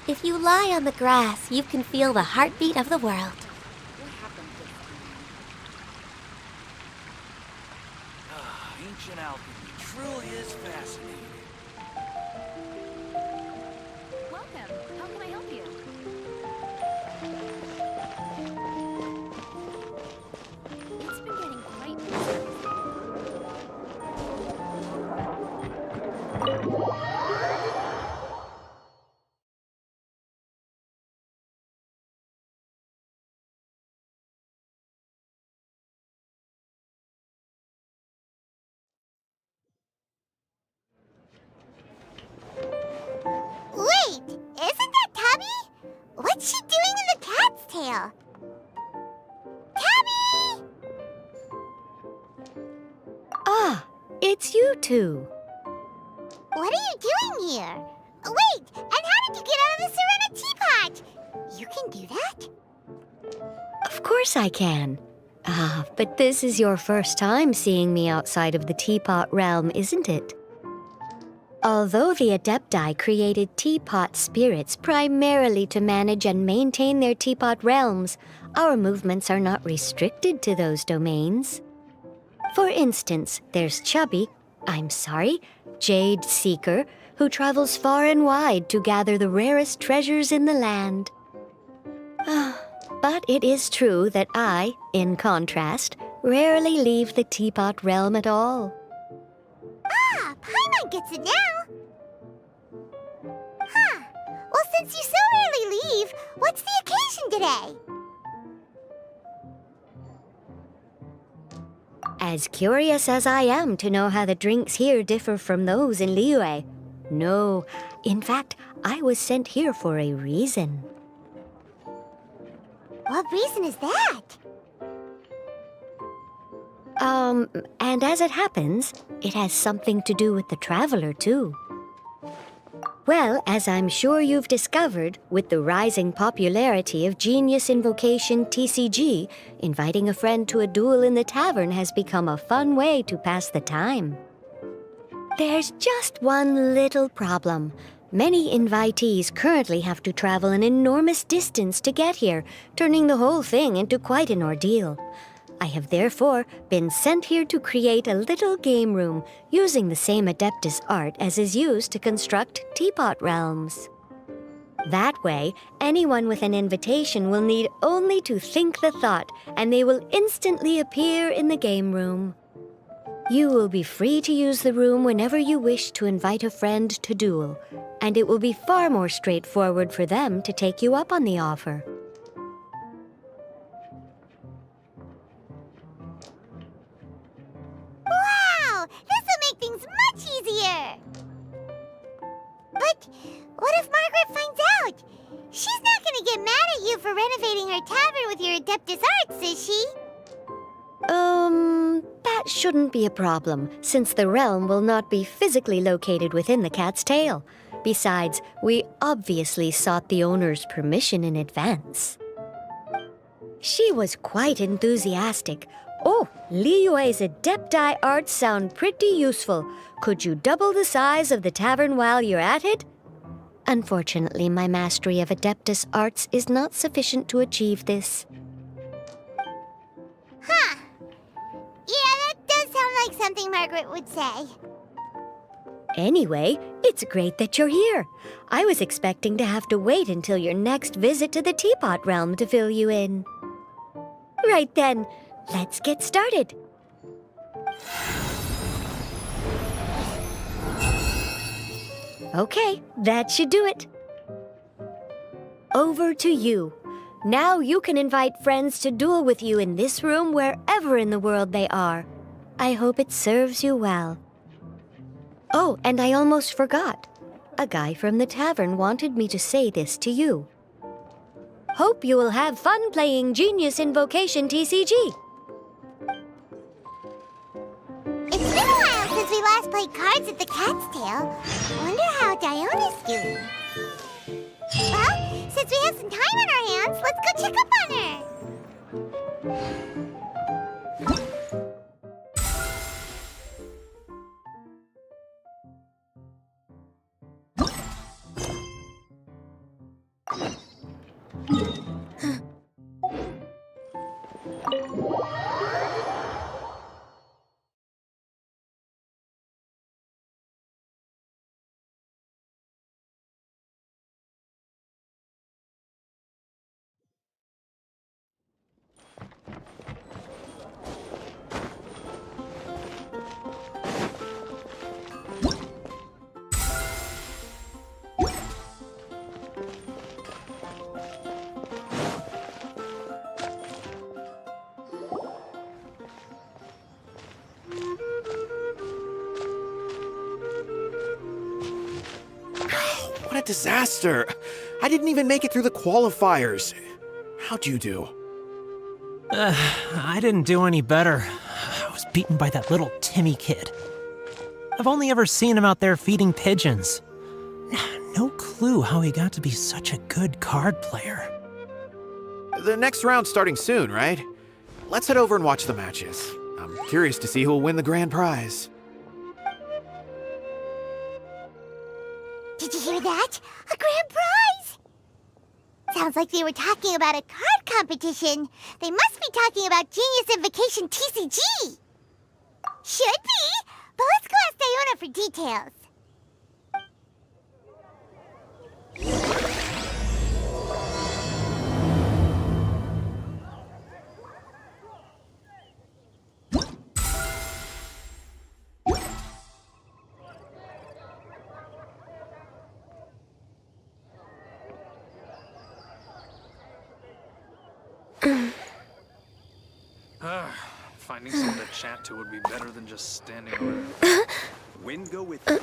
If you lie on the grass, you can feel the heartbeat of the world. Ancient alchemy truly is fascinating. Welcome. How can I help you? It's been getting quite busy. Wait, isn't that Tabby? What's she doing in the cat's tail? Tabby! Ah, it's you two. What are you doing here? Wait, and how did you get out of the Serena teapot? You can do that? Of course I can. Ah, but this is your first time seeing me outside of the teapot realm, isn't it? Although the Adepti created teapot spirits primarily to manage and maintain their teapot realms, our movements are not restricted to those domains. For instance, there's Jade Seeker, who travels far and wide to gather the rarest treasures in the land. But it is true that I, in contrast, rarely leave the teapot realm at all. Ah, Paimon gets it now. Huh. Well, since you so rarely leave, what's the occasion today? As curious as I am to know how the drinks here differ from those in Liyue. No, in fact, I was sent here for a reason. What reason is that? And as it happens, it has something to do with the Traveler, too. Well, as I'm sure you've discovered, with the rising popularity of Genius Invocation TCG, inviting a friend to a duel in the tavern has become a fun way to pass the time. There's just one little problem. Many invitees currently have to travel an enormous distance to get here, turning the whole thing into quite an ordeal. I have therefore been sent here to create a little game room using the same Adeptus art as is used to construct teapot realms. That way, anyone with an invitation will need only to think the thought, and they will instantly appear in the game room. You will be free to use the room whenever you wish to invite a friend to duel, and it will be far more straightforward for them to take you up on the offer. Wow! This'll make things much easier! But what if Margaret finds out? She's not gonna get mad at you for renovating her tavern with your Adeptus arts, is she? That shouldn't be a problem, since the realm will not be physically located within the cat's tail. Besides, we obviously sought the owner's permission in advance. She was quite enthusiastic. Oh, Liyue's Adepti arts sound pretty useful. Could you double the size of the tavern while you're at it? Unfortunately, my mastery of Adeptus arts is not sufficient to achieve this. Huh. Yeah, that does sound like something Margaret would say. Anyway, it's great that you're here. I was expecting to have to wait until your next visit to the Teapot Realm to fill you in. Right then, let's get started. Okay, that should do it. Over to you. Now you can invite friends to duel with you in this room wherever in the world they are. I hope it serves you well. Oh, and I almost forgot. A guy from the tavern wanted me to say this to you. Hope you will have fun playing Genius Invocation TCG. It's been a while since we last played cards at the Cat's Tail. Wonder how Diona's doing. Well, since we have some time on our hands, let's go check up on her. What a disaster! I didn't even make it through the qualifiers. How'd you do? I didn't do any better. I was beaten by that little Timmy kid. I've only ever seen him out there feeding pigeons. No clue how he got to be such a good card player. The next round's starting soon, right? Let's head over and watch the matches. I'm curious to see who'll win the grand prize. Did you hear that? A grand prize! Sounds like they were talking about a card competition. They must be talking about Genius Invocation TCG. Should be, but let's go ask Diona for details. Finding someone to chat to would be better than just standing around. Wind go with you.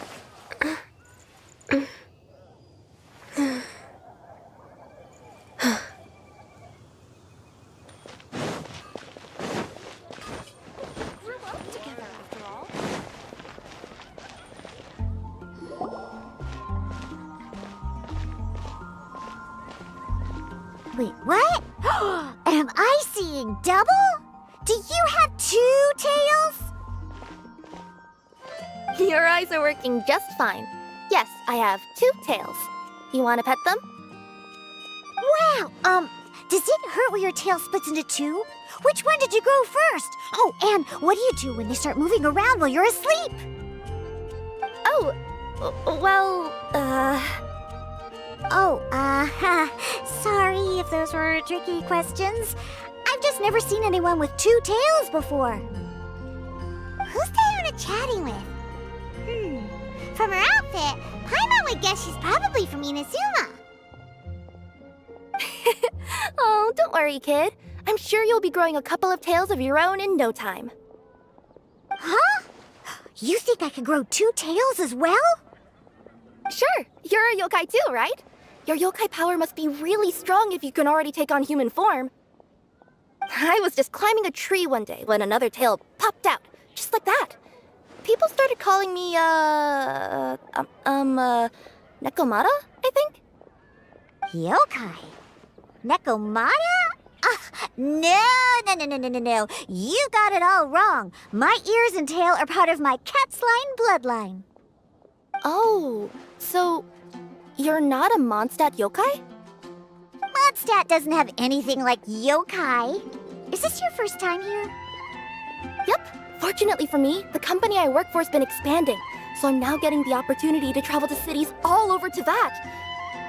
Grew up together after all. Wait, what? Am I seeing double? Do you have two tails? Your eyes are working just fine. Yes, I have two tails. You want to pet them? Wow, does it hurt when your tail splits into two? Which one did you grow first? Oh, and what do you do when they start moving around while you're asleep? Oh, well, sorry if those were tricky questions. I've just never seen anyone with two tails before. Who's Diona chatting with? From her outfit, Paimon would guess she's probably from Inazuma. oh, don't worry, kid. I'm sure you'll be growing a couple of tails of your own in no time. Huh? You think I could grow two tails as well? Sure, you're a yokai too, right? Your yokai power must be really strong if you can already take on human form. I was just climbing a tree one day when another tail popped out, just like that. People started calling me, Nekomata, I think? Yokai? Nekomata? No. You got it all wrong. My ears and tail are part of my cat's line bloodline. Oh, so you're not a Mondstadt yokai? Mondstadt doesn't have anything like yokai. Is this your first time here? Yep. Fortunately for me, the company I work for has been expanding, so I'm now getting the opportunity to travel to cities all over Teyvat.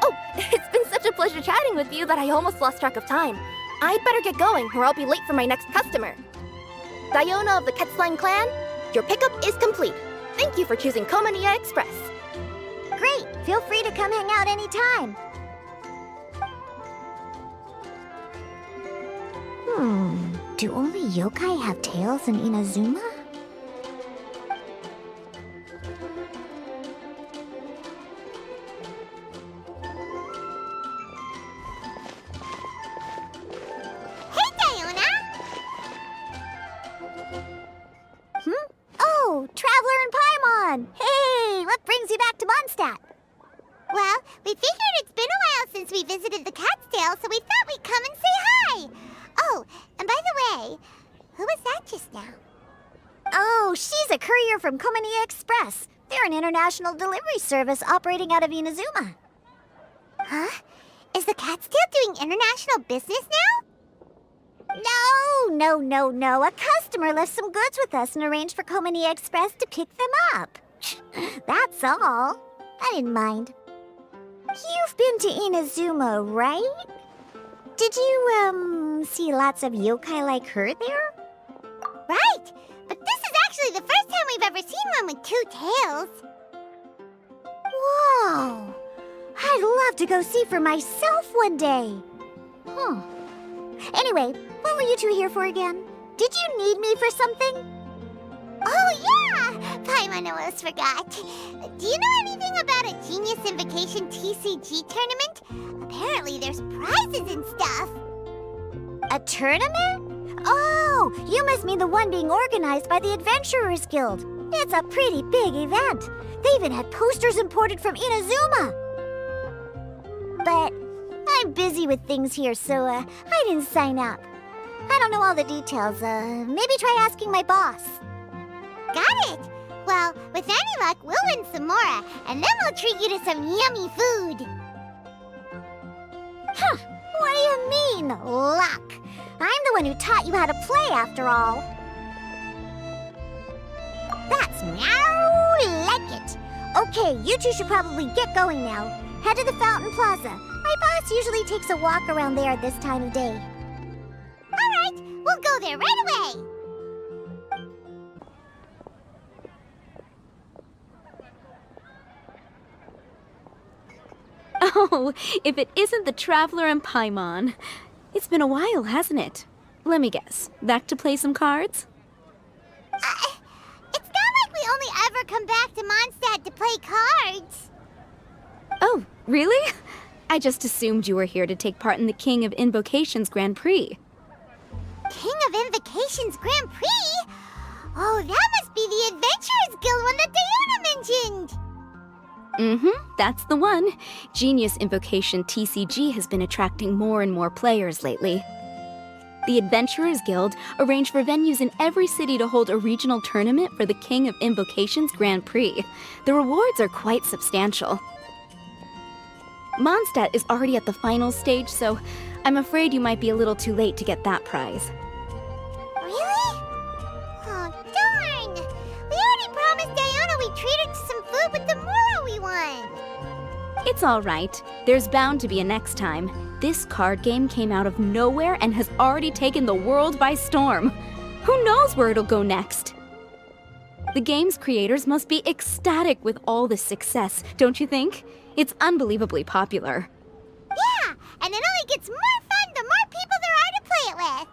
Oh, it's been such a pleasure chatting with you that I almost lost track of time. I'd better get going, or I'll be late for my next customer. Diona of the Quetzline clan, your pickup is complete. Thank you for choosing Komaniya Express. Great! Feel free to come hang out anytime. Do only yokai have tails in Inazuma? Hey, Diona! Oh, Traveler and Paimon! Hey, what brings you back to Mondstadt? Well, we figured it's been a while since we visited the Cat's Tail, so we thought we'd come and say hi! Oh, and by the way, who was that just now? Oh, she's a courier from Komaniya Express. They're an international delivery service operating out of Inazuma. Huh? Is the Cat's Tail doing international business now? no. A customer left some goods with us and arranged for Komani Express to pick them up. That's all. I didn't mind. You've been to Inazuma, right? Did you, see lots of yokai like her there? Right! But this is actually the first time we've ever seen one with two tails. Whoa! I'd love to go see for myself one day. Anyway, what were you two here for again? Did you need me for something? Oh, yeah! Paimon almost forgot. Do you know anything about a Genius Invocation TCG tournament? Apparently there's prizes and stuff. A tournament? Oh, you must mean the one being organized by the Adventurers Guild. It's a pretty big event. They even had posters imported from Inazuma. But I'm busy with things here, so I didn't sign up. I don't know all the details. Maybe try asking my boss. Got it! Well, with any luck, we'll win some more, and then we'll treat you to some yummy food. Huh, what do you mean, luck? I'm the one who taught you how to play, after all. That's meow like it. Okay, you two should probably get going now. Head to the Fountain Plaza. My boss usually takes a walk around there at this time of day. All right, we'll go there right away. Oh, if it isn't the Traveler and Paimon. It's been a while, hasn't it? Let me guess. Back to play some cards? It's not like we only ever come back to Mondstadt to play cards. Oh, really? I just assumed you were here to take part in the King of Invocations Grand Prix. King of Invocations Grand Prix? Oh, that must be the Adventurers Guild one that Diana mentioned. That's the one. Genius Invocation TCG has been attracting more and more players lately. The Adventurers Guild arranged for venues in every city to hold a regional tournament for the King of Invocations Grand Prix. The rewards are quite substantial. Mondstadt is already at the final stage, so I'm afraid you might be a little too late to get that prize. Really? Oh, darn! We already promised Diana we'd treat her to some food with the Muro we won. It's all right. There's bound to be a next time. This card game came out of nowhere and has already taken the world by storm. Who knows where it'll go next? The game's creators must be ecstatic with all this success, don't you think? It's unbelievably popular. Yeah, and it only gets more fun the more people there are to play it with.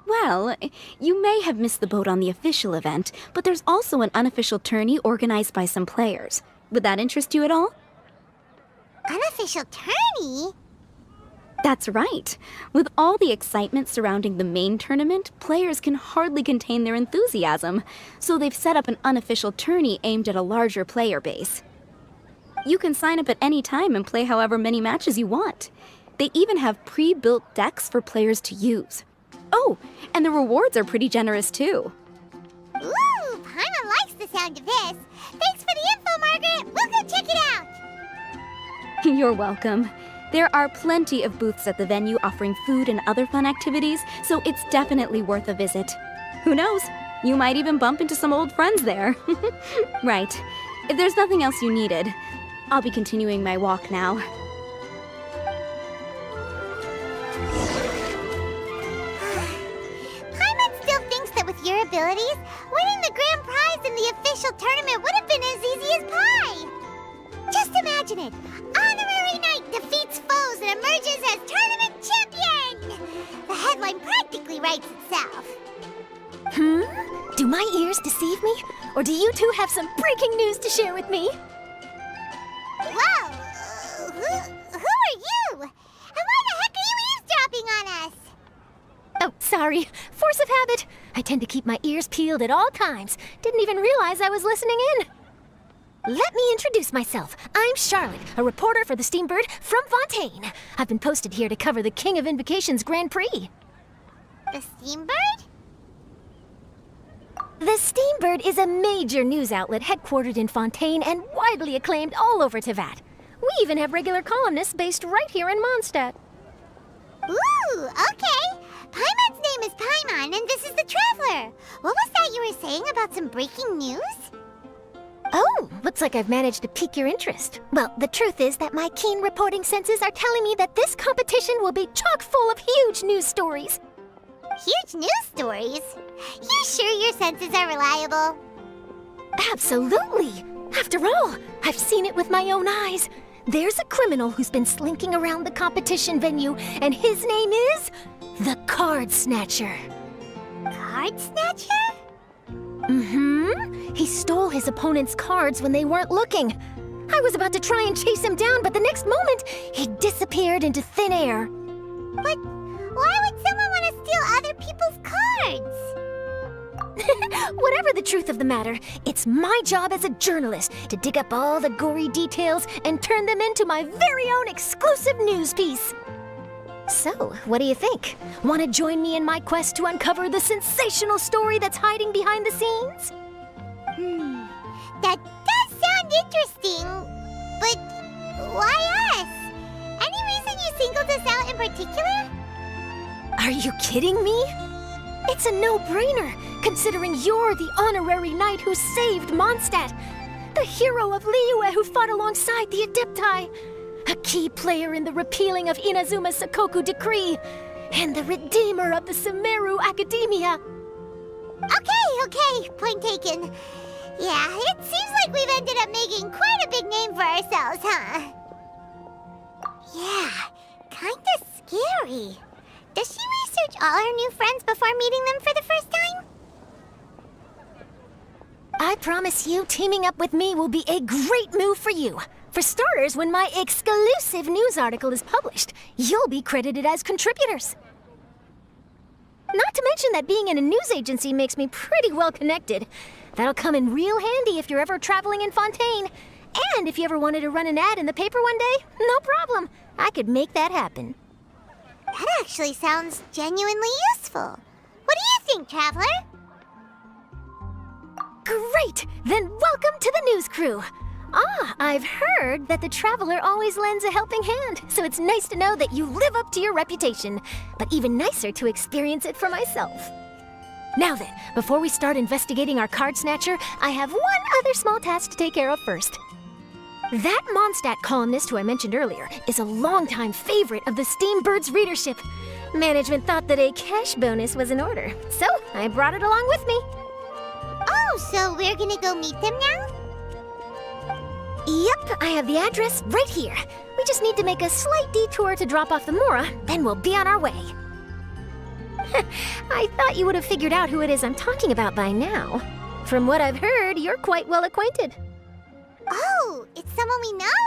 Well, you may have missed the boat on the official event, but there's also an unofficial tourney organized by some players. Would that interest you at all? Unofficial tourney? That's right. With all the excitement surrounding the main tournament, players can hardly contain their enthusiasm, so they've set up an unofficial tourney aimed at a larger player base. You can sign up at any time and play however many matches you want. They even have pre-built decks for players to use. Oh, and the rewards are pretty generous too. Ooh, Paimon likes the sound of this. Thanks for the info, Margaret. We'll go check it out. You're welcome. There are plenty of booths at the venue offering food and other fun activities, so it's definitely worth a visit. Who knows? You might even bump into some old friends there. Right. If there's nothing else you needed, I'll be continuing my walk now. Paimon still thinks that with your abilities, winning the grand prize in the official tournament would have been as easy as pie. Just imagine it. Honorary Knight defeats foes and emerges as tournament champion. The headline practically writes itself. Do my ears deceive me? Or do you two have some breaking news to share with me? Whoa! Who are you? And why the heck are you eavesdropping on us? Oh, sorry. Force of habit. I tend to keep my ears peeled at all times. Didn't even realize I was listening in. Let me introduce myself. I'm Charlotte, a reporter for the Steambird from Fontaine. I've been posted here to cover the King of Invocations Grand Prix. The Steambird? The Steambird is a major news outlet headquartered in Fontaine and widely acclaimed all over Teyvat. We even have regular columnists based right here in Mondstadt. Ooh, okay. Paimon's about some breaking news? Oh, looks like I've managed to pique your interest. Well, the truth is that my keen reporting senses are telling me that this competition will be chock full of huge news stories. Huge news stories? You sure your senses are reliable? Absolutely! After all, I've seen it with my own eyes. There's a criminal who's been slinking around the competition venue, and his name is the Card Snatcher. Card Snatcher? Mm-hmm. He stole his opponent's cards when they weren't looking. I was about to try and chase him down, but the next moment, he disappeared into thin air. But why would someone want to steal other people's cards? Whatever the truth of the matter, it's my job as a journalist to dig up all the gory details and turn them into my very own exclusive news piece. So, what do you think? Want to join me in my quest to uncover the sensational story that's hiding behind the scenes? That does sound interesting, but why us? Any reason you singled us out in particular? Are you kidding me? It's a no-brainer, considering you're the honorary knight who saved Mondstadt, the hero of Liyue who fought alongside the Adepti, a key player in the repealing of Inazuma's Sakoku decree, and the redeemer of the Sumeru Academia. Okay, point taken. Yeah, it seems like we've ended up making quite a big name for ourselves, huh? Yeah, kinda scary. Does she research all her new friends before meeting them for the first time? I promise you, teaming up with me will be a great move for you. For starters, when my exclusive news article is published, you'll be credited as contributors. Not to mention that being in a news agency makes me pretty well connected. That'll come in real handy if you're ever traveling in Fontaine. And if you ever wanted to run an ad in the paper one day, no problem. I could make that happen. That actually sounds genuinely useful. What do you think, Traveler? Great! Then welcome to the news crew. I've heard that the Traveler always lends a helping hand, so it's nice to know that you live up to your reputation, but even nicer to experience it for myself. Now then, before we start investigating our card snatcher, I have one other small task to take care of first. That Mondstadt columnist who I mentioned earlier is a longtime favorite of the Steambird's readership. Management thought that a cash bonus was in order, so I brought it along with me. Oh, so we're gonna go meet them now? Yep, I have the address right here. We just need to make a slight detour to drop off the Mora, then we'll be on our way. I thought you would have figured out who it is I'm talking about by now. From what I've heard, you're quite well acquainted. Oh, it's someone we know?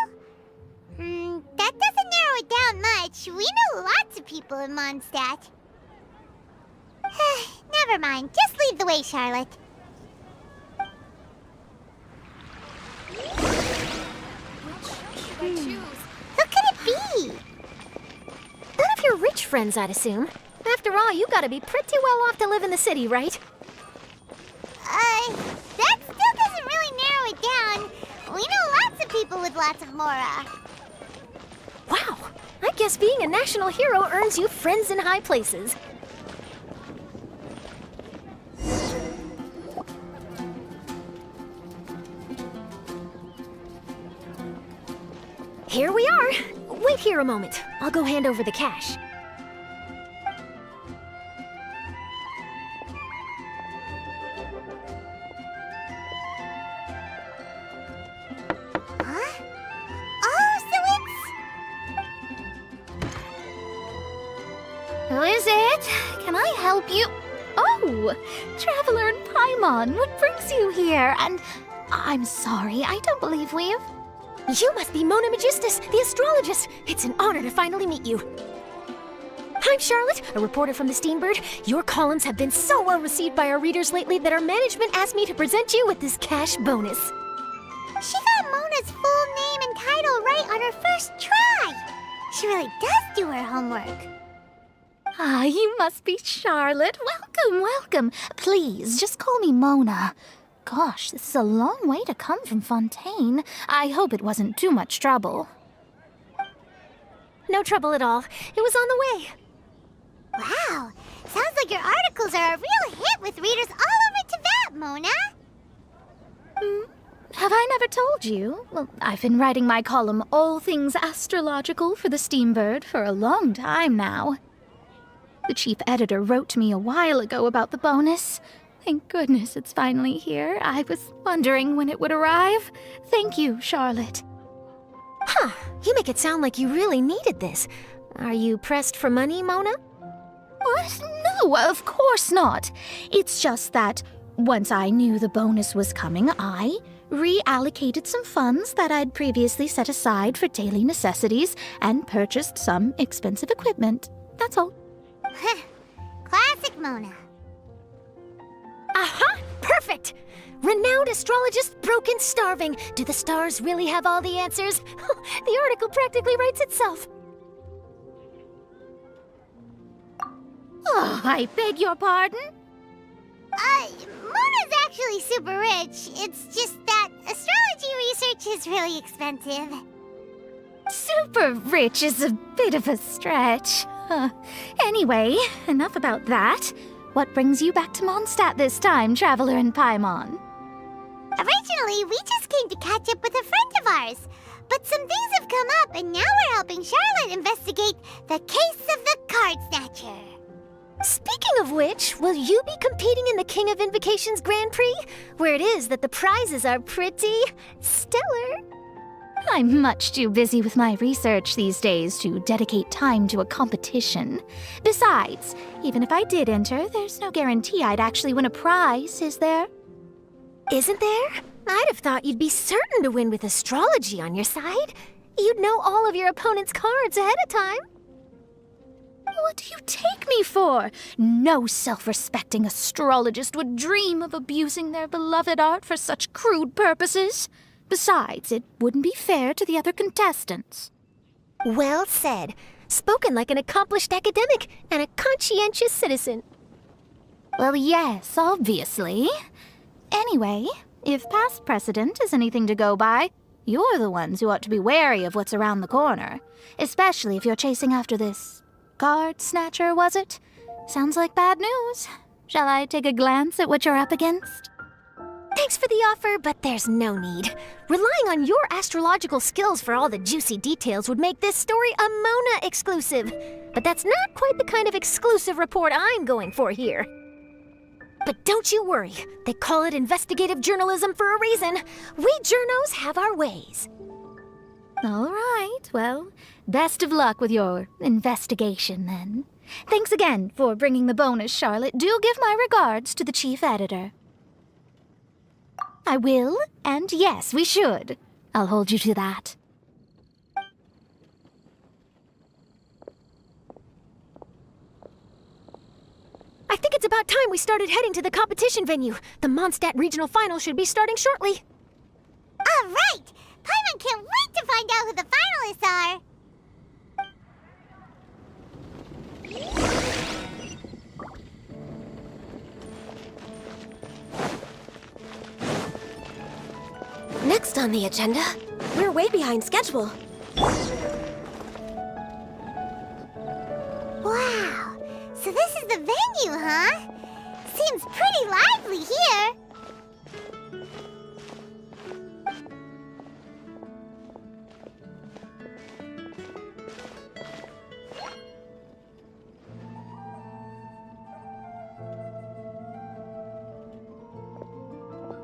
That doesn't narrow it down much. We know lots of people in Mondstadt. Never mind, just lead the way, Charlotte. Who could it be? One of your rich friends, I'd assume. After all, you gotta be pretty well off to live in the city, right? That still doesn't really narrow it down. We know lots of people with lots of Mora. Wow, I guess being a national hero earns you friends in high places. Here we are. Wait here a moment. I'll go hand over the cash. Huh? Oh, so it's... Who is it? Can I help you? Oh, Traveler and Paimon, what brings you here? And I'm sorry, I don't believe we've... You must be Mona Magistus, the astrologist. It's an honor to finally meet you. I'm Charlotte, a reporter from the Steambird. Your columns have been so well received by our readers lately that our management asked me to present you with this cash bonus. She got Mona's full name and title right on her first try. She really does do her homework. Ah, you must be Charlotte. Welcome, welcome. Please, just call me Mona. Gosh, this is a long way to come from Fontaine. I hope it wasn't too much trouble. No trouble at all. It was on the way. Wow, sounds like your articles are a real hit with readers all over Tibet, Mona. Have I never told you? Well, I've been writing my column All Things Astrological for the Steambird for a long time now. The chief editor wrote to me a while ago about the bonus. Thank goodness it's finally here. I was wondering when it would arrive. Thank you, Charlotte. Huh, you make it sound like you really needed this. Are you pressed for money, Mona? What? No, of course not. It's just that once I knew the bonus was coming, I reallocated some funds that I'd previously set aside for daily necessities and purchased some expensive equipment. That's all. Classic Mona. Aha! Perfect! Renowned astrologist broken starving. Do the stars really have all the answers? The article practically writes itself. Oh, I beg your pardon? Mona's actually super rich. It's just that astrology research is really expensive. Super rich is a bit of a stretch. Anyway, enough about that. What brings you back to Mondstadt this time, Traveler and Paimon? Originally, we just came to catch up with a friend of ours. But some things have come up, and now we're helping Charlotte investigate the case of the Card Snatcher. Speaking of which, will you be competing in the King of Invocations Grand Prix? Where it is that the prizes are pretty stellar. I'm much too busy with my research these days to dedicate time to a competition. Besides, even if I did enter, there's no guarantee I'd actually win a prize, is there? Isn't there? I'd have thought you'd be certain to win with astrology on your side. You'd know all of your opponent's cards ahead of time. What do you take me for? No self-respecting astrologist would dream of abusing their beloved art for such crude purposes. Besides, it wouldn't be fair to the other contestants. Well said. Spoken like an accomplished academic and a conscientious citizen. Well, yes, obviously. Anyway, if past precedent is anything to go by, you're the ones who ought to be wary of what's around the corner. Especially if you're chasing after this card snatcher, was it? Sounds like bad news. Shall I take a glance at what you're up against? Thanks for the offer, but there's no need. Relying on your astrological skills for all the juicy details would make this story a Mona exclusive. But that's not quite the kind of exclusive report I'm going for here. But don't you worry. They call it investigative journalism for a reason. We journos have our ways. All right, well, best of luck with your investigation, then. Thanks again for bringing the bonus, Charlotte. Do give my regards to the chief editor. I will, and yes, we should. I'll hold you to that. I think it's about time we started heading to the competition venue. The Mondstadt Regional Final should be starting shortly. All right! Paimon can't wait to find out who the finalists are! Next on the agenda, we're way behind schedule. Wow! So this is the venue, huh? Seems pretty lively here.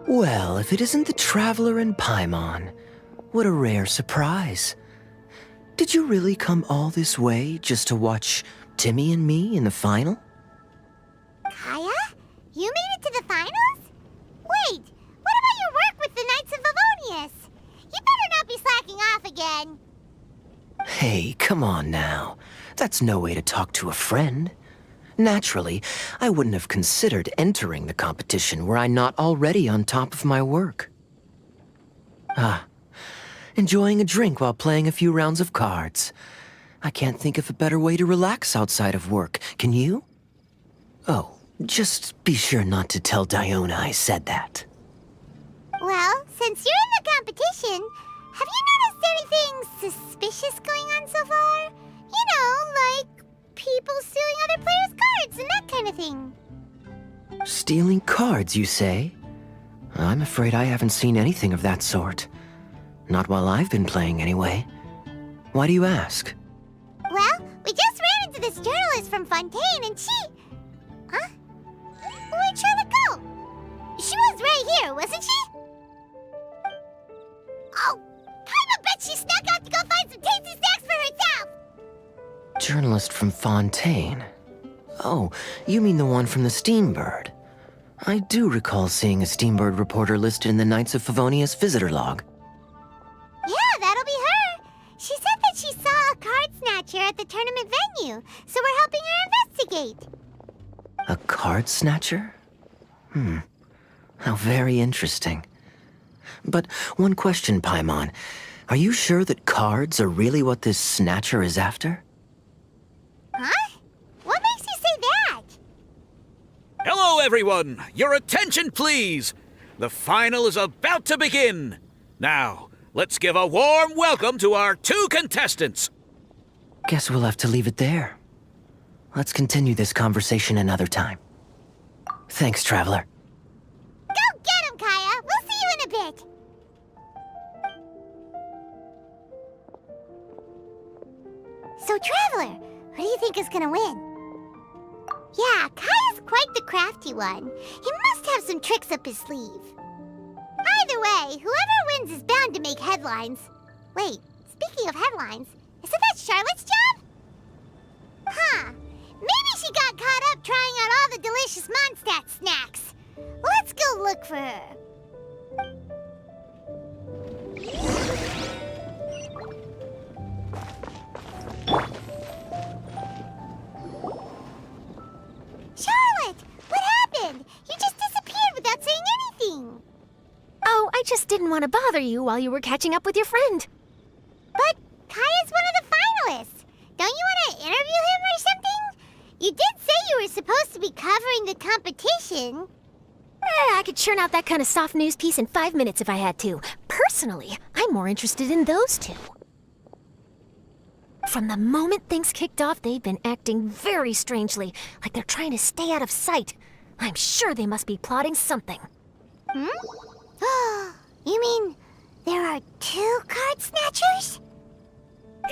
Well, if it isn't the Traveler and Paimon, what a rare surprise. Did you really come all this way just to watch Timmy and me in the final? Kaya? You made it to the finals? Wait, what about your work with the Knights of Favonius? You better not be slacking off again. Hey, come on now. That's no way to talk to a friend. Naturally, I wouldn't have considered entering the competition were I not already on top of my work. Enjoying a drink while playing a few rounds of cards. I can't think of a better way to relax outside of work, can you? Oh, just be sure not to tell Diona I said that. Well, since you're in the competition, have you noticed anything suspicious going on so far? You know, like people stealing other players' cards and that kind of thing. Stealing cards, you say? I'm afraid I haven't seen anything of that sort. Not while I've been playing, anyway. Why do you ask? Well, we just ran into this journalist from Fontaine and she... Huh? Where'd Charlotte go? She was right here, wasn't she? Oh, I bet she snuck out to go find some tasty snacks for herself! Journalist from Fontaine. Oh, you mean the one from the Steambird. I do recall seeing a Steambird reporter listed in the Knights of Favonius visitor log. Yeah, that'll be her. She said that she saw a card snatcher at the tournament venue, so we're helping her investigate. A card snatcher? How very interesting. But one question, Paimon. Are you sure that cards are really what this snatcher is after? Huh? What makes you say that? Hello, everyone! Your attention, please! The final is about to begin! Now, let's give a warm welcome to our 2 contestants! Guess we'll have to leave it there. Let's continue this conversation another time. Thanks, Traveler. Go get him, Kaya! We'll see you in a bit! So, Traveler, who do you think is gonna win? Yeah, Kaya's quite the crafty one. He must have some tricks up his sleeve. Either way, whoever wins is bound to make headlines. Wait, speaking of headlines, isn't that Charlotte's job? Huh. Maybe she got caught up trying out all the delicious Mondstadt snacks. Let's go look for her. Charlotte! What happened? You just disappeared without saying anything. Oh, I just didn't want to bother you while you were catching up with your friend. But Kaya's one of the finalists. Don't you want to interview him or something? You did say you were supposed to be covering the competition. I could churn out that kind of soft news piece in 5 minutes if I had to. Personally, I'm more interested in those 2. From the moment things kicked off, they've been acting very strangely, like they're trying to stay out of sight. I'm sure they must be plotting something. You mean there are 2 card snatchers?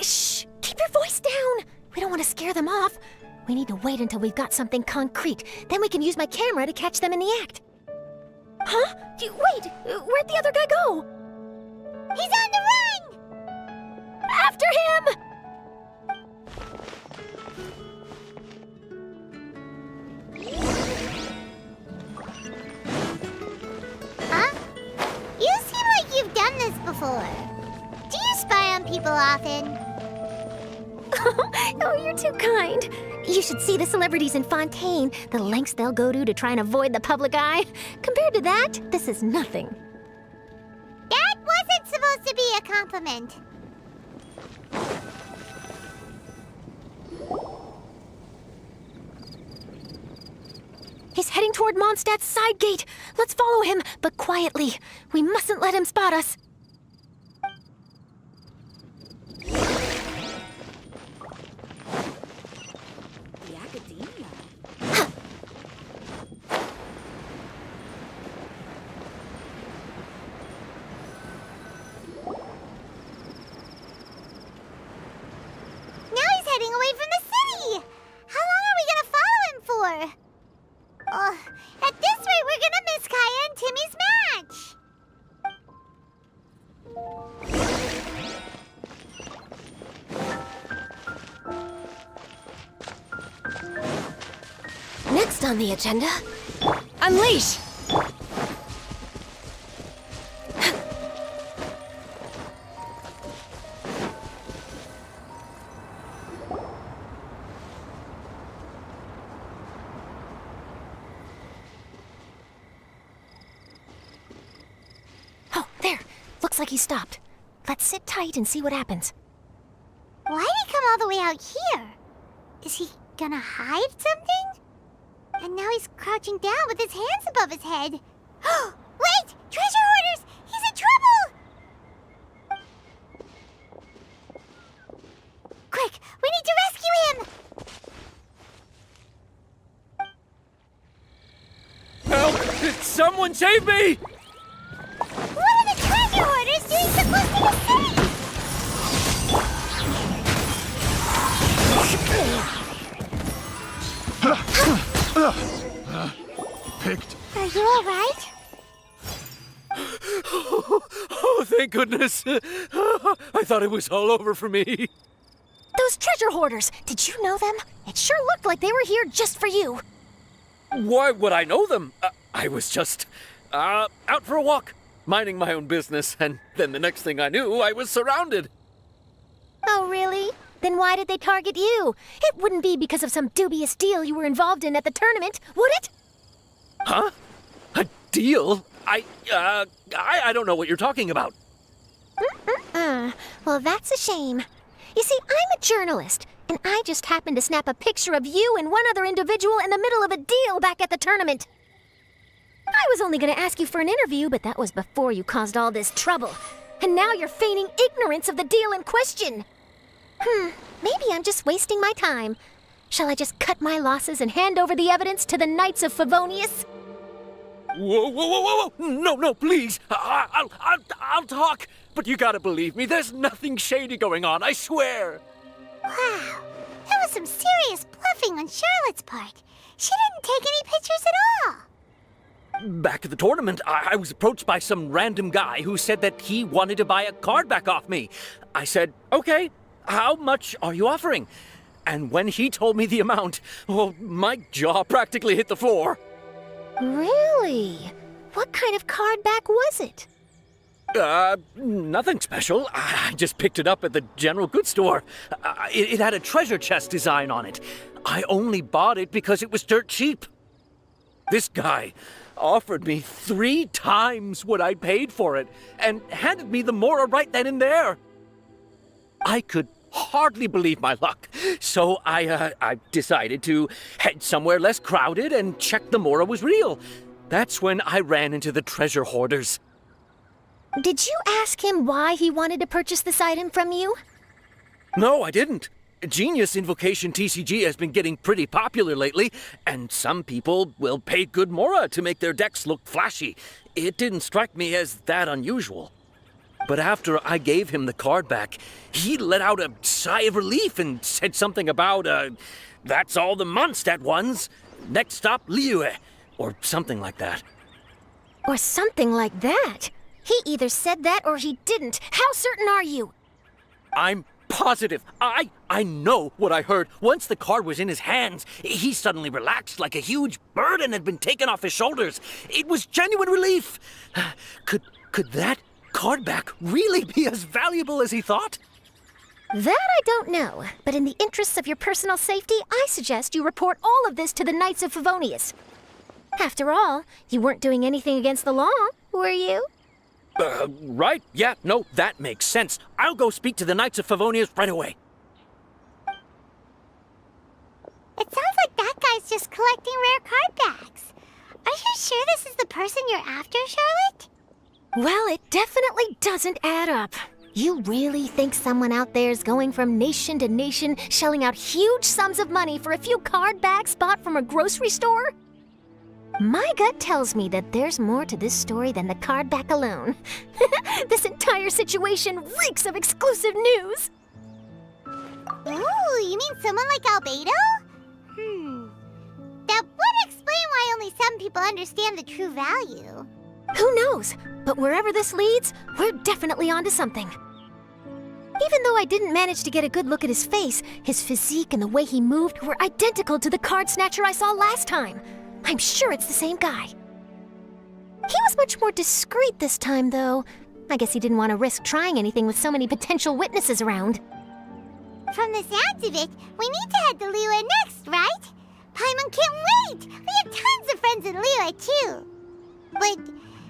Shh! Keep your voice down! We don't want to scare them off. We need to wait until we've got something concrete. Then we can use my camera to catch them in the act. Huh? Wait! Where'd the other guy go? He's on the run! After him! Huh? You seem like you've done this before. Do you spy on people often? Oh, you're too kind. You should see the celebrities in Fontaine, the lengths they'll go to try and avoid the public eye. Compared to that, this is nothing. That wasn't supposed to be a compliment. He's heading toward Mondstadt's side gate. Let's follow him, but quietly. We mustn't let him spot us. Now he's heading away from the city! How long are we gonna follow him for? At this rate, we're gonna miss Kaya and Timmy's match! Next on the agenda, unleash! Oh, there. Looks like he stopped. Let's sit tight and see what happens. Why'd he come all the way out here? Is he gonna hide something? And now he's crouching down with his hands above his head. Wait! Treasure hoarders! He's in trouble! Quick! We need to rescue him! Help! Someone save me! Picked. Are you alright? Oh, thank goodness. I thought it was all over for me. Those treasure hoarders, did you know them? It sure looked like they were here just for you. Why would I know them? I was just out for a walk, minding my own business, and then the next thing I knew, I was surrounded. Oh, really? Then why did they target you? It wouldn't be because of some dubious deal you were involved in at the tournament, would it? Huh? A deal? I don't know what you're talking about. Well, that's a shame. You see, I'm a journalist, and I just happened to snap a picture of you and one other individual in the middle of a deal back at the tournament. I was only going to ask you for an interview, but that was before you caused all this trouble. And now you're feigning ignorance of the deal in question. Maybe I'm just wasting my time. Shall I just cut my losses and hand over the evidence to the Knights of Favonius? Whoa! No, please. I'll talk. But you gotta believe me, there's nothing shady going on, I swear. Wow, that was some serious bluffing on Charlotte's part. She didn't take any pictures at all. Back at the tournament, I was approached by some random guy who said that he wanted to buy a card back off me. I said, okay, how much are you offering? And when he told me the amount, oh, my jaw practically hit the floor. Really? What kind of card back was it? Nothing special. I just picked it up at the general goods store. It had a treasure chest design on it. I only bought it because it was dirt cheap. This guy offered me 3 times what I paid for it and handed me the Mora right then and there. I could hardly believe my luck, so I decided to head somewhere less crowded and check the Mora was real. That's when I ran into the treasure hoarders. Did you ask him why he wanted to purchase this item from you? No, I didn't. Genius Invocation TCG has been getting pretty popular lately, and some people will pay good Mora to make their decks look flashy. It didn't strike me as that unusual. But after I gave him the card back, he let out a sigh of relief and said something about, that's all the Mondstadt ones. Next stop, Liyue, or something like that. Or something like that? He either said that or he didn't. How certain are you? I'm positive. I know what I heard. Once the card was in his hands, he suddenly relaxed like a huge burden had been taken off his shoulders. It was genuine relief. Could that card back really be as valuable as he thought? That I don't know, but in the interests of your personal safety, I suggest you report all of this to the Knights of Favonius. After all, you weren't doing anything against the law, were you? Right. Yeah, no, that makes sense. I'll go speak to the Knights of Favonius right away. It sounds like that guy's just collecting rare card backs. Are you sure this is the person you're after, Charlotte? Well, it definitely doesn't add up. You really think someone out there's going from nation to nation, shelling out huge sums of money for a few card backs bought from a grocery store? My gut tells me that there's more to this story than the card back alone. This entire situation reeks of exclusive news! Ooh, you mean someone like Albedo? That would explain why only some people understand the true value. Who knows? But wherever this leads, we're definitely onto something. Even though I didn't manage to get a good look at his face, his physique and the way he moved were identical to the card snatcher I saw last time. I'm sure it's the same guy. He was much more discreet this time, though. I guess he didn't want to risk trying anything with so many potential witnesses around. From the sounds of it, we need to head to Liyue next, right? Paimon can't wait! We have tons of friends in Liyue, too. But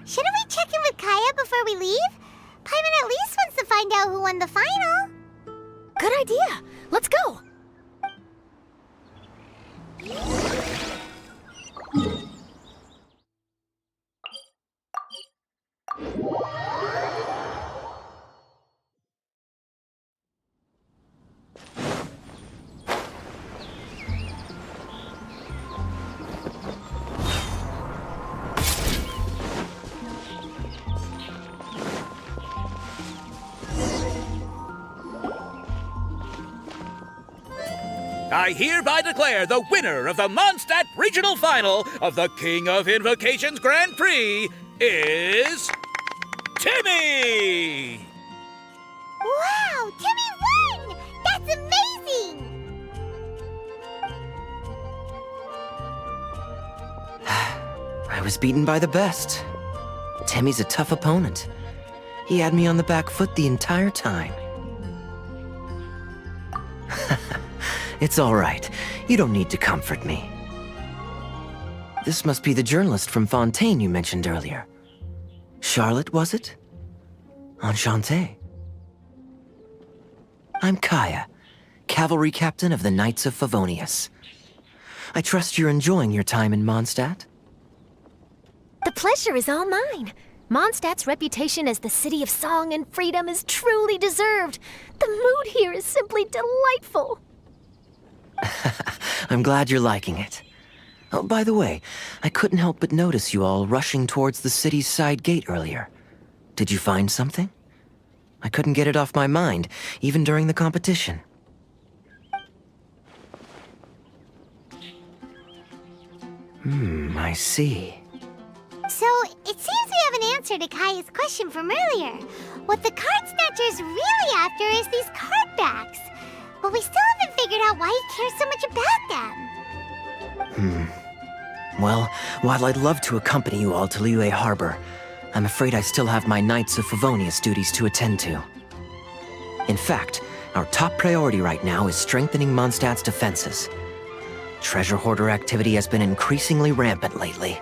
shouldn't we check in with Kaya before we leave? Paimon at least wants to find out who won the final. Good idea. Let's go. I hereby declare the winner of the Mondstadt Regional Final of the King of Invocations Grand Prix is... Timmy! Wow, Timmy won! That's amazing! I was beaten by the best. Timmy's a tough opponent. He had me on the back foot the entire time. It's all right. You don't need to comfort me. This must be the journalist from Fontaine you mentioned earlier. Charlotte, was it? Enchanté. I'm Kaya, cavalry captain of the Knights of Favonius. I trust you're enjoying your time in Mondstadt? The pleasure is all mine. Mondstadt's reputation as the city of song and freedom is truly deserved. The mood here is simply delightful. I'm glad you're liking it. Oh, by the way, I couldn't help but notice you all rushing towards the city's side gate earlier. Did you find something? I couldn't get it off my mind, even during the competition. I see. So, it seems we have an answer to Kaya's question from earlier. What the card snatcher's really after is these card backs. But we still haven't figured out why he cares so much about them. Well, while I'd love to accompany you all to Liyue Harbor, I'm afraid I still have my Knights of Favonius duties to attend to. In fact, our top priority right now is strengthening Mondstadt's defenses. Treasure hoarder activity has been increasingly rampant lately.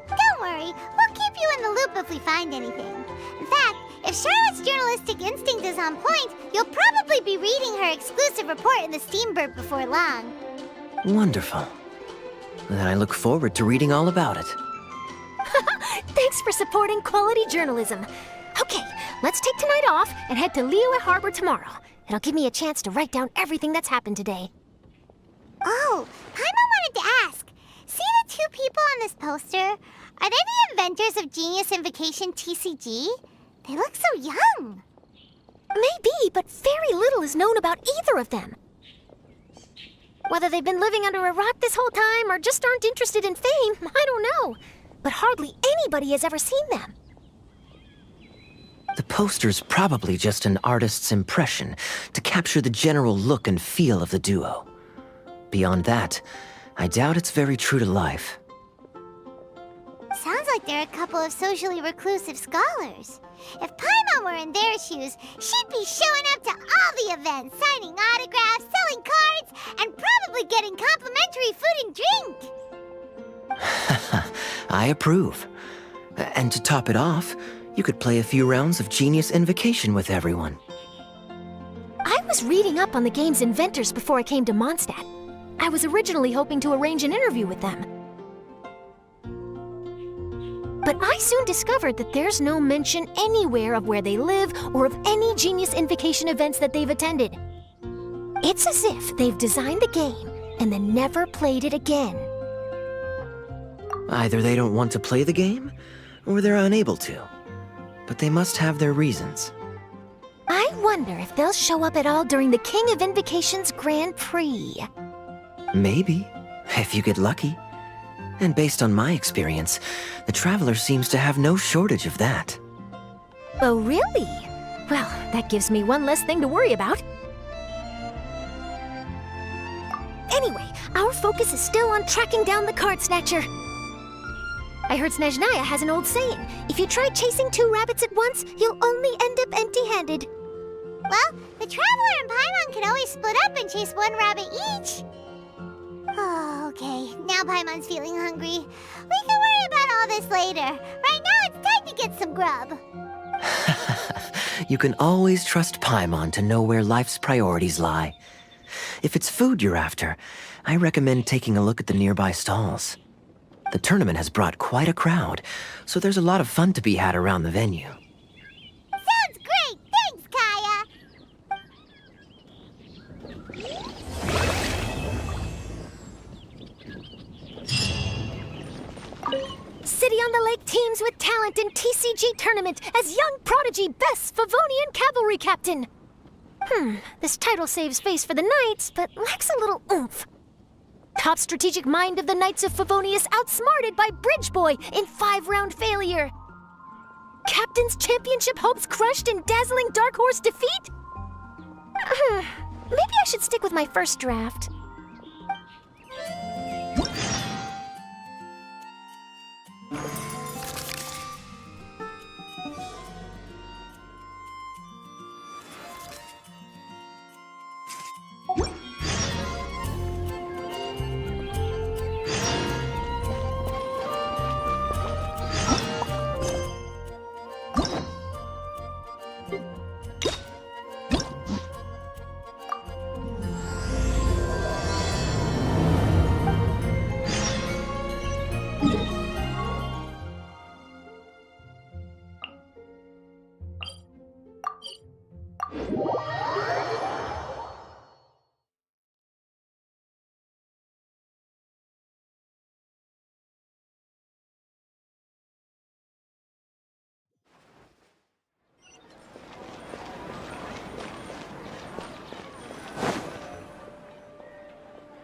Don't worry, we'll keep you in the loop if we find anything. In fact, if Charlotte's journalistic instinct is on point, you'll probably be reading her exclusive report in the Steamboat before long. Wonderful. Then I look forward to reading all about it. Thanks for supporting quality journalism. Okay, let's take tonight off and head to Liyue Harbor tomorrow. It'll give me a chance to write down everything that's happened today. Oh, Paimon wanted to ask. See the two people on this poster? Are they the inventors of Genius Invocation TCG? They look so young. Maybe, but very little is known about either of them. Whether they've been living under a rock this whole time or just aren't interested in fame, I don't know. But hardly anybody has ever seen them. The poster's probably just an artist's impression to capture the general look and feel of the duo. Beyond that, I doubt it's very true to life. Sounds like they're a couple of socially reclusive scholars. If Paimon were in their shoes, she'd be showing up to all the events, signing autographs, selling cards, and probably getting complimentary food and drink. I approve. And to top it off, you could play a few rounds of Genius Invocation with everyone. I was reading up on the game's inventors before I came to Mondstadt. I was originally hoping to arrange an interview with them. But I soon discovered that there's no mention anywhere of where they live or of any Genius Invocation events that they've attended. It's as if they've designed the game and then never played it again. Either they don't want to play the game, or they're unable to. But they must have their reasons. I wonder if they'll show up at all during the King of Invocation's Grand Prix. Maybe, if you get lucky. And based on my experience, the Traveler seems to have no shortage of that. Oh, really? Well, that gives me one less thing to worry about. Anyway, our focus is still on tracking down the card snatcher. I heard Snezhnaya has an old saying, if you try chasing two rabbits at once, you'll only end up empty-handed. Well, the Traveler and Paimon can always split up and chase one rabbit each. Oh, okay. Now Paimon's feeling hungry. We can worry about all this later. Right now, it's time to get some grub. You can always trust Paimon to know where life's priorities lie. If it's food you're after, I recommend taking a look at the nearby stalls. The tournament has brought quite a crowd, so there's a lot of fun to be had around the venue. Sounds great! Thanks, Kaya! City on the Lake teams with talent in TCG tournament as young prodigy Best Favonian Cavalry Captain. This title saves face for the knights, but lacks a little oomph. Top strategic mind of the Knights of Favonius outsmarted by Bridge Boy in 5-round failure. Captain's championship hopes crushed in dazzling Dark Horse defeat? Maybe I should stick with my first draft.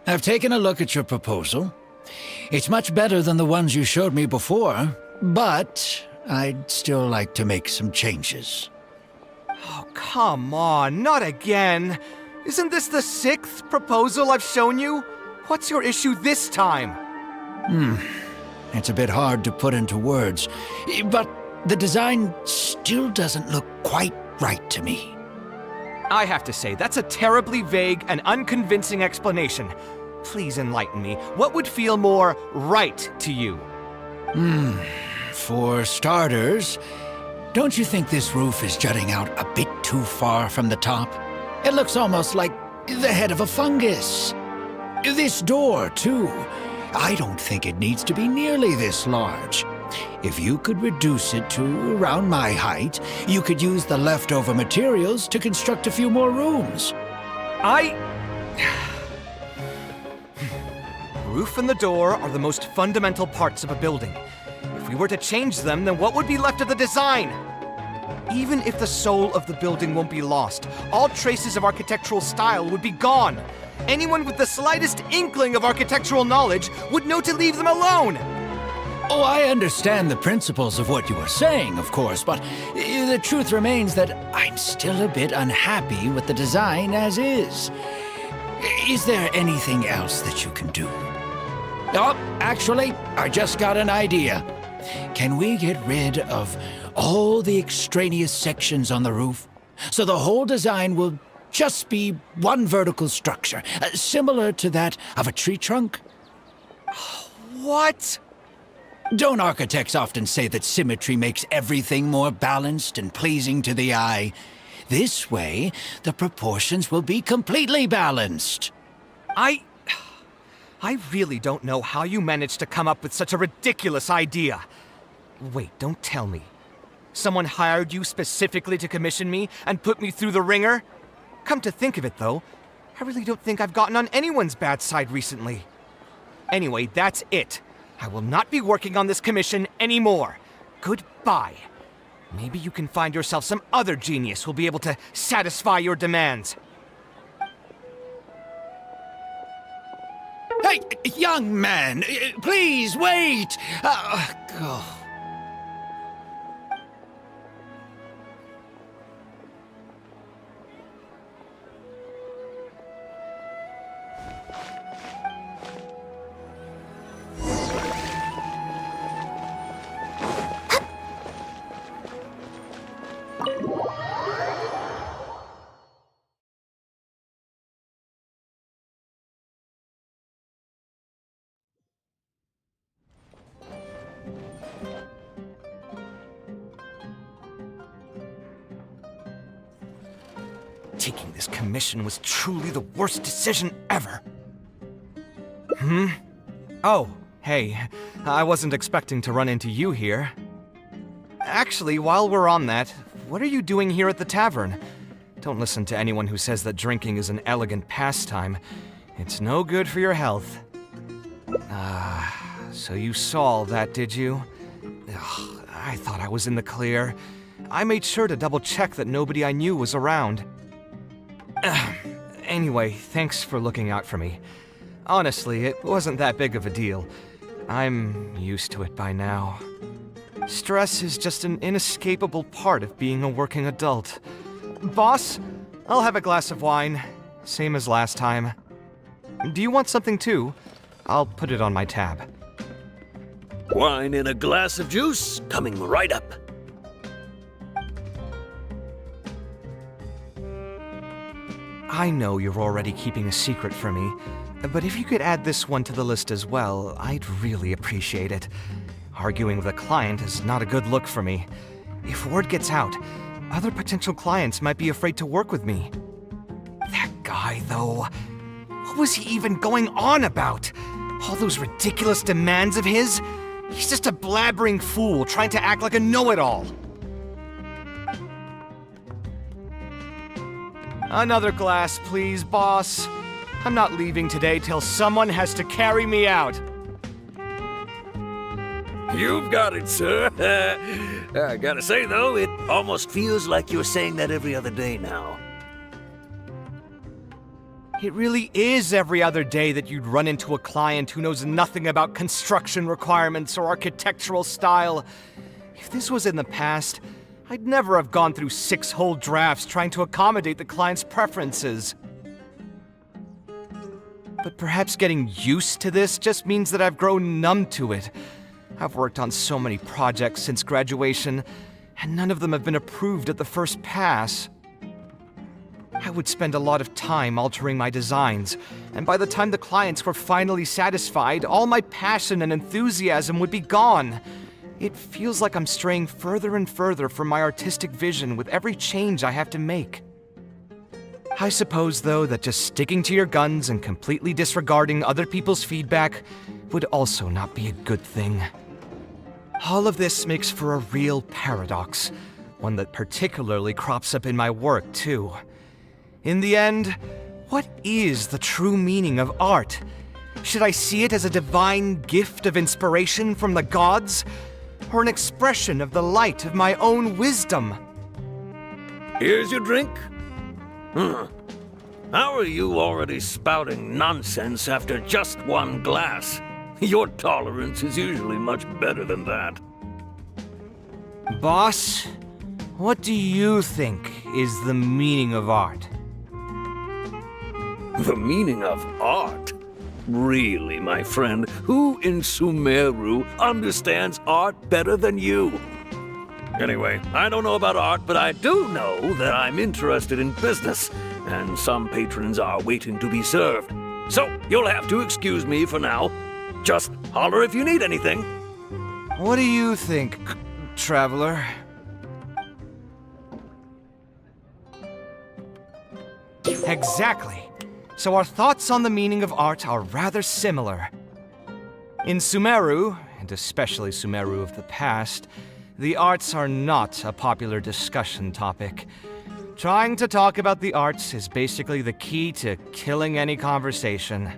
I've taken a look at your proposal. It's much better than the ones you showed me before, but I'd still like to make some changes. Oh, come on, not again. Isn't this the 6th proposal I've shown you? What's your issue this time? It's a bit hard to put into words, but the design still doesn't look quite right to me. I have to say, that's a terribly vague and unconvincing explanation. Please enlighten me. What would feel more right to you? For starters, don't you think this roof is jutting out a bit too far from the top? It looks almost like the head of a fungus. This door, too. I don't think it needs to be nearly this large. If you could reduce it to around my height, you could use the leftover materials to construct a few more rooms. Roof and the door are the most fundamental parts of a building. If we were to change them, then what would be left of the design? Even if the soul of the building won't be lost, all traces of architectural style would be gone. Anyone with the slightest inkling of architectural knowledge would know to leave them alone. Oh, I understand the principles of what you are saying, of course, but the truth remains that I'm still a bit unhappy with the design as is. Is there anything else that you can do? Oh, actually, I just got an idea. Can we get rid of all the extraneous sections on the roof so the whole design will just be one vertical structure, similar to that of a tree trunk? What? Don't architects often say that symmetry makes everything more balanced and pleasing to the eye? This way, the proportions will be completely balanced. I really don't know how you managed to come up with such a ridiculous idea. Wait, don't tell me. Someone hired you specifically to commission me and put me through the ringer? Come to think of it, though, I really don't think I've gotten on anyone's bad side recently. Anyway, that's it. I will not be working on this commission anymore. Goodbye. Maybe you can find yourself some other genius who'll be able to satisfy your demands. Hey, young man, please wait! Oh. Taking this commission was truly the worst decision ever. Oh, hey, I wasn't expecting to run into you here. Actually, while we're on that, what are you doing here at the tavern? Don't listen to anyone who says that drinking is an elegant pastime. It's no good for your health. So you saw all that, did you? Ugh, I thought I was in the clear. I made sure to double check that nobody I knew was around. Anyway, thanks for looking out for me. Honestly, it wasn't that big of a deal. I'm used to it by now. Stress is just an inescapable part of being a working adult. Boss, I'll have a glass of wine, same as last time. Do you want something too? I'll put it on my tab. Wine and a glass of juice coming right up. I know you're already keeping a secret from me, but if you could add this one to the list as well, I'd really appreciate it. Arguing with a client is not a good look for me. If word gets out, other potential clients might be afraid to work with me. That guy, though, what was he even going on about? All those ridiculous demands of his? He's just a blabbering fool trying to act like a know-it-all. Another glass, please, boss. I'm not leaving today till someone has to carry me out. You've got it, sir. I gotta say, though, it almost feels like you're saying that every other day now. It really is every other day that you'd run into a client who knows nothing about construction requirements or architectural style. If this was in the past, I'd never have gone through 6 whole drafts trying to accommodate the client's preferences. But perhaps getting used to this just means that I've grown numb to it. I've worked on so many projects since graduation, and none of them have been approved at the first pass. I would spend a lot of time altering my designs, and by the time the clients were finally satisfied, all my passion and enthusiasm would be gone. It feels like I'm straying further and further from my artistic vision with every change I have to make. I suppose, though, that just sticking to your guns and completely disregarding other people's feedback would also not be a good thing. All of this makes for a real paradox, one that particularly crops up in my work, too. In the end, what is the true meaning of art? Should I see it as a divine gift of inspiration from the gods, or an expression of the light of my own wisdom? Here's your drink. How are you already spouting nonsense after just one glass? Your tolerance is usually much better than that. Boss, what do you think is the meaning of art? The meaning of art? Really, my friend, who in Sumeru understands art better than you? Anyway, I don't know about art, but I do know that I'm interested in business, and some patrons are waiting to be served. So, you'll have to excuse me for now. Just holler if you need anything. What do you think, traveler? Exactly. So our thoughts on the meaning of art are rather similar. In Sumeru, and especially Sumeru of the past, the arts are not a popular discussion topic. Trying to talk about the arts is basically the key to killing any conversation.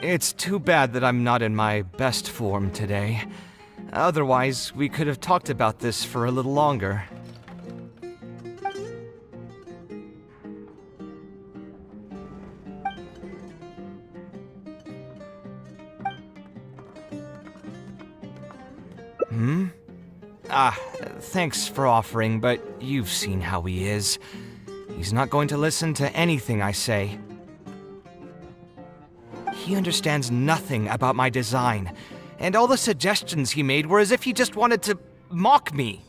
It's too bad that I'm not in my best form today. Otherwise, we could have talked about this for a little longer. Thanks for offering, but you've seen how he is. He's not going to listen to anything I say. He understands nothing about my design, and all the suggestions he made were as if he just wanted to mock me.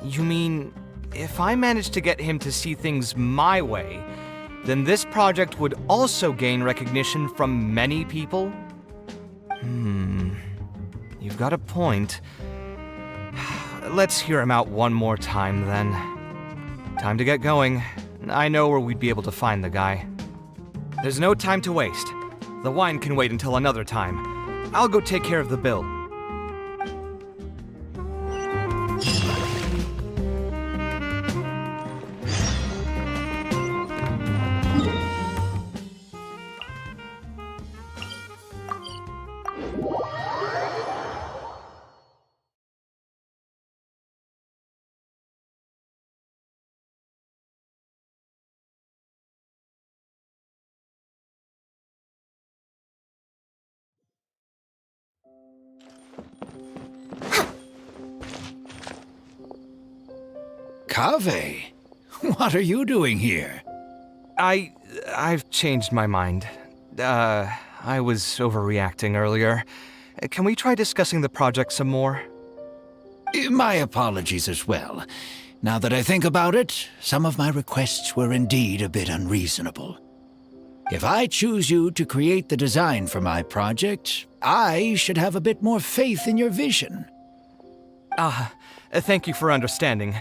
You mean, if I managed to get him to see things my way, then this project would also gain recognition from many people? You've got a point. Let's hear him out one more time, then. Time to get going. I know where we'd be able to find the guy. There's no time to waste. The wine can wait until another time. I'll go take care of the bill. Kaveh, what are you doing here? I've changed my mind. I was overreacting earlier. Can we try discussing the project some more? My apologies as well. Now that I think about it, some of my requests were indeed a bit unreasonable. If I choose you to create the design for my project, I should have a bit more faith in your vision. Thank you for understanding.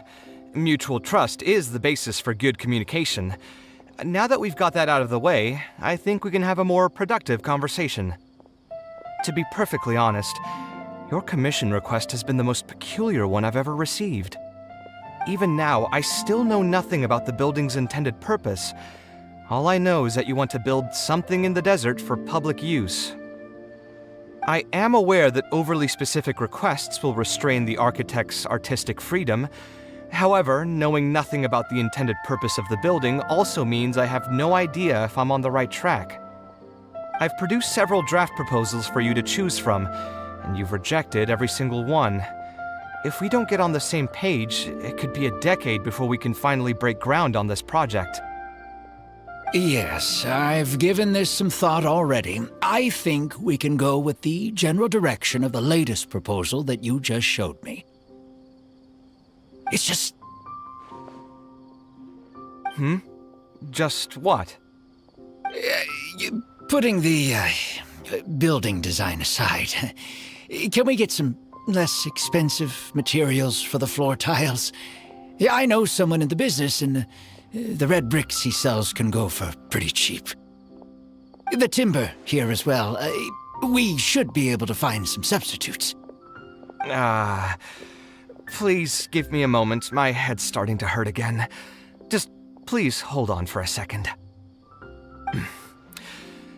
Mutual trust is the basis for good communication. Now that we've got that out of the way, I think we can have a more productive conversation. To be perfectly honest, your commission request has been the most peculiar one I've ever received. Even now, I still know nothing about the building's intended purpose. All I know is that you want to build something in the desert for public use. I am aware that overly specific requests will restrain the architect's artistic freedom. However, knowing nothing about the intended purpose of the building also means I have no idea if I'm on the right track. I've produced several draft proposals for you to choose from, and you've rejected every single one. If we don't get on the same page, it could be a decade before we can finally break ground on this project. Yes, I've given this some thought already. I think we can go with the general direction of the latest proposal that you just showed me. It's just... Just what? Putting the building design aside, can we get some less expensive materials for the floor tiles? Yeah, I know someone in the business, and the red bricks he sells can go for pretty cheap. The timber here as well. We should be able to find some substitutes. Please give me a moment. My head's starting to hurt again. Just please hold on for a second.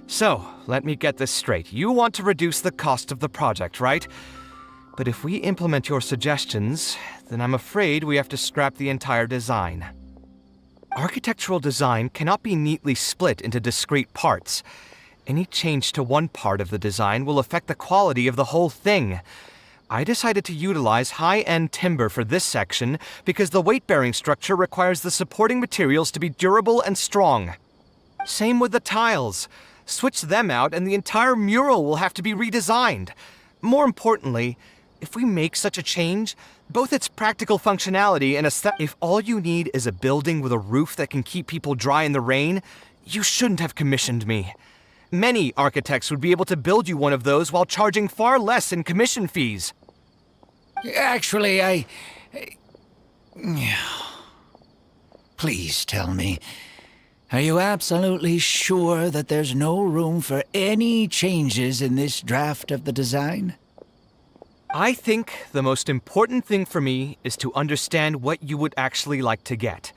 So, let me get this straight. You want to reduce the cost of the project, right? But if we implement your suggestions, then I'm afraid we have to scrap the entire design. Architectural design cannot be neatly split into discrete parts. Any change to one part of the design will affect the quality of the whole thing. I decided to utilize high-end timber for this section because the weight-bearing structure requires the supporting materials to be durable and strong. Same with the tiles. Switch them out and the entire mural will have to be redesigned. More importantly, if we make such a change, both its practical functionality and if all you need is a building with a roof that can keep people dry in the rain, you shouldn't have commissioned me. Many architects would be able to build you one of those while charging far less in commission fees. Actually, Please tell me, are you absolutely sure that there's no room for any changes in this draft of the design? I think the most important thing for me is to understand what you would actually like to get.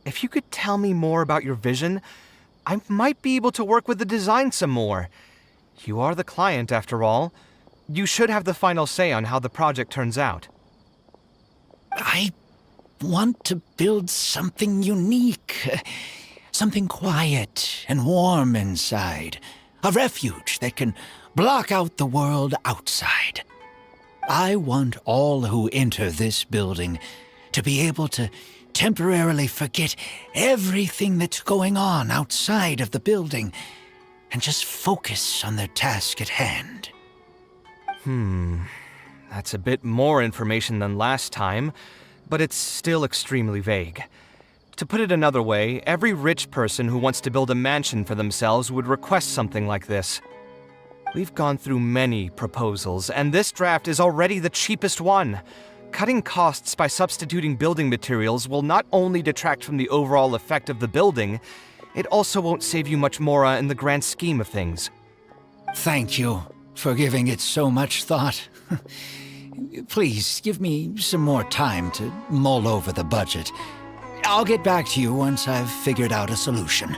If you could tell me more about your vision, I might be able to work with the design some more. You are the client, after all. You should have the final say on how the project turns out. I want to build something unique. Something quiet and warm inside. A refuge that can block out the world outside. I want all who enter this building to be able to temporarily forget everything that's going on outside of the building and just focus on their task at hand. That's a bit more information than last time, but it's still extremely vague. To put it another way, every rich person who wants to build a mansion for themselves would request something like this. We've gone through many proposals, and this draft is already the cheapest one. Cutting costs by substituting building materials will not only detract from the overall effect of the building, it also won't save you much more in the grand scheme of things. Thank you for giving it so much thought. Please, give me some more time to mull over the budget. I'll get back to you once I've figured out a solution.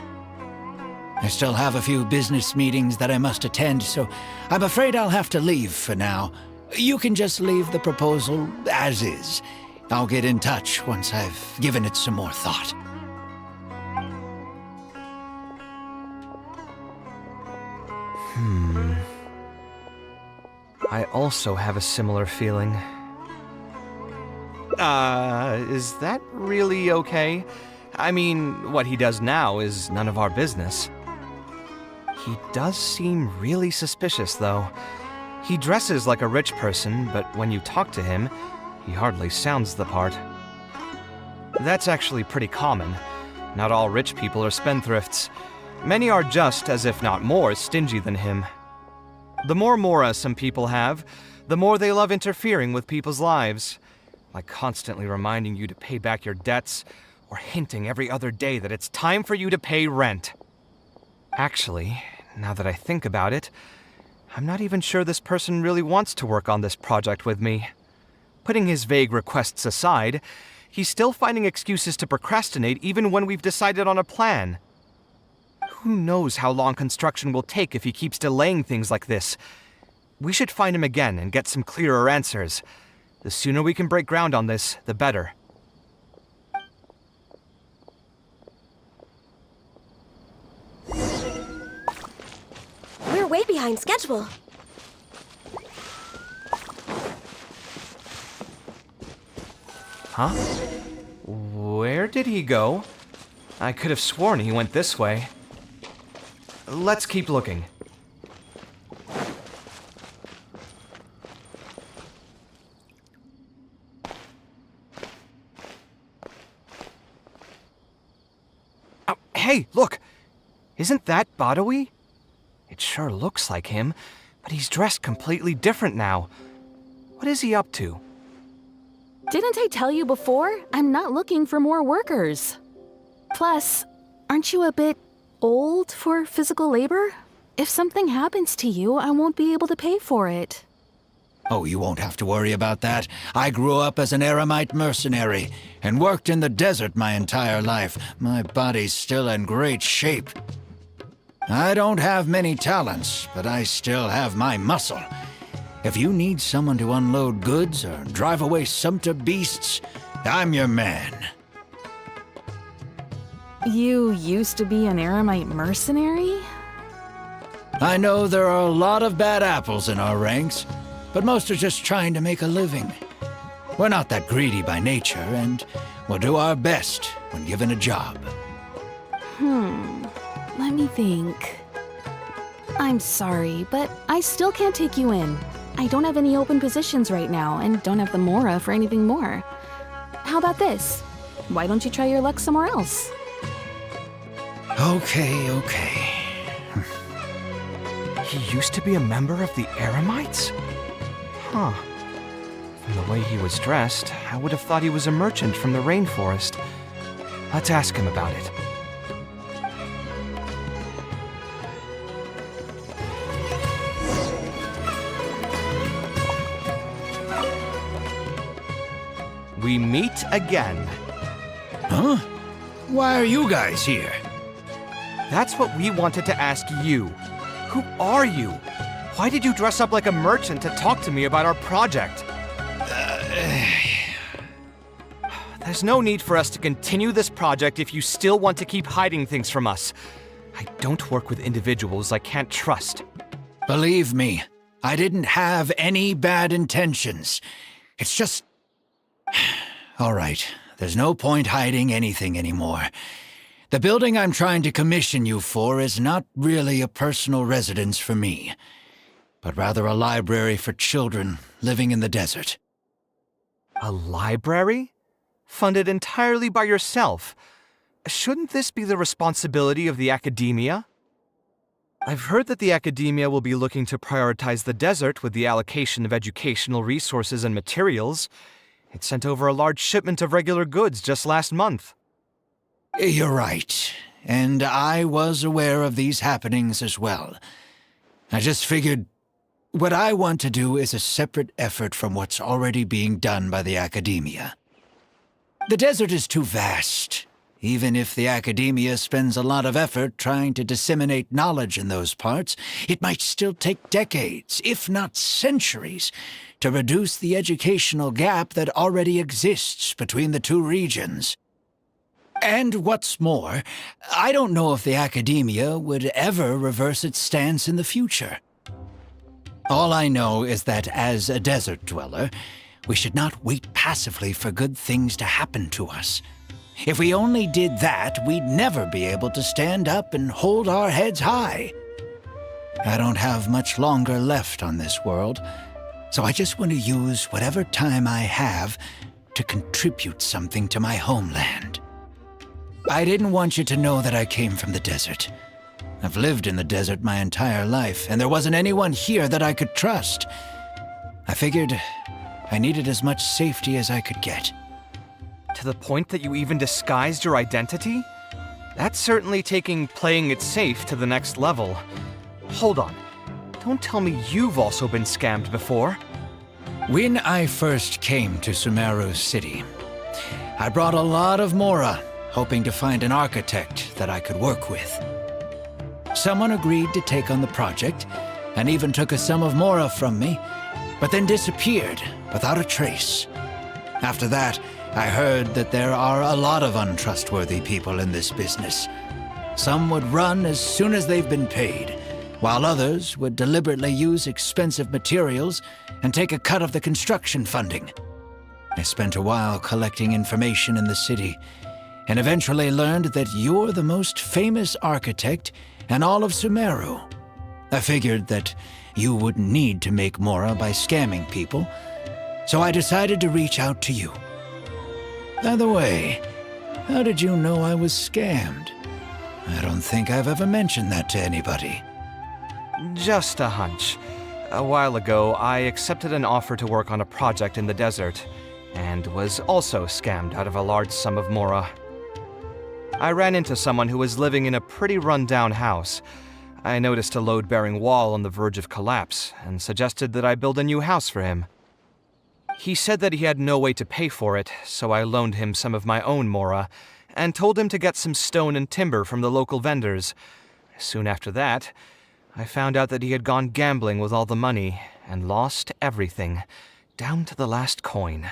I still have a few business meetings that I must attend, so I'm afraid I'll have to leave for now. You can just leave the proposal as is. I'll get in touch once I've given it some more thought. I also have a similar feeling. Is that really okay? I mean, what he does now is none of our business. He does seem really suspicious, though. He dresses like a rich person, but when you talk to him, he hardly sounds the part. That's actually pretty common. Not all rich people are spendthrifts. Many are just, as if not more, stingy than him. The more mora some people have, the more they love interfering with people's lives. Like constantly reminding you to pay back your debts, or hinting every other day that it's time for you to pay rent. Actually, now that I think about it, I'm not even sure this person really wants to work on this project with me. Putting his vague requests aside, he's still finding excuses to procrastinate even when we've decided on a plan. Who knows how long construction will take if he keeps delaying things like this? We should find him again and get some clearer answers. The sooner we can break ground on this, the better. We're way behind schedule. Huh? Where did he go? I could have sworn he went this way. Let's keep looking. Oh, hey, look! Isn't that Badawi? It sure looks like him, but he's dressed completely different now. What is he up to? Didn't I tell you before? I'm not looking for more workers. Plus, aren't you a bit old for physical labor? If something happens to you, I won't be able to pay for it. Oh, you won't have to worry about that. I grew up as an eremite mercenary and worked in the desert my entire life. My body's still in great shape. I don't have many talents, but I still have my muscle. If you need someone to unload goods or drive away sumpter beasts, I'm your man. You used to be an eremite mercenary? I know there are a lot of bad apples in our ranks, but most are just trying to make a living. We're not that greedy by nature, and we'll do our best when given a job. Let me think. I'm sorry, but I still can't take you in. I don't have any open positions right now, and don't have the mora for anything more. How about this? Why don't you try your luck somewhere else? Okay. He used to be a member of the Eremites? Huh. From the way he was dressed, I would have thought he was a merchant from the rainforest. Let's ask him about it. We meet again. Huh? Why are you guys here? That's what we wanted to ask you. Who are you? Why did you dress up like a merchant to talk to me about our project? There's no need for us to continue this project if you still want to keep hiding things from us. I don't work with individuals I can't trust. Believe me, I didn't have any bad intentions. It's just... All right, there's no point hiding anything anymore. The building I'm trying to commission you for is not really a personal residence for me, but rather a library for children living in the desert. A library? Funded entirely by yourself? Shouldn't this be the responsibility of the academia? I've heard that the academia will be looking to prioritize the desert with the allocation of educational resources and materials. It sent over a large shipment of regular goods just last month. You're right, and I was aware of these happenings as well. I just figured what I want to do is a separate effort from what's already being done by the academia. The desert is too vast. Even if the academia spends a lot of effort trying to disseminate knowledge in those parts, it might still take decades, if not centuries, to reduce the educational gap that already exists between the two regions. And what's more, I don't know if the academia would ever reverse its stance in the future. All I know is that as a desert dweller, We should not wait passively for good things to happen to us. If we only did that, we'd never be able to stand up and hold our heads high. I don't have much longer left on this world, so I just want to use whatever time I have to contribute something to my homeland. I didn't want you to know that I came from the desert. I've lived in the desert my entire life, and there wasn't anyone here that I could trust. I figured I needed as much safety as I could get. To the point that you even disguised your identity? That's certainly taking playing it safe to the next level. Hold on. Don't tell me you've also been scammed before. When I first came to Sumeru City, I brought a lot of Mora, hoping to find an architect that I could work with. Someone agreed to take on the project, and even took a sum of Mora from me, but then disappeared without a trace. After that, I heard that there are a lot of untrustworthy people in this business. Some would run as soon as they've been paid, while others would deliberately use expensive materials and take a cut of the construction funding. I spent a while collecting information in the city, and eventually learned that you're the most famous architect in all of Sumeru. I figured that you wouldn't need to make Mora by scamming people, so I decided to reach out to you. By the way, how did you know I was scammed? I don't think I've ever mentioned that to anybody. Just a hunch. A while ago, I accepted an offer to work on a project in the desert, and was also scammed out of a large sum of Mora. I ran into someone who was living in a pretty run-down house. I noticed a load-bearing wall on the verge of collapse, and suggested that I build a new house for him. He said that he had no way to pay for it, so I loaned him some of my own Mora, and told him to get some stone and timber from the local vendors. Soon after that, I found out that he had gone gambling with all the money, and lost everything, down to the last coin.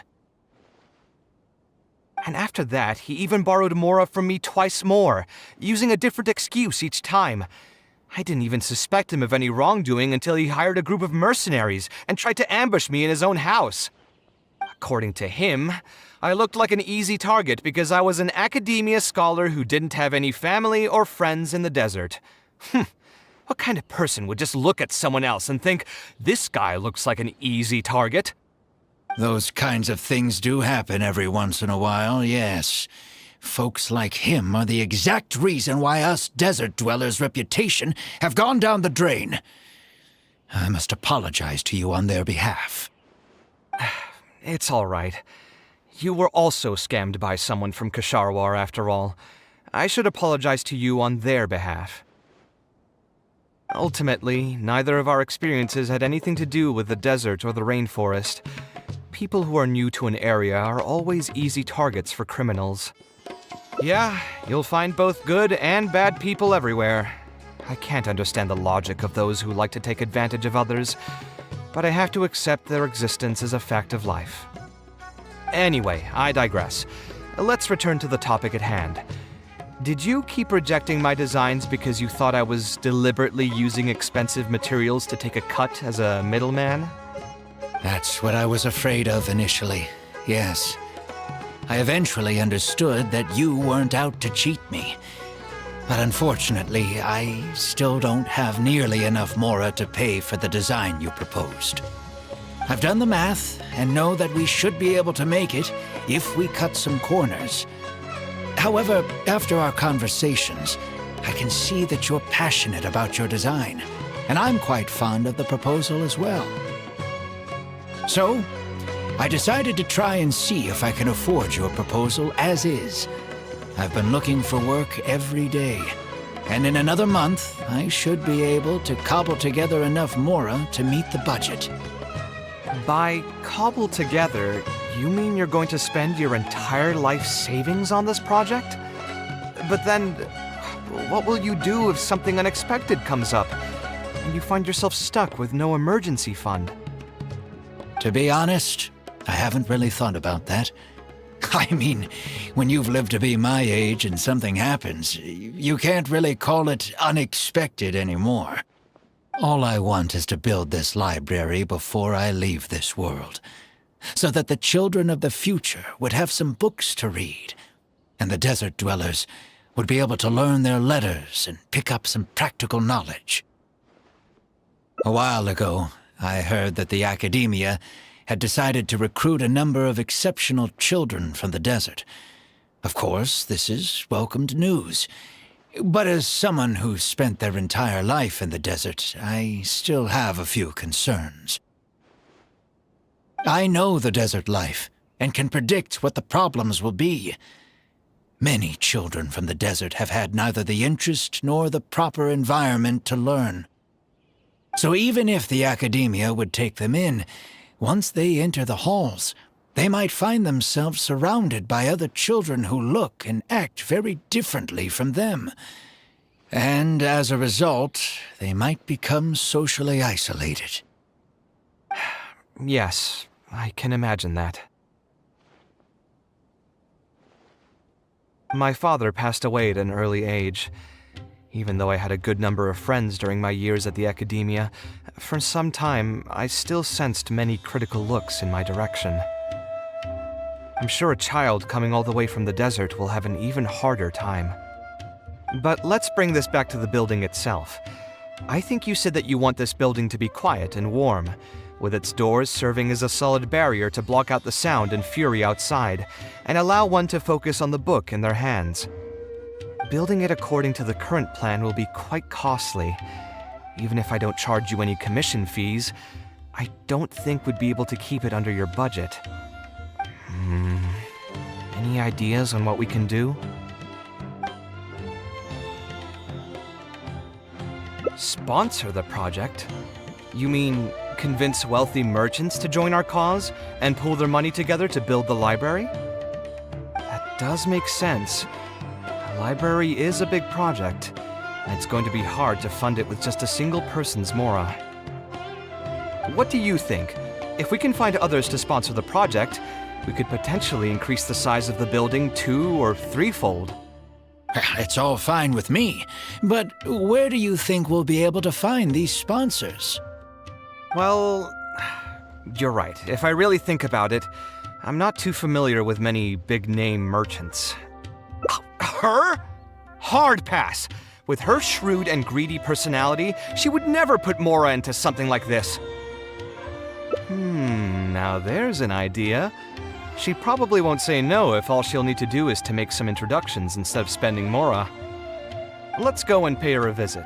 And after that, he even borrowed Mora from me twice more, using a different excuse each time. I didn't even suspect him of any wrongdoing until he hired a group of mercenaries and tried to ambush me in his own house. According to him, I looked like an easy target because I was an academia scholar who didn't have any family or friends in the desert. What kind of person would just look at someone else and think, this guy looks like an easy target? Those kinds of things do happen every once in a while, yes. Folks like him are the exact reason why us desert dwellers' reputation have gone down the drain. I must apologize to you on their behalf. It's all right. You were also scammed by someone from Kasharwar after all. I should apologize to you on their behalf. Ultimately, neither of our experiences had anything to do with the desert or the rainforest. People who are new to an area are always easy targets for criminals. Yeah, you'll find both good and bad people everywhere. I can't understand the logic of those who like to take advantage of others, but I have to accept their existence as a fact of life. Anyway, I digress. Let's return to the topic at hand. Did you keep rejecting my designs because you thought I was deliberately using expensive materials to take a cut as a middleman? That's what I was afraid of initially, yes. I eventually understood that you weren't out to cheat me. But unfortunately, I still don't have nearly enough Mora to pay for the design you proposed. I've done the math and know that we should be able to make it if we cut some corners. However, after our conversations, I can see that you're passionate about your design, and I'm quite fond of the proposal as well. So, I decided to try and see if I can afford your proposal as is. I've been looking for work every day, and in another month, I should be able to cobble together enough Mora to meet the budget. By cobble together, you mean you're going to spend your entire life savings on this project? But then, what will you do if something unexpected comes up, and you find yourself stuck with no emergency fund? To be honest, I haven't really thought about that. I mean, when you've lived to be my age and something happens, you can't really call it unexpected anymore. All I want is to build this library before I leave this world. so that the children of the future would have some books to read, and the desert dwellers would be able to learn their letters and pick up some practical knowledge. A while ago, I heard that the academia had decided to recruit a number of exceptional children from the desert. Of course, this is welcomed news. But as someone who's spent their entire life in the desert, I still have a few concerns. I know the desert life, and can predict what the problems will be. Many children from the desert have had neither the interest nor the proper environment to learn. So even if the academia would take them in, once they enter the halls, they might find themselves surrounded by other children who look and act very differently from them. And as a result, they might become socially isolated. Yes, I can imagine that. My father passed away at an early age. Even though I had a good number of friends during my years at the academia, for some time I still sensed many critical looks in my direction. I'm sure a child coming all the way from the desert will have an even harder time. But let's bring this back to the building itself. I think you said that you want this building to be quiet and warm, with its doors serving as a solid barrier to block out the sound and fury outside, and allow one to focus on the book in their hands. Building it according to the current plan will be quite costly. Even if I don't charge you any commission fees, I don't think we'd be able to keep it under your budget. Any ideas on what we can do? Sponsor the project? You mean convince wealthy merchants to join our cause and pool their money together to build the library? That does make sense. A library is a big project, and it's going to be hard to fund it with just a single person's mora. What do you think? If we can find others to sponsor the project, we could potentially increase the size of the building 2- or 3-fold. It's all fine with me, but where do you think we'll be able to find these sponsors? Well, you're right. If I really think about it, I'm not too familiar with many big-name merchants. Her? Hard pass. With her shrewd and greedy personality, she would never put Mora into something like this. Now there's an idea. She probably won't say no if all she'll need to do is to make some introductions instead of spending Mora. Let's go and pay her a visit.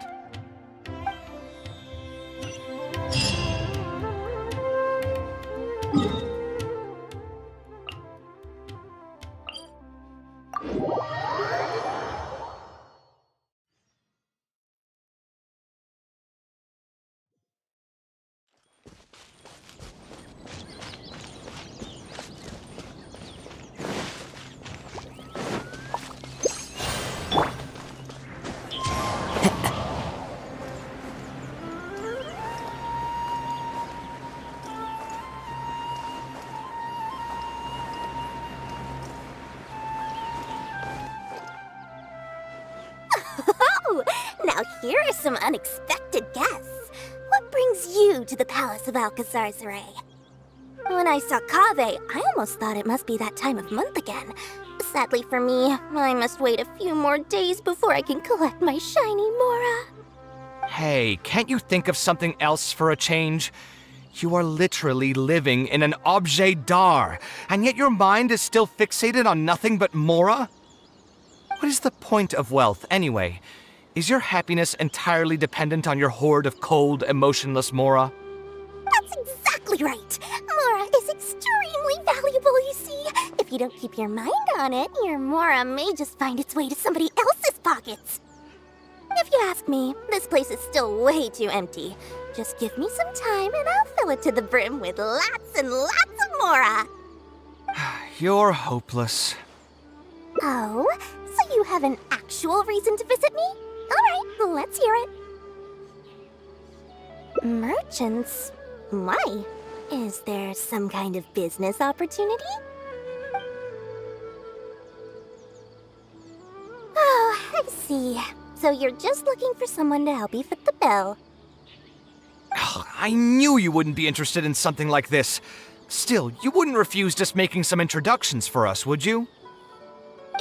Now here are some unexpected guests. What brings you to the Palace of Alcazar Zaray? When I saw Kaveh, I almost thought it must be that time of month again. Sadly for me, I must wait a few more days before I can collect my shiny Mora. Hey, can't you think of something else for a change? You are literally living in an objet d'art, and yet your mind is still fixated on nothing but Mora? What is the point of wealth, anyway? Is your happiness entirely dependent on your hoard of cold, emotionless Mora? That's exactly right. Mora is extremely valuable, you see. If you don't keep your mind on it, your Mora may just find its way to somebody else's pockets. If you ask me, this place is still way too empty. Just give me some time and I'll fill it to the brim with lots and lots of Mora. You're hopeless. Oh, so you have an actual reason to visit me? All right, let's hear it. Merchants? Why? Is there some kind of business opportunity? Oh, I see. So you're just looking for someone to help you fit the bill. I knew you wouldn't be interested in something like this. Still, you wouldn't refuse just making some introductions for us, would you?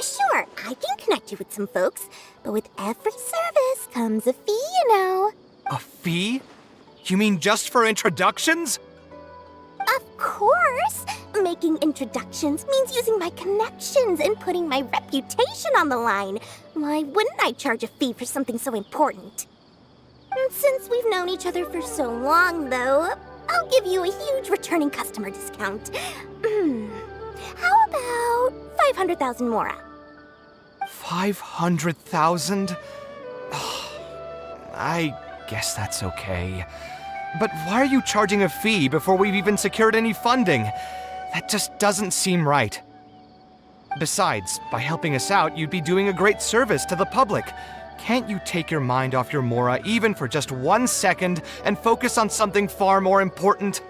Sure, I can connect you with some folks, but with every service comes a fee, you know. A fee? You mean just for introductions? Of course! Making introductions means using my connections and putting my reputation on the line. Why wouldn't I charge a fee for something so important? And since we've known each other for so long, though, I'll give you a huge returning customer discount. How about 500,000 Mora? 500,000? I guess that's okay. But why are you charging a fee before we've even secured any funding? That just doesn't seem right. Besides, by helping us out, you'd be doing a great service to the public. Can't you take your mind off your Mora even for just 1 second and focus on something far more important?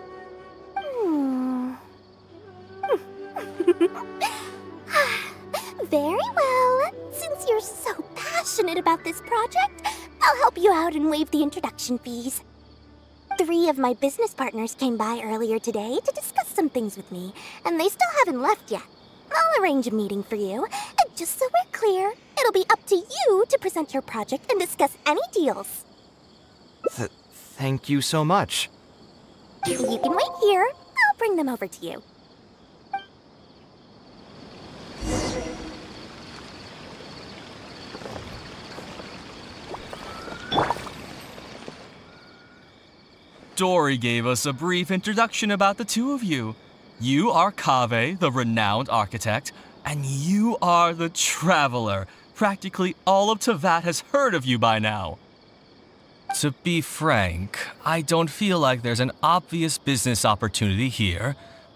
Very well. Since you're so passionate about this project, I'll help you out and waive the introduction fees. 3 of my business partners came by earlier today to discuss some things with me, and they still haven't left yet. I'll arrange a meeting for you, and just so we're clear, it'll be up to you to present your project and discuss any deals. Thank you so much. You can wait here. I'll bring them over to you. Dory gave us a brief introduction about the two of you. You are Kaveh, the renowned architect, and you are the traveler. Practically all of Teyvat has heard of you by now. To be frank, I don't feel like there's an obvious business opportunity here,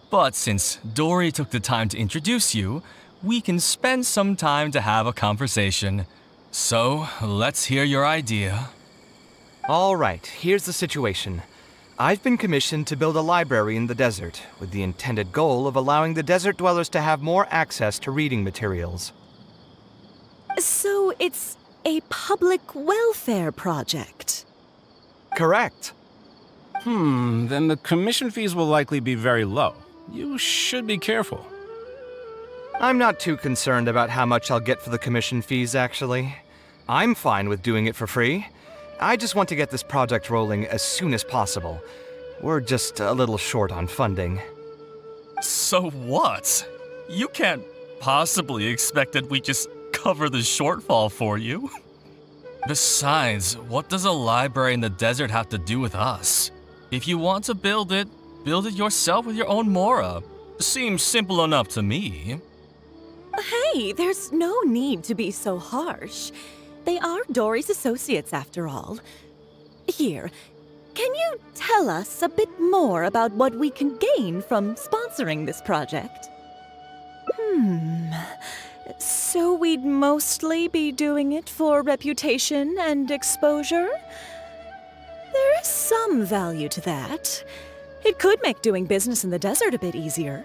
but since Dory took the time to introduce you, we can spend some time to have a conversation. So, let's hear your idea. All right, here's the situation. I've been commissioned to build a library in the desert, with the intended goal of allowing the desert dwellers to have more access to reading materials. So it's a public welfare project? Correct. Then the commission fees will likely be very low. You should be careful. I'm not too concerned about how much I'll get for the commission fees, actually. I'm fine with doing it for free. I just want to get this project rolling as soon as possible. We're just a little short on funding. So what? You can't possibly expect that we just cover the shortfall for you. Besides, what does a library in the desert have to do with us? If you want to build it yourself with your own Mora. Seems simple enough to me. Hey, there's no need to be so harsh. They are Dory's associates, after all. Here, can you tell us a bit more about what we can gain from sponsoring this project? So we'd mostly be doing it for reputation and exposure? There is some value to that. It could make doing business in the desert a bit easier.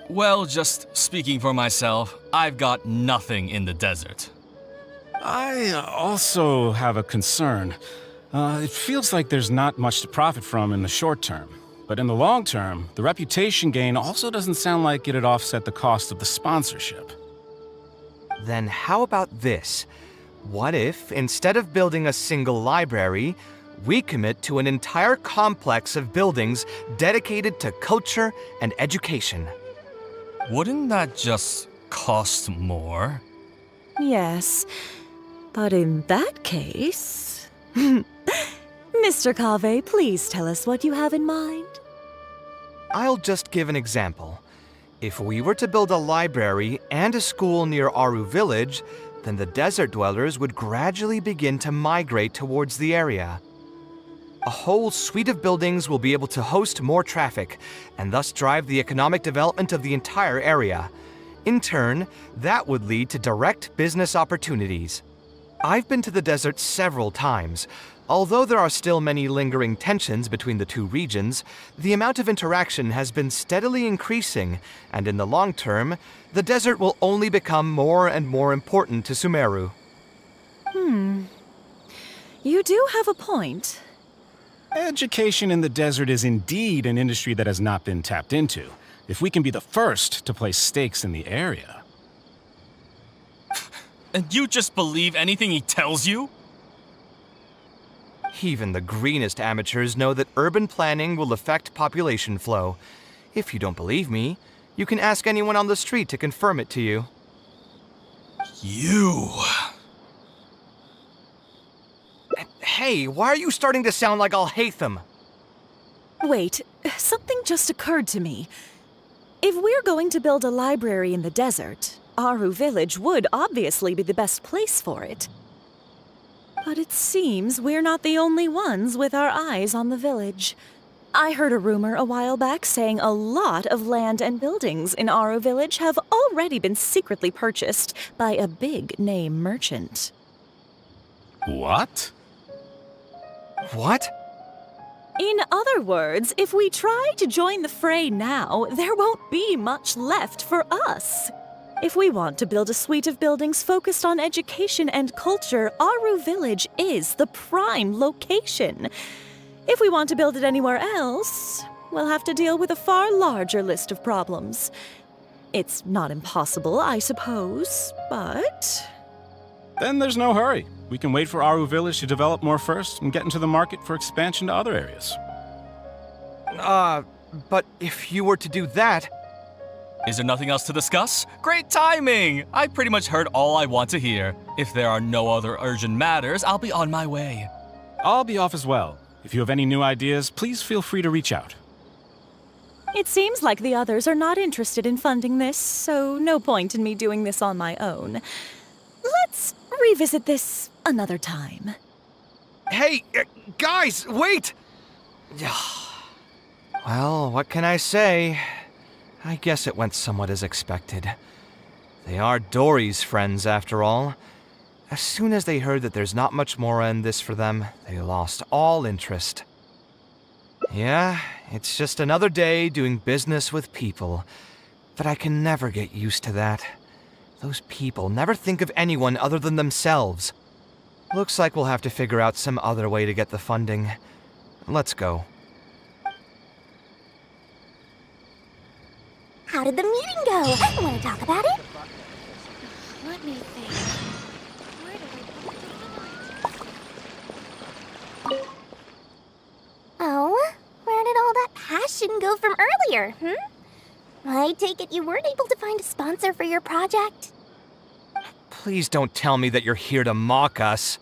Well, just speaking for myself, I've got nothing in the desert. I also have a concern. It feels like there's not much to profit from in the short term. But in the long term, the reputation gain also doesn't sound like it'd offset the cost of the sponsorship. Then how about this? What if, instead of building a single library, we commit to an entire complex of buildings dedicated to culture and education? Wouldn't that just cost more? Yes, but in that case... Mr. Kaveh, please tell us what you have in mind. I'll just give an example. If we were to build a library and a school near Aru village, then the desert dwellers would gradually begin to migrate towards the area. A whole suite of buildings will be able to host more traffic, and thus drive the economic development of the entire area. In turn, that would lead to direct business opportunities. I've been to the desert several times. Although there are still many lingering tensions between the two regions, the amount of interaction has been steadily increasing, and in the long term, the desert will only become more and more important to Sumeru. You do have a point. Education in the desert is indeed an industry that has not been tapped into. If we can be the first to place stakes in the area. And you just believe anything he tells you? Even the greenest amateurs know that urban planning will affect population flow. If you don't believe me, you can ask anyone on the street to confirm it to you. You... Hey, why are you starting to sound like I'll hate them? Wait, something just occurred to me. If we're going to build a library in the desert, Aru Village would obviously be the best place for it. But it seems we're not the only ones with our eyes on the village. I heard a rumor a while back saying a lot of land and buildings in Aru Village have already been secretly purchased by a big-name merchant. What? What? In other words, if we try to join the fray now, there won't be much left for us. If we want to build a suite of buildings focused on education and culture, Aru Village is the prime location. If we want to build it anywhere else, we'll have to deal with a far larger list of problems. It's not impossible, I suppose, but... Then there's no hurry. We can wait for Aru Village to develop more first and get into the market for expansion to other areas. But if you were to do that... Is there nothing else to discuss? Great timing! I pretty much heard all I want to hear. If there are no other urgent matters, I'll be on my way. I'll be off as well. If you have any new ideas, please feel free to reach out. It seems like the others are not interested in funding this, so no point in me doing this on my own. Let's revisit this another time. Hey, guys, wait! Well, what can I say? I guess it went somewhat as expected. They are Dory's friends, after all. As soon as they heard that there's not much more in this for them, they lost all interest. Yeah, it's just another day doing business with people. But I can never get used to that. Those people never think of anyone other than themselves. Looks like we'll have to figure out some other way to get the funding. Let's go. How did the meeting go? Want to talk about it? Let me think. Where did I... Oh, where did all that passion go from earlier, I take it you weren't able to find a sponsor for your project? Please don't tell me that you're here to mock us.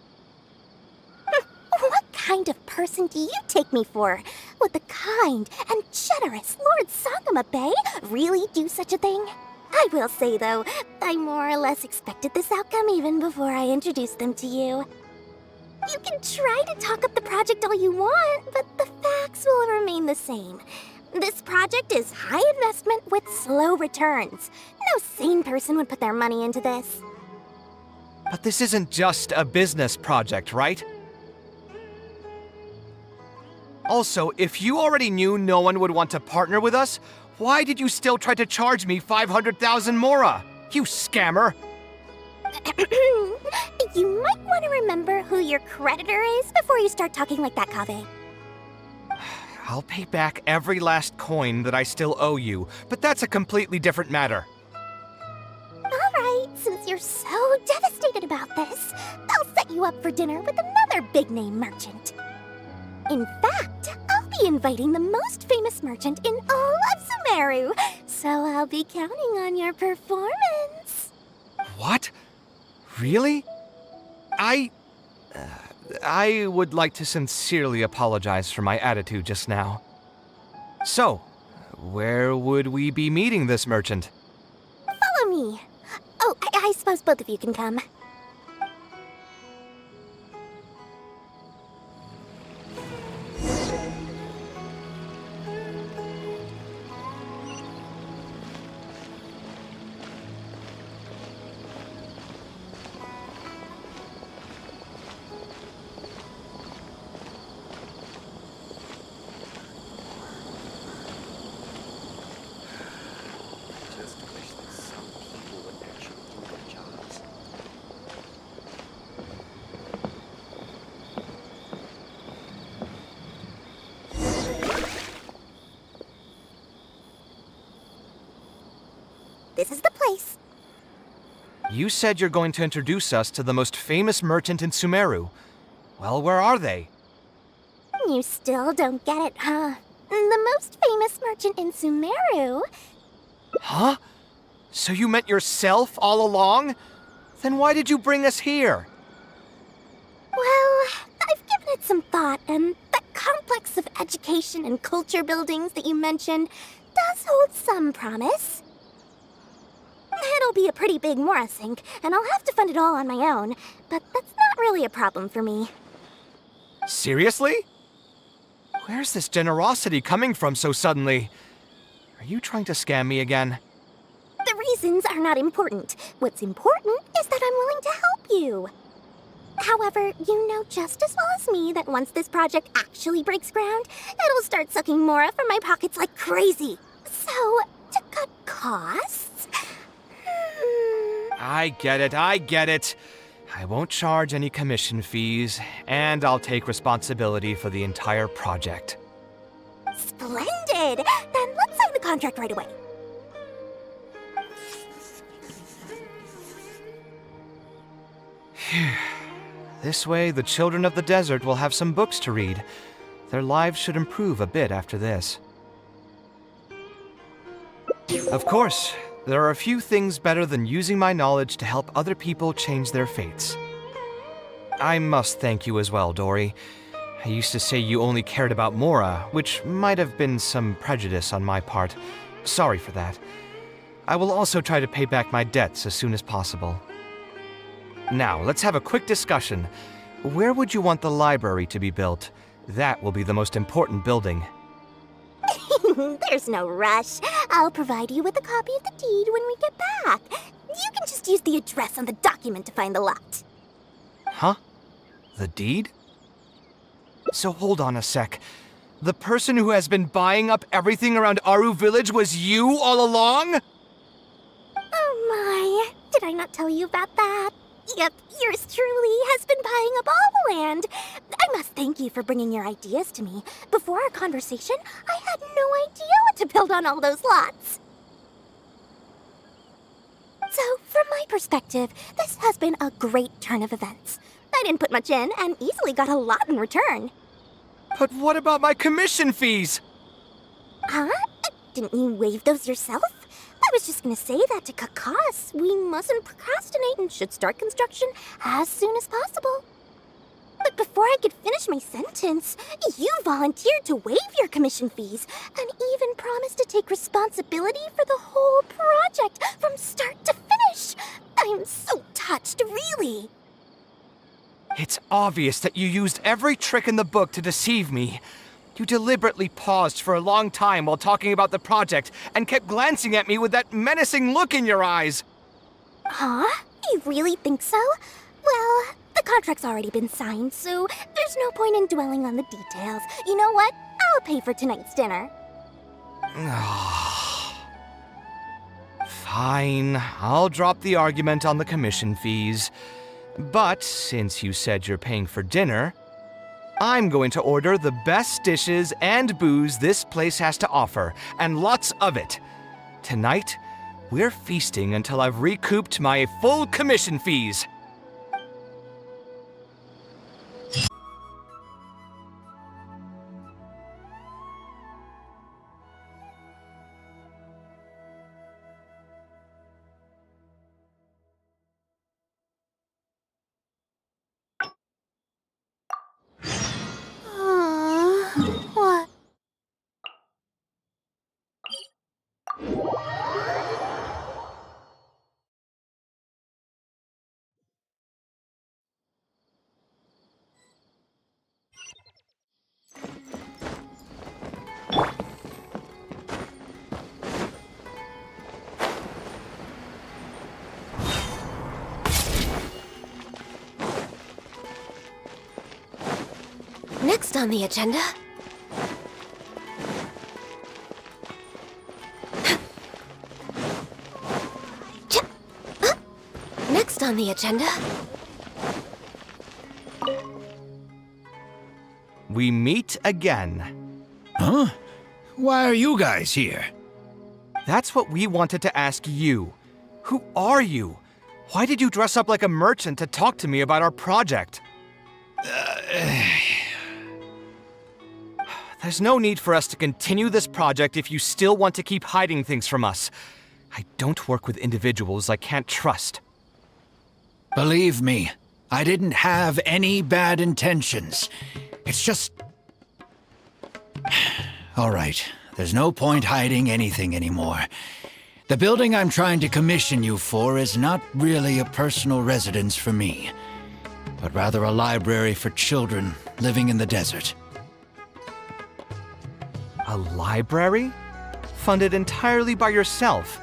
What kind of person do you take me for? Would the kind and generous Lord Sakuma Bay really do such a thing? I will say, though, I more or less expected this outcome even before I introduced them to you. You can try to talk up the project all you want, but the facts will remain the same. This project is high investment with slow returns. No sane person would put their money into this. But this isn't just a business project, right? Also, if you already knew no one would want to partner with us, why did you still try to charge me 500,000 mora? You scammer! You might want to remember who your creditor is before you start talking like that, Kaveh. I'll pay back every last coin that I still owe you, but that's a completely different matter. Alright, since you're so devastated about this, I'll set you up for dinner with another big-name merchant. In fact, I'll be inviting the most famous merchant in all of Sumeru, so I'll be counting on your performance. What? Really? I would like to sincerely apologize for my attitude just now. So, where would we be meeting this merchant? Follow me. Oh, I suppose both of you can come. this is the place. You said you're going to introduce us to the most famous merchant in Sumeru. Well, where are they? You still don't get it, huh? The most famous merchant in Sumeru? Huh? So you meant yourself all along? Then why did you bring us here? Well, I've given it some thought, and that complex of education and culture buildings that you mentioned does hold some promise. It'll be a pretty big Mora sink, and I'll have to fund it all on my own, but that's not really a problem for me. Seriously? Where's this generosity coming from so suddenly? Are you trying to scam me again? The reasons are not important. What's important is that I'm willing to help you. However, you know just as well as me that once this project actually breaks ground, it'll start sucking Mora from my pockets like crazy. So, to cut costs... I get it. I won't charge any commission fees, and I'll take responsibility for the entire project. Splendid! Then let's sign the contract right away. This way, the children of the desert will have some books to read. Their lives should improve a bit after this. Of course, there are a few things better than using my knowledge to help other people change their fates. I must thank you as well, Dory. I used to say you only cared about Mora, which might have been some prejudice on my part. Sorry for that. I will also try to pay back my debts as soon as possible. Now, let's have a quick discussion. Where would you want the library to be built? That will be the most important building. There's no rush. I'll provide you with a copy of the deed when we get back. You can just use the address on the document to find the lot. Huh? The deed? So hold on a sec. The person who has been buying up everything around Aru Village was you all along? Oh my, did I not tell you about that? Yep, yours truly has been buying up all the land. I must thank you for bringing your ideas to me. Before our conversation, I had no idea what to build on all those lots. So, from my perspective, this has been a great turn of events. I didn't put much in and easily got a lot in return. But what about my commission fees? Huh? Didn't you waive those yourself? I was just gonna say that to cut costs. We mustn't procrastinate and should start construction as soon as possible. But before I could finish my sentence, you volunteered to waive your commission fees and even promised to take responsibility for the whole project from start to finish. I'm so touched, really. It's obvious that you used every trick in the book to deceive me. You deliberately paused for a long time while talking about the project and kept glancing at me with that menacing look in your eyes. Huh? You really think so? Well, the contract's already been signed, so there's no point in dwelling on the details. You know what? I'll pay for tonight's dinner. Fine, I'll drop the argument on the commission fees. But since you said you're paying for dinner, I'm going to order the best dishes and booze this place has to offer, and lots of it. Tonight, we're feasting until I've recouped my full commission fees. What? Next on the agenda... Next on the agenda... We meet again. Huh? Why are you guys here? That's what we wanted to ask you. Who are you? Why did you dress up like a merchant to talk to me about our project? There's no need for us to continue this project if you still want to keep hiding things from us. I don't work with individuals I can't trust. Believe me, I didn't have any bad intentions. It's just... All right, there's no point hiding anything anymore. The building I'm trying to commission you for is not really a personal residence for me, but rather a library for children living in the desert. A library? Funded entirely by yourself?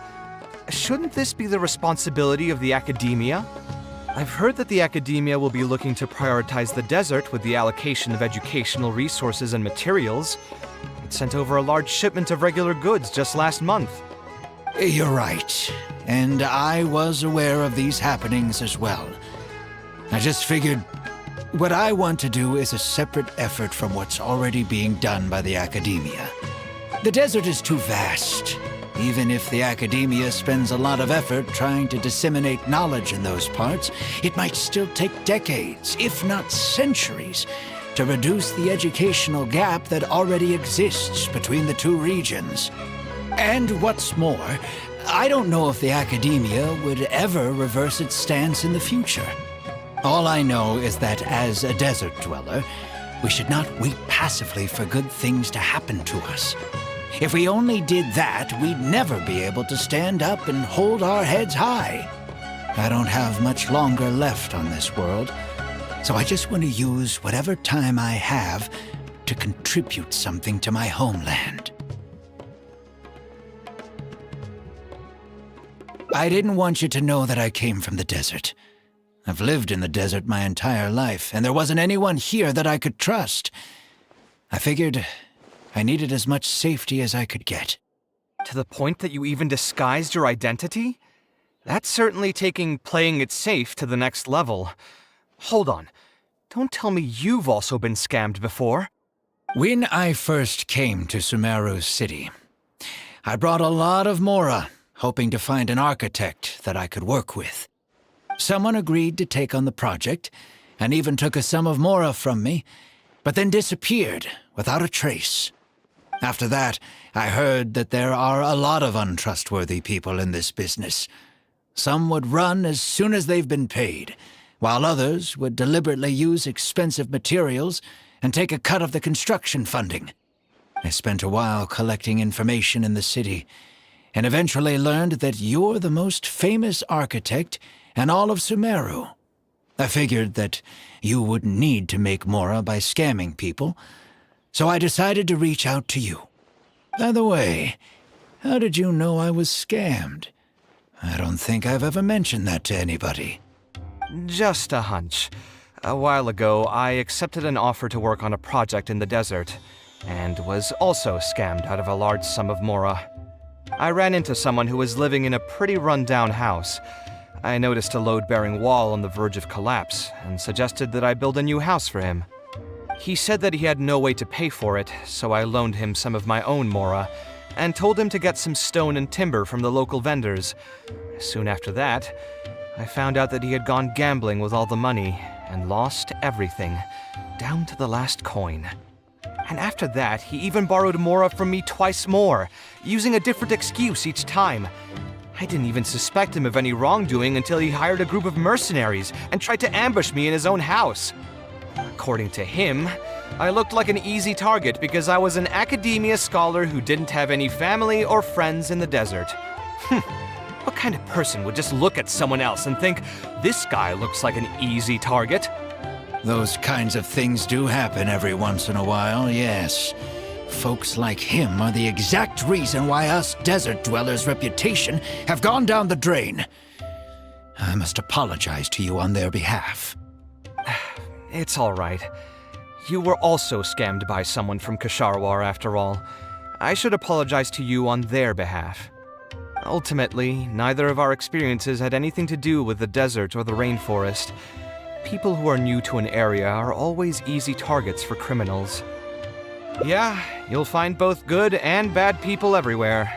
Shouldn't this be the responsibility of the academia? I've heard that the academia will be looking to prioritize the desert with the allocation of educational resources and materials. It sent over a large shipment of regular goods just last month. You're right, and I was aware of these happenings as well. I just figured what I want to do is a separate effort from what's already being done by the academia. The desert is too vast. Even if the academia spends a lot of effort trying to disseminate knowledge in those parts, it might still take decades, if not centuries, to reduce the educational gap that already exists between the two regions. And what's more, I don't know if the academia would ever reverse its stance in the future. All I know is that as a desert dweller, we should not wait passively for good things to happen to us. If we only did that, we'd never be able to stand up and hold our heads high. I don't have much longer left on this world, so I just want to use whatever time I have to contribute something to my homeland. I didn't want you to know that I came from the desert. I've lived in the desert my entire life, and there wasn't anyone here that I could trust. I figured I needed as much safety as I could get. To the point that you even disguised your identity? That's certainly taking playing it safe to the next level. Hold on. Don't tell me you've also been scammed before. When I first came to Sumeru's city, I brought a lot of Mora, hoping to find an architect that I could work with. Someone agreed to take on the project, and even took a sum of Mora from me, but then disappeared without a trace. After that, I heard that there are a lot of untrustworthy people in this business. Some would run as soon as they've been paid, while others would deliberately use expensive materials and take a cut of the construction funding. I spent a while collecting information in the city, and eventually learned that you're the most famous architect in all of Sumeru. I figured that you wouldn't need to make Mora by scamming people, so I decided to reach out to you. By the way, how did you know I was scammed? I don't think I've ever mentioned that to anybody. Just a hunch. A while ago, I accepted an offer to work on a project in the desert, and was also scammed out of a large sum of Mora. I ran into someone who was living in a pretty run-down house. I noticed a load-bearing wall on the verge of collapse, and suggested that I build a new house for him. He said that he had no way to pay for it, so I loaned him some of my own Mora, and told him to get some stone and timber from the local vendors. Soon after that, I found out that he had gone gambling with all the money, and lost everything, down to the last coin. And after that, he even borrowed Mora from me twice more, using a different excuse each time. I didn't even suspect him of any wrongdoing until he hired a group of mercenaries and tried to ambush me in his own house. According to him, I looked like an easy target because I was an academia scholar who didn't have any family or friends in the desert. What kind of person would just look at someone else and think, this guy looks like an easy target? Those kinds of things do happen every once in a while, yes. Folks like him are the exact reason why us desert dwellers' reputation have gone down the drain. I must apologize to you on their behalf. It's all right. You were also scammed by someone from Kasharwar after all. I should apologize to you on their behalf. Ultimately, neither of our experiences had anything to do with the desert or the rainforest. People who are new to an area are always easy targets for criminals. Yeah, you'll find both good and bad people everywhere.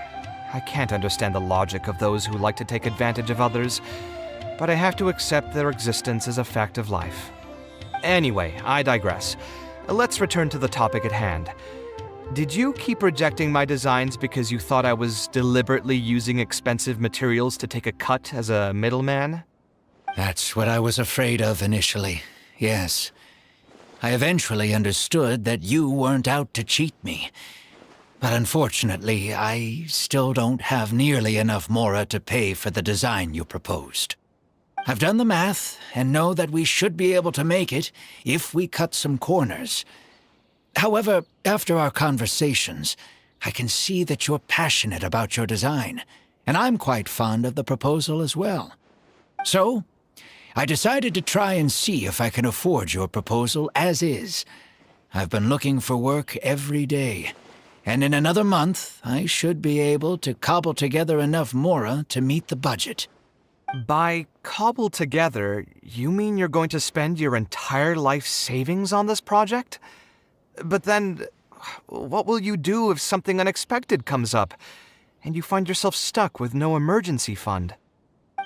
I can't understand the logic of those who like to take advantage of others, but I have to accept their existence as a fact of life. Anyway, I digress. Let's return to the topic at hand. Did you keep rejecting my designs because you thought I was deliberately using expensive materials to take a cut as a middleman? That's what I was afraid of initially, yes. I eventually understood that you weren't out to cheat me. But unfortunately, I still don't have nearly enough mora to pay for the design you proposed. I've done the math and know that we should be able to make it if we cut some corners. However, after our conversations, I can see that you're passionate about your design, and I'm quite fond of the proposal as well. So, I decided to try and see if I can afford your proposal as is. I've been looking for work every day, and in another month, I should be able to cobble together enough mora to meet the budget. By cobble together, you mean you're going to spend your entire life savings on this project? But then, what will you do if something unexpected comes up, and you find yourself stuck with no emergency fund?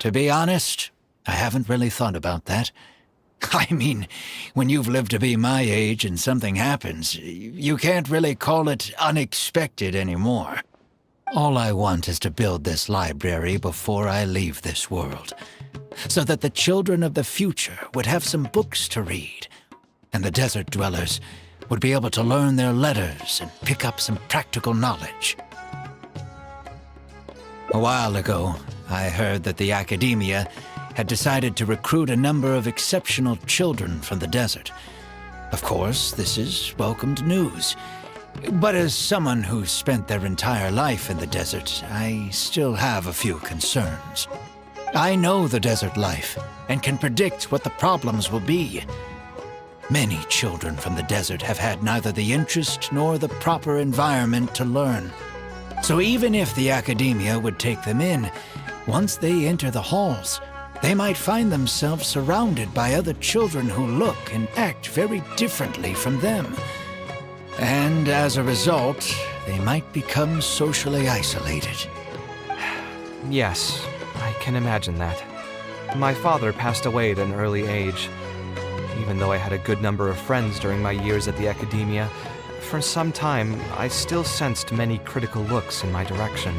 To be honest, I haven't really thought about that. I mean, when you've lived to be my age and something happens, you can't really call it unexpected anymore. All I want is to build this library before I leave this world, so that the children of the future would have some books to read, and the desert dwellers would be able to learn their letters and pick up some practical knowledge. A while ago, I heard that the academia had decided to recruit a number of exceptional children from the desert. Of course, this is welcomed news. But as someone who's spent their entire life in the desert, I still have a few concerns. I know the desert life and can predict what the problems will be. Many children from the desert have had neither the interest nor the proper environment to learn. So even if the academia would take them in, once they enter the halls, they might find themselves surrounded by other children who look and act very differently from them. And as a result, they might become socially isolated. Yes, I can imagine that. My father passed away at an early age. Even though I had a good number of friends during my years at the academia, for some time, I still sensed many critical looks in my direction.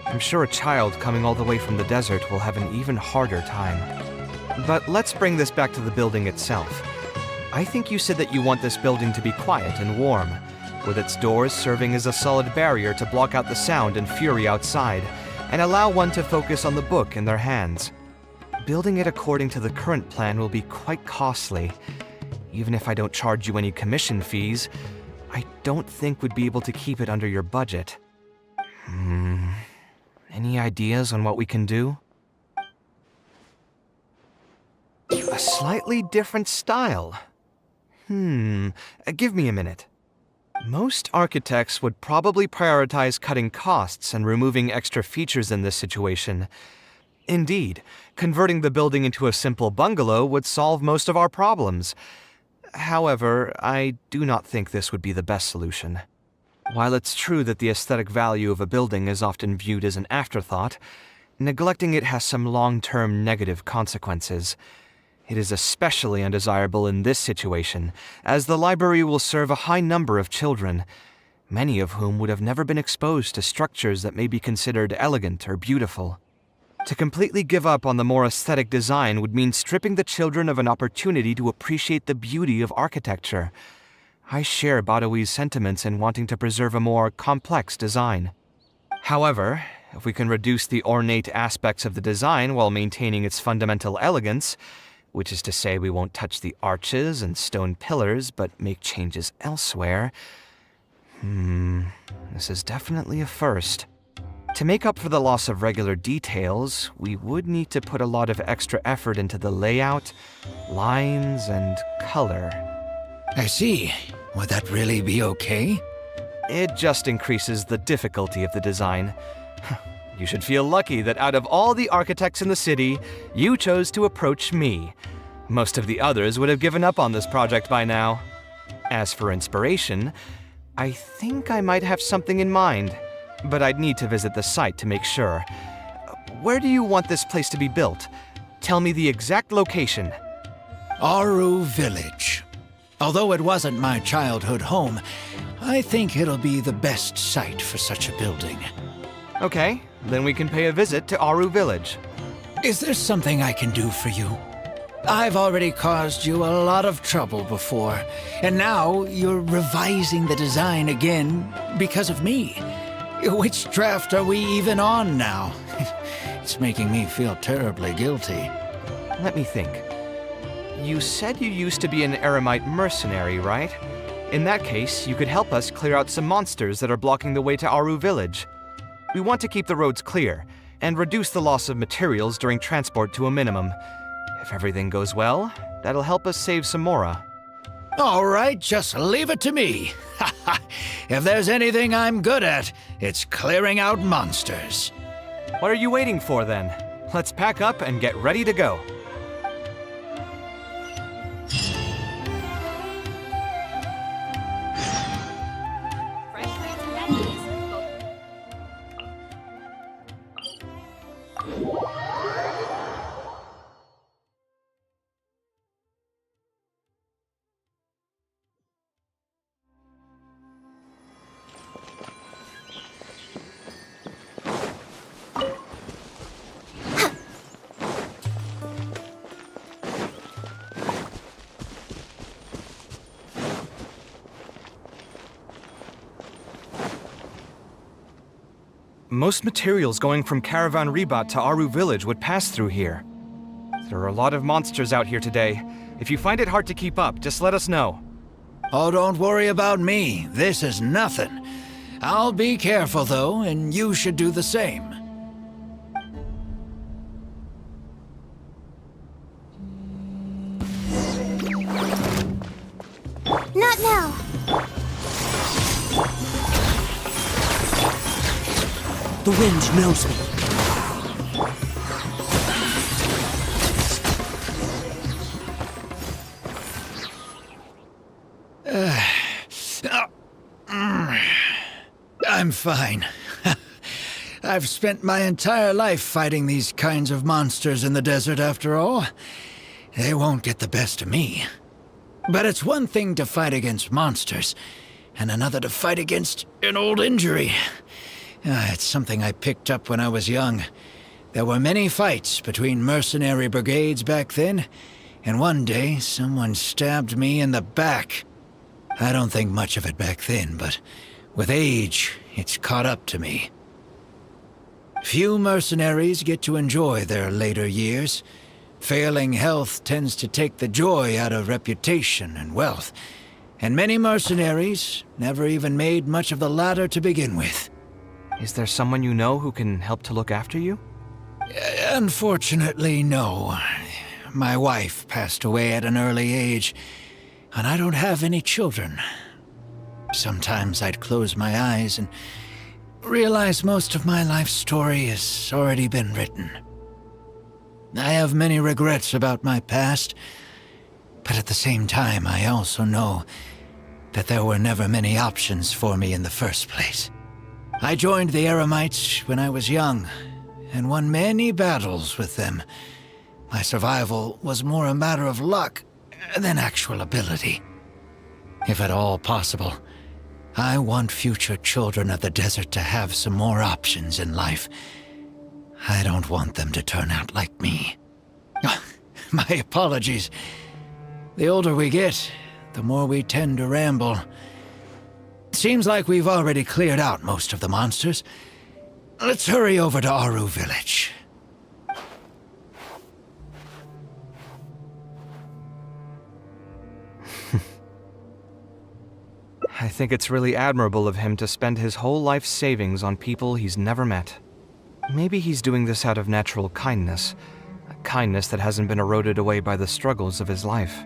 I'm sure a child coming all the way from the desert will have an even harder time. But let's bring this back to the building itself. I think you said that you want this building to be quiet and warm, with its doors serving as a solid barrier to block out the sound and fury outside, and allow one to focus on the book in their hands. Building it according to the current plan will be quite costly. Even if I don't charge you any commission fees, I don't think we'd be able to keep it under your budget. Any ideas on what we can do? A slightly different style. Give me a minute. Most architects would probably prioritize cutting costs and removing extra features in this situation. Indeed, converting the building into a simple bungalow would solve most of our problems. However, I do not think this would be the best solution. While it's true that the aesthetic value of a building is often viewed as an afterthought, neglecting it has some long-term negative consequences. It is especially undesirable in this situation, as the library will serve a high number of children, many of whom would have never been exposed to structures that may be considered elegant or beautiful. To completely give up on the more aesthetic design would mean stripping the children of an opportunity to appreciate the beauty of architecture. I share Badawi's sentiments in wanting to preserve a more complex design. However, if we can reduce the ornate aspects of the design while maintaining its fundamental elegance, which is to say we won't touch the arches and stone pillars but make changes elsewhere, this is definitely a first. To make up for the loss of regular details, we would need to put a lot of extra effort into the layout, lines, and color. I see. Would that really be okay? It just increases the difficulty of the design. You should feel lucky that out of all the architects in the city, you chose to approach me. Most of the others would have given up on this project by now. As for inspiration, I think I might have something in mind. but I'd need to visit the site to make sure. Where do you want this place to be built? Tell me the exact location. Aru Village. Although it wasn't my childhood home, I think it'll be the best site for such a building. Okay, then we can pay a visit to Aru Village. Is there something I can do for you? I've already caused you a lot of trouble before, and now you're revising the design again because of me. Which draft are we even on now? It's making me feel terribly guilty. Let me think. You said you used to be an Eremite mercenary, right? In that case, you could help us clear out some monsters that are blocking the way to Aru Village. We want to keep the roads clear, and reduce the loss of materials during transport to a minimum. If everything goes well, that'll help us save some Mora. All right, just leave it to me. If there's anything I'm good at, it's clearing out monsters. What are you waiting for then? Let's pack up and get ready to go. Most materials going from Caravan Ribat to Aru Village would pass through here. There are a lot of monsters out here today. If you find it hard to keep up, just let us know. Oh, don't worry about me. This is nothing. I'll be careful, though, and you should do the same. Not now. The wind knows me. I'm fine. I've spent my entire life fighting these kinds of monsters in the desert, after all. They won't get the best of me. But it's one thing to fight against monsters, and another to fight against an old injury. It's something I picked up when I was young. There were many fights between mercenary brigades back then, and one day someone stabbed me in the back. I don't think much of it back then, but with age, it's caught up to me. Few mercenaries get to enjoy their later years. Failing health tends to take the joy out of reputation and wealth, and many mercenaries never even made much of the latter to begin with. Is there someone you know who can help to look after you? Unfortunately, no. My wife passed away at an early age, and I don't have any children. Sometimes I'd close my eyes and realize most of my life story has already been written. I have many regrets about my past, but at the same time I also know that there were never many options for me in the first place. I joined the Eremites when I was young, and won many battles with them. My survival was more a matter of luck than actual ability. If at all possible, I want future children of the desert to have some more options in life. I don't want them to turn out like me. My apologies. The older we get, the more we tend to ramble. Seems like we've already cleared out most of the monsters. Let's hurry over to Aru Village. I think it's really admirable of him to spend his whole life's savings on people he's never met. Maybe he's doing this out of natural kindness, a kindness that hasn't been eroded away by the struggles of his life.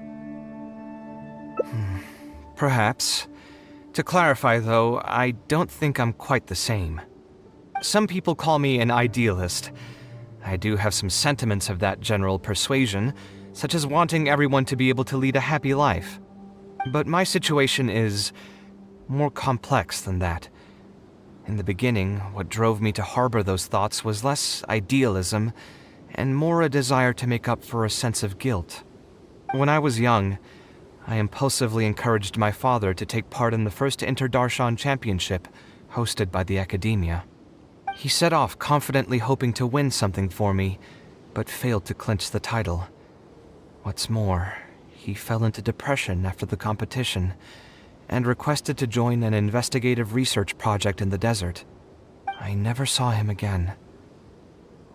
Perhaps. To clarify, though, I don't think I'm quite the same. Some people call me an idealist. I do have some sentiments of that general persuasion, such as wanting everyone to be able to lead a happy life. But my situation is more complex than that. In the beginning, what drove me to harbor those thoughts was less idealism and more a desire to make up for a sense of guilt. When I was young, I impulsively encouraged my father to take part in the first Inter-Darshan Championship, hosted by the Academia. He set off confidently hoping to win something for me, but failed to clinch the title. What's more, he fell into depression after the competition, and requested to join an investigative research project in the desert. I never saw him again.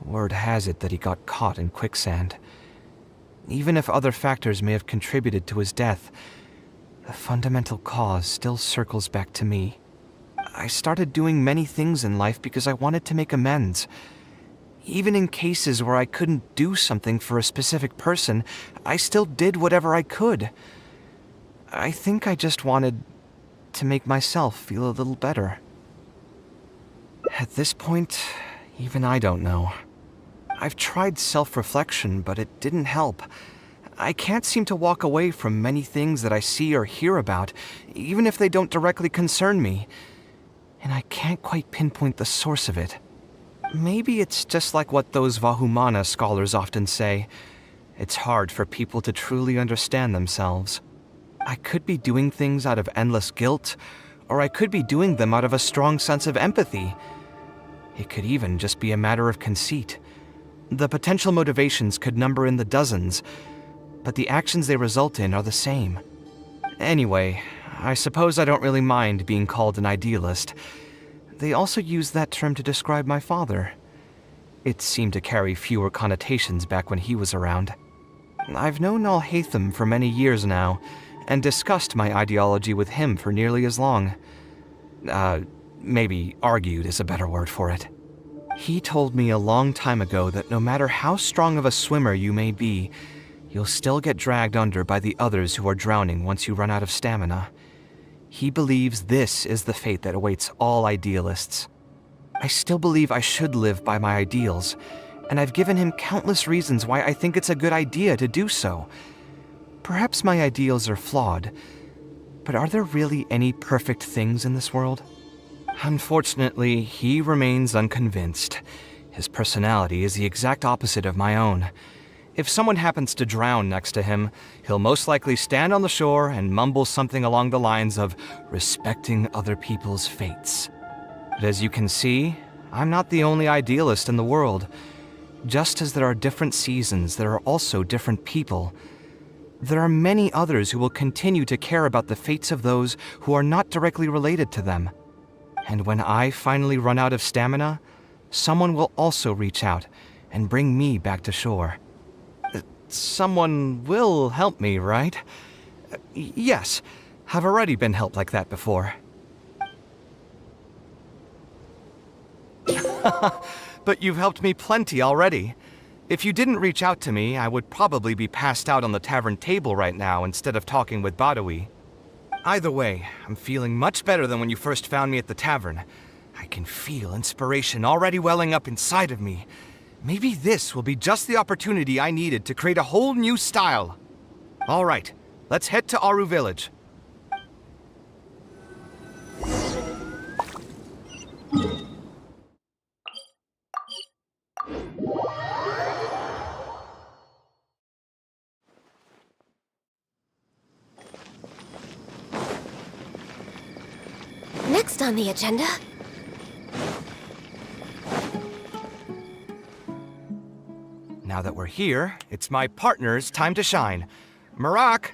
Word has it that he got caught in quicksand. Even if other factors may have contributed to his death, the fundamental cause still circles back to me. I started doing many things in life because I wanted to make amends. Even in cases where I couldn't do something for a specific person, I still did whatever I could. I think I just wanted to make myself feel a little better. At this point, even I don't know. I've tried self-reflection, but it didn't help. I can't seem to walk away from many things that I see or hear about, even if they don't directly concern me. And I can't quite pinpoint the source of it. Maybe it's just like what those Vahumana scholars often say. It's hard for people to truly understand themselves. I could be doing things out of endless guilt, or I could be doing them out of a strong sense of empathy. It could even just be a matter of conceit. The potential motivations could number in the dozens, but the actions they result in are the same. Anyway, I suppose I don't really mind being called an idealist. They also use that term to describe my father. It seemed to carry fewer connotations back when he was around. I've known Al-Haytham for many years now, and discussed my ideology with him for nearly as long. Maybe argued is a better word for it. He told me a long time ago that no matter how strong of a swimmer you may be, you'll still get dragged under by the others who are drowning once you run out of stamina. He believes this is the fate that awaits all idealists. I still believe I should live by my ideals, and I've given him countless reasons why I think it's a good idea to do so. Perhaps my ideals are flawed, but are there really any perfect things in this world? Unfortunately, he remains unconvinced. His personality is the exact opposite of my own. If someone happens to drown next to him, he'll most likely stand on the shore and mumble something along the lines of respecting other people's fates. But as you can see, I'm not the only idealist in the world. Just as there are different seasons, there are also different people. There are many others who will continue to care about the fates of those who are not directly related to them. And when I finally run out of stamina, someone will also reach out and bring me back to shore. Someone will help me, right? Yes, I've already been helped like that before. But you've helped me plenty already. If you didn't reach out to me, I would probably be passed out on the tavern table right now instead of talking with Badawi. Either way, I'm feeling much better than when you first found me at the tavern. I can feel inspiration already welling up inside of me. Maybe this will be just the opportunity I needed to create a whole new style. All right, let's head to Aru Village. Next on the agenda. Now that we're here, it's my partner's time to shine. Marak!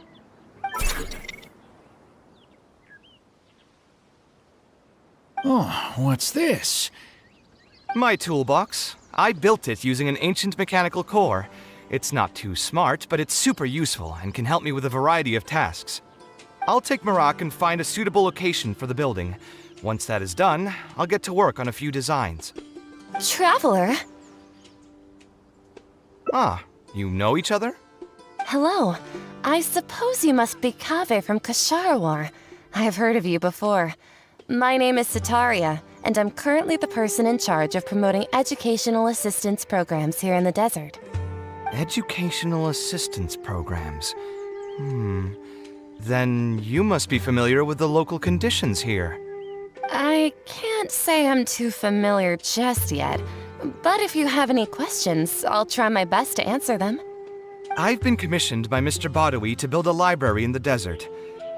Oh, what's this? My toolbox. I built it using an ancient mechanical core. It's not too smart, but it's super useful and can help me with a variety of tasks. I'll take Marak and find a suitable location for the building. Once that is done, I'll get to work on a few designs. Traveler? Ah, you know each other? Hello. I suppose you must be Kaveh from Kasharwar. I have heard of you before. My name is Sitaria, and I'm currently the person in charge of promoting educational assistance programs here in the desert. Educational assistance programs. Then you must be familiar with the local conditions here. I can't say I'm too familiar just yet, but if you have any questions, I'll try my best to answer them. I've been commissioned by Mr. Badawi to build a library in the desert.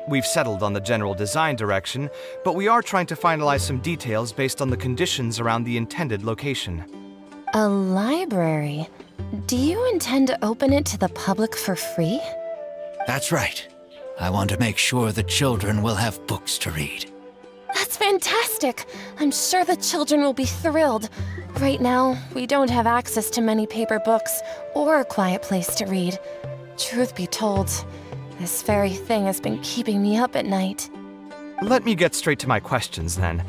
We've settled on the general design direction, but we are trying to finalize some details based on the conditions around the intended location. A library? Do you intend to open it to the public for free? That's right. I want to make sure the children will have books to read. That's fantastic! I'm sure the children will be thrilled. Right now, we don't have access to many paper books or a quiet place to read. Truth be told, this very thing has been keeping me up at night. Let me get straight to my questions then.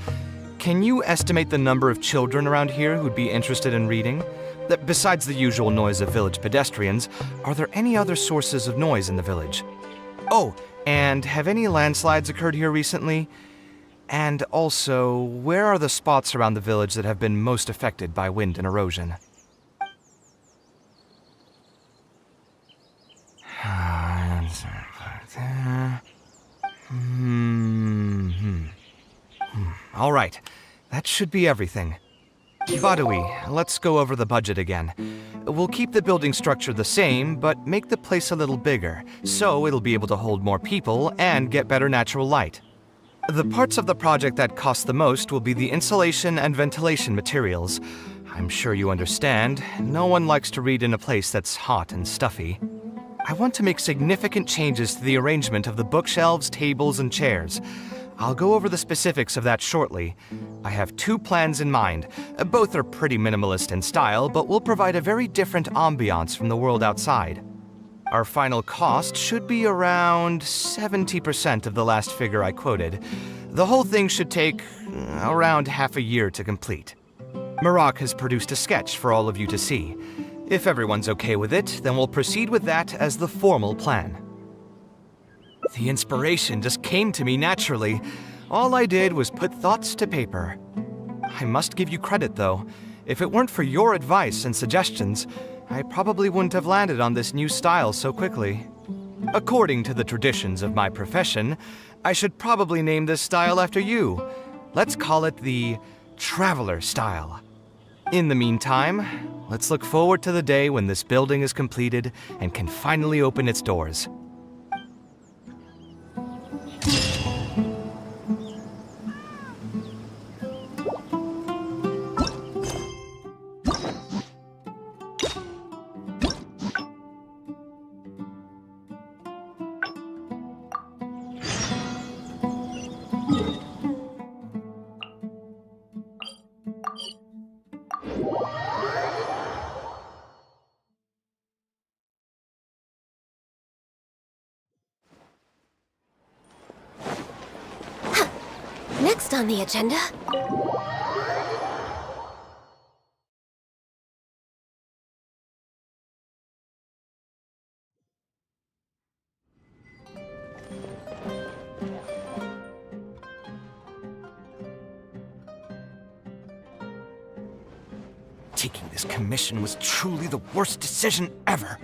Can you estimate the number of children around here who'd be interested in reading? Besides the usual noise of village pedestrians, are there any other sources of noise in the village? Oh, and have any landslides occurred here recently? And also, where are the spots around the village that have been most affected by wind and erosion? All right, that should be everything. Badawi, let's go over the budget again. We'll keep the building structure the same, but make the place a little bigger, so it'll be able to hold more people and get better natural light. The parts of the project that cost the most will be the insulation and ventilation materials. I'm sure you understand, no one likes to read in a place that's hot and stuffy. I want to make significant changes to the arrangement of the bookshelves, tables, and chairs. I'll go over the specifics of that shortly. I have 2 plans in mind. Both are pretty minimalist in style, but will provide a very different ambiance from the world outside. Our final cost should be around 70% of the last figure I quoted. The whole thing should take around half a year to complete. Marak has produced a sketch for all of you to see. If everyone's okay with it, then we'll proceed with that as the formal plan. The inspiration just came to me naturally. All I did was put thoughts to paper. I must give you credit, though. If it weren't for your advice and suggestions, I probably wouldn't have landed on this new style so quickly. According to the traditions of my profession, I should probably name this style after you. Let's call it the Traveler style. In the meantime, let's look forward to the day when this building is completed and can finally open its doors. Next on the agenda... Taking this commission was truly the worst decision ever.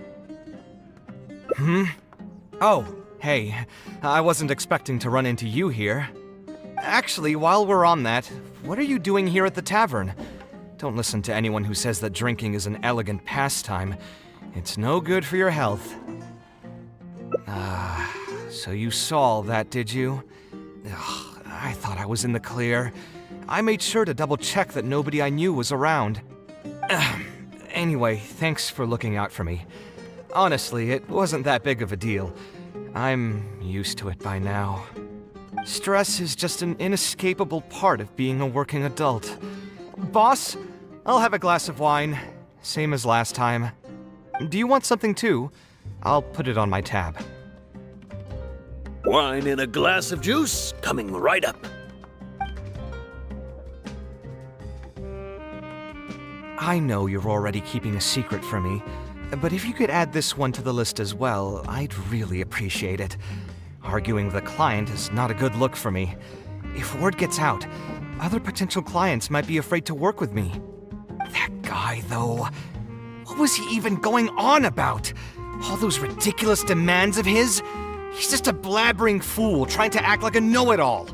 Oh, hey, I wasn't expecting to run into you here. Actually, while we're on that, what are you doing here at the tavern? Don't listen to anyone who says that drinking is an elegant pastime. It's no good for your health. So you saw all that, did you? Ugh, I thought I was in the clear. I made sure to double-check that nobody I knew was around. Anyway, thanks for looking out for me. Honestly, it wasn't that big of a deal. I'm used to it by now. Stress is just an inescapable part of being a working adult. Boss, I'll have a glass of wine, same as last time. Do you want something too? I'll put it on my tab. Wine and a glass of juice coming right up. I know you're already keeping a secret from me, but if you could add this one to the list as well, I'd really appreciate it. Arguing with a client is not a good look for me. If word gets out, other potential clients might be afraid to work with me. That guy, though, what was he even going on about? All those ridiculous demands of his? He's just a blabbering fool trying to act like a know-it-all.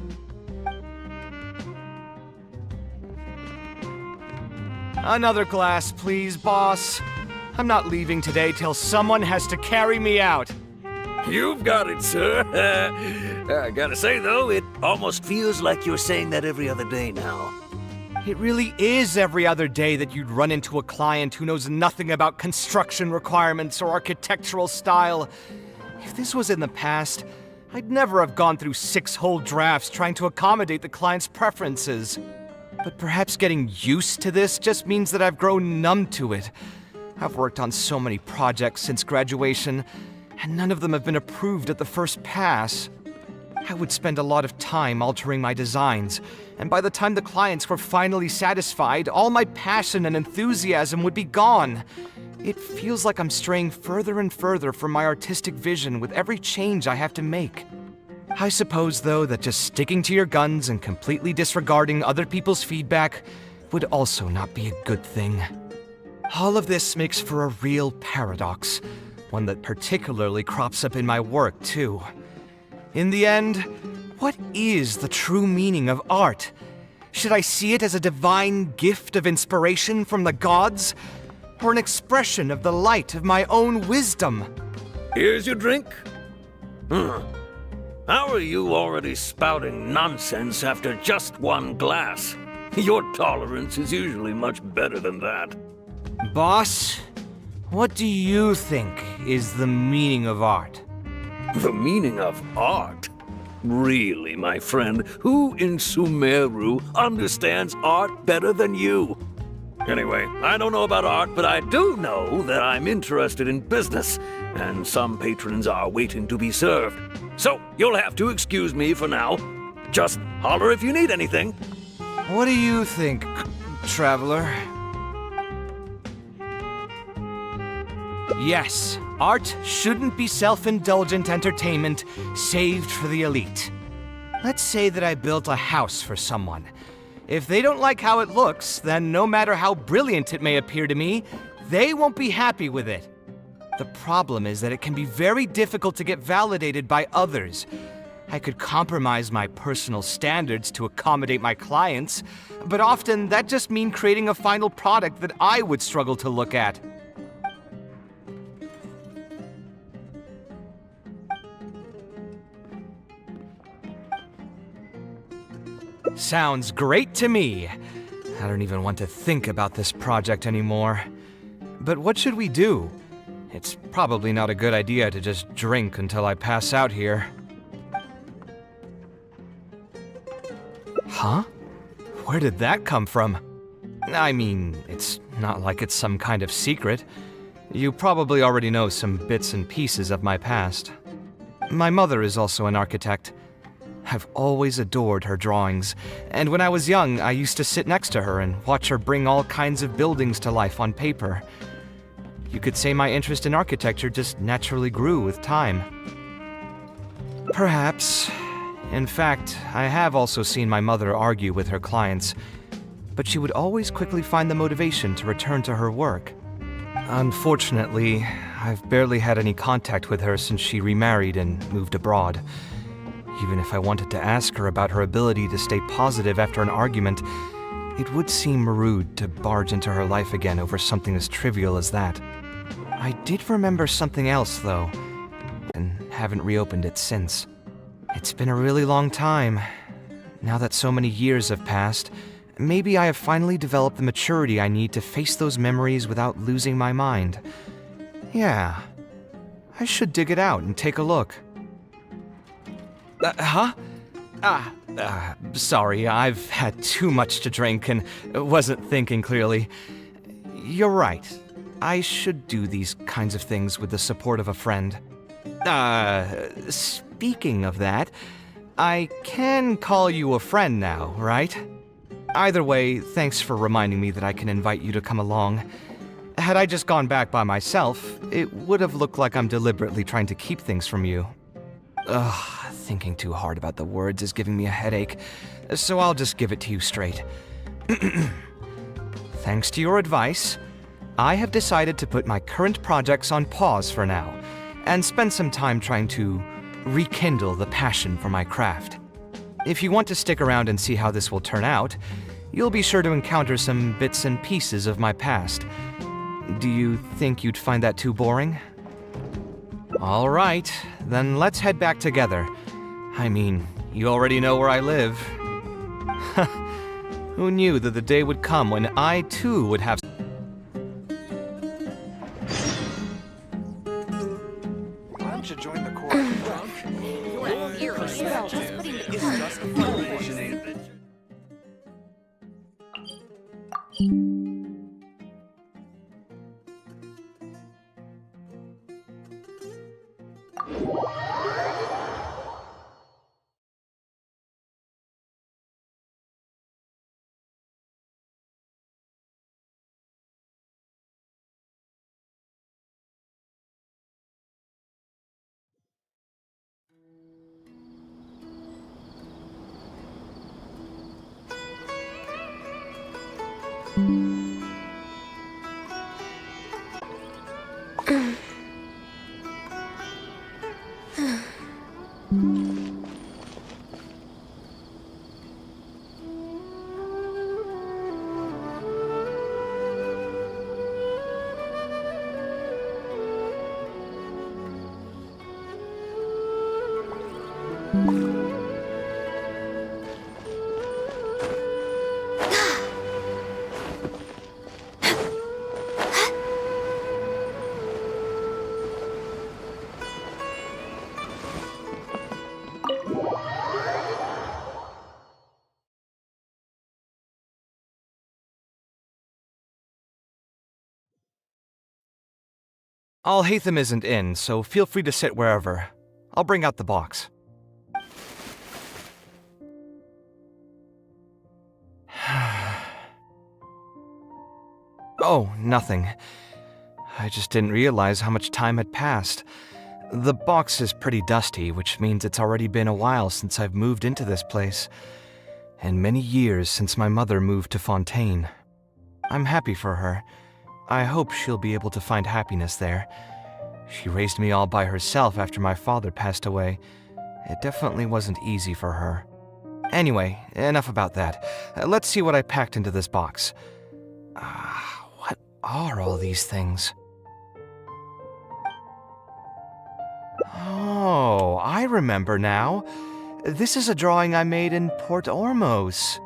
Another glass, please, boss. I'm not leaving today till someone has to carry me out. You've got it, sir. I gotta say, though, it almost feels like you're saying that every other day now. It really is every other day that you'd run into a client who knows nothing about construction requirements or architectural style. If this was in the past, I'd never have gone through 6 whole drafts trying to accommodate the client's preferences. But perhaps getting used to this just means that I've grown numb to it. I've worked on so many projects since graduation, and none of them have been approved at the first pass. I would spend a lot of time altering my designs, and by the time the clients were finally satisfied, all my passion and enthusiasm would be gone. It feels like I'm straying further and further from my artistic vision with every change I have to make. I suppose, though, that just sticking to your guns and completely disregarding other people's feedback would also not be a good thing. All of this makes for a real paradox, one that particularly crops up in my work, too. In the end, what is the true meaning of art? Should I see it as a divine gift of inspiration from the gods? Or an expression of the light of my own wisdom? Here's your drink. How are you already spouting nonsense after just one glass? Your tolerance is usually much better than that. Boss, what do you think is the meaning of art? The meaning of art? Really, my friend, who in Sumeru understands art better than you? Anyway, I don't know about art, but I do know that I'm interested in business, and some patrons are waiting to be served. So, you'll have to excuse me for now. Just holler if you need anything. What do you think, traveler? Yes, art shouldn't be self-indulgent entertainment saved for the elite. Let's say that I built a house for someone. If they don't like how it looks, then no matter how brilliant it may appear to me, they won't be happy with it. The problem is that it can be very difficult to get validated by others. I could compromise my personal standards to accommodate my clients, but often that just means creating a final product that I would struggle to look at. Sounds great to me. I don't even want to think about this project anymore. But what should we do? It's probably not a good idea to just drink until I pass out here. Huh? Where did that come from? I mean, it's not like it's some kind of secret. You probably already know some bits and pieces of my past. My mother is also an architect. I've always adored her drawings, and when I was young, I used to sit next to her and watch her bring all kinds of buildings to life on paper. You could say my interest in architecture just naturally grew with time. Perhaps. In fact, I have also seen my mother argue with her clients, but she would always quickly find the motivation to return to her work. Unfortunately, I've barely had any contact with her since she remarried and moved abroad. Even if I wanted to ask her about her ability to stay positive after an argument, it would seem rude to barge into her life again over something as trivial as that. I did remember something else, though, and haven't reopened it since. It's been a really long time. Now that so many years have passed, maybe I have finally developed the maturity I need to face those memories without losing my mind. Yeah, I should dig it out and take a look. Sorry, I've had too much to drink and wasn't thinking clearly. You're right. I should do these kinds of things with the support of a friend. Speaking of that, I can call you a friend now, right? Either way, thanks for reminding me that I can invite you to come along. Had I just gone back by myself, it would have looked like I'm deliberately trying to keep things from you. Thinking too hard about the words is giving me a headache, so I'll just give it to you straight. Thanks to your advice, I have decided to put my current projects on pause for now, and spend some time trying to rekindle the passion for my craft. If you want to stick around and see how this will turn out, you'll be sure to encounter some bits and pieces of my past. Do you think you'd find that too boring? All right, then let's head back together. I mean, you already know where I live. Who knew that the day would come when I too would have... Why don't you join the core? Alhaitham isn't in, so feel free to sit wherever. I'll bring out the box. Oh, nothing. I just didn't realize how much time had passed. The box is pretty dusty, which means it's already been a while since I've moved into this place, and many years since my mother moved to Fontaine. I'm happy for her. I hope she'll be able to find happiness there. She raised me all by herself after my father passed away. It definitely wasn't easy for her. Anyway, enough about that. Let's see what I packed into this box. What are all these things? Oh, I remember now. This is a drawing I made in Port Ormos.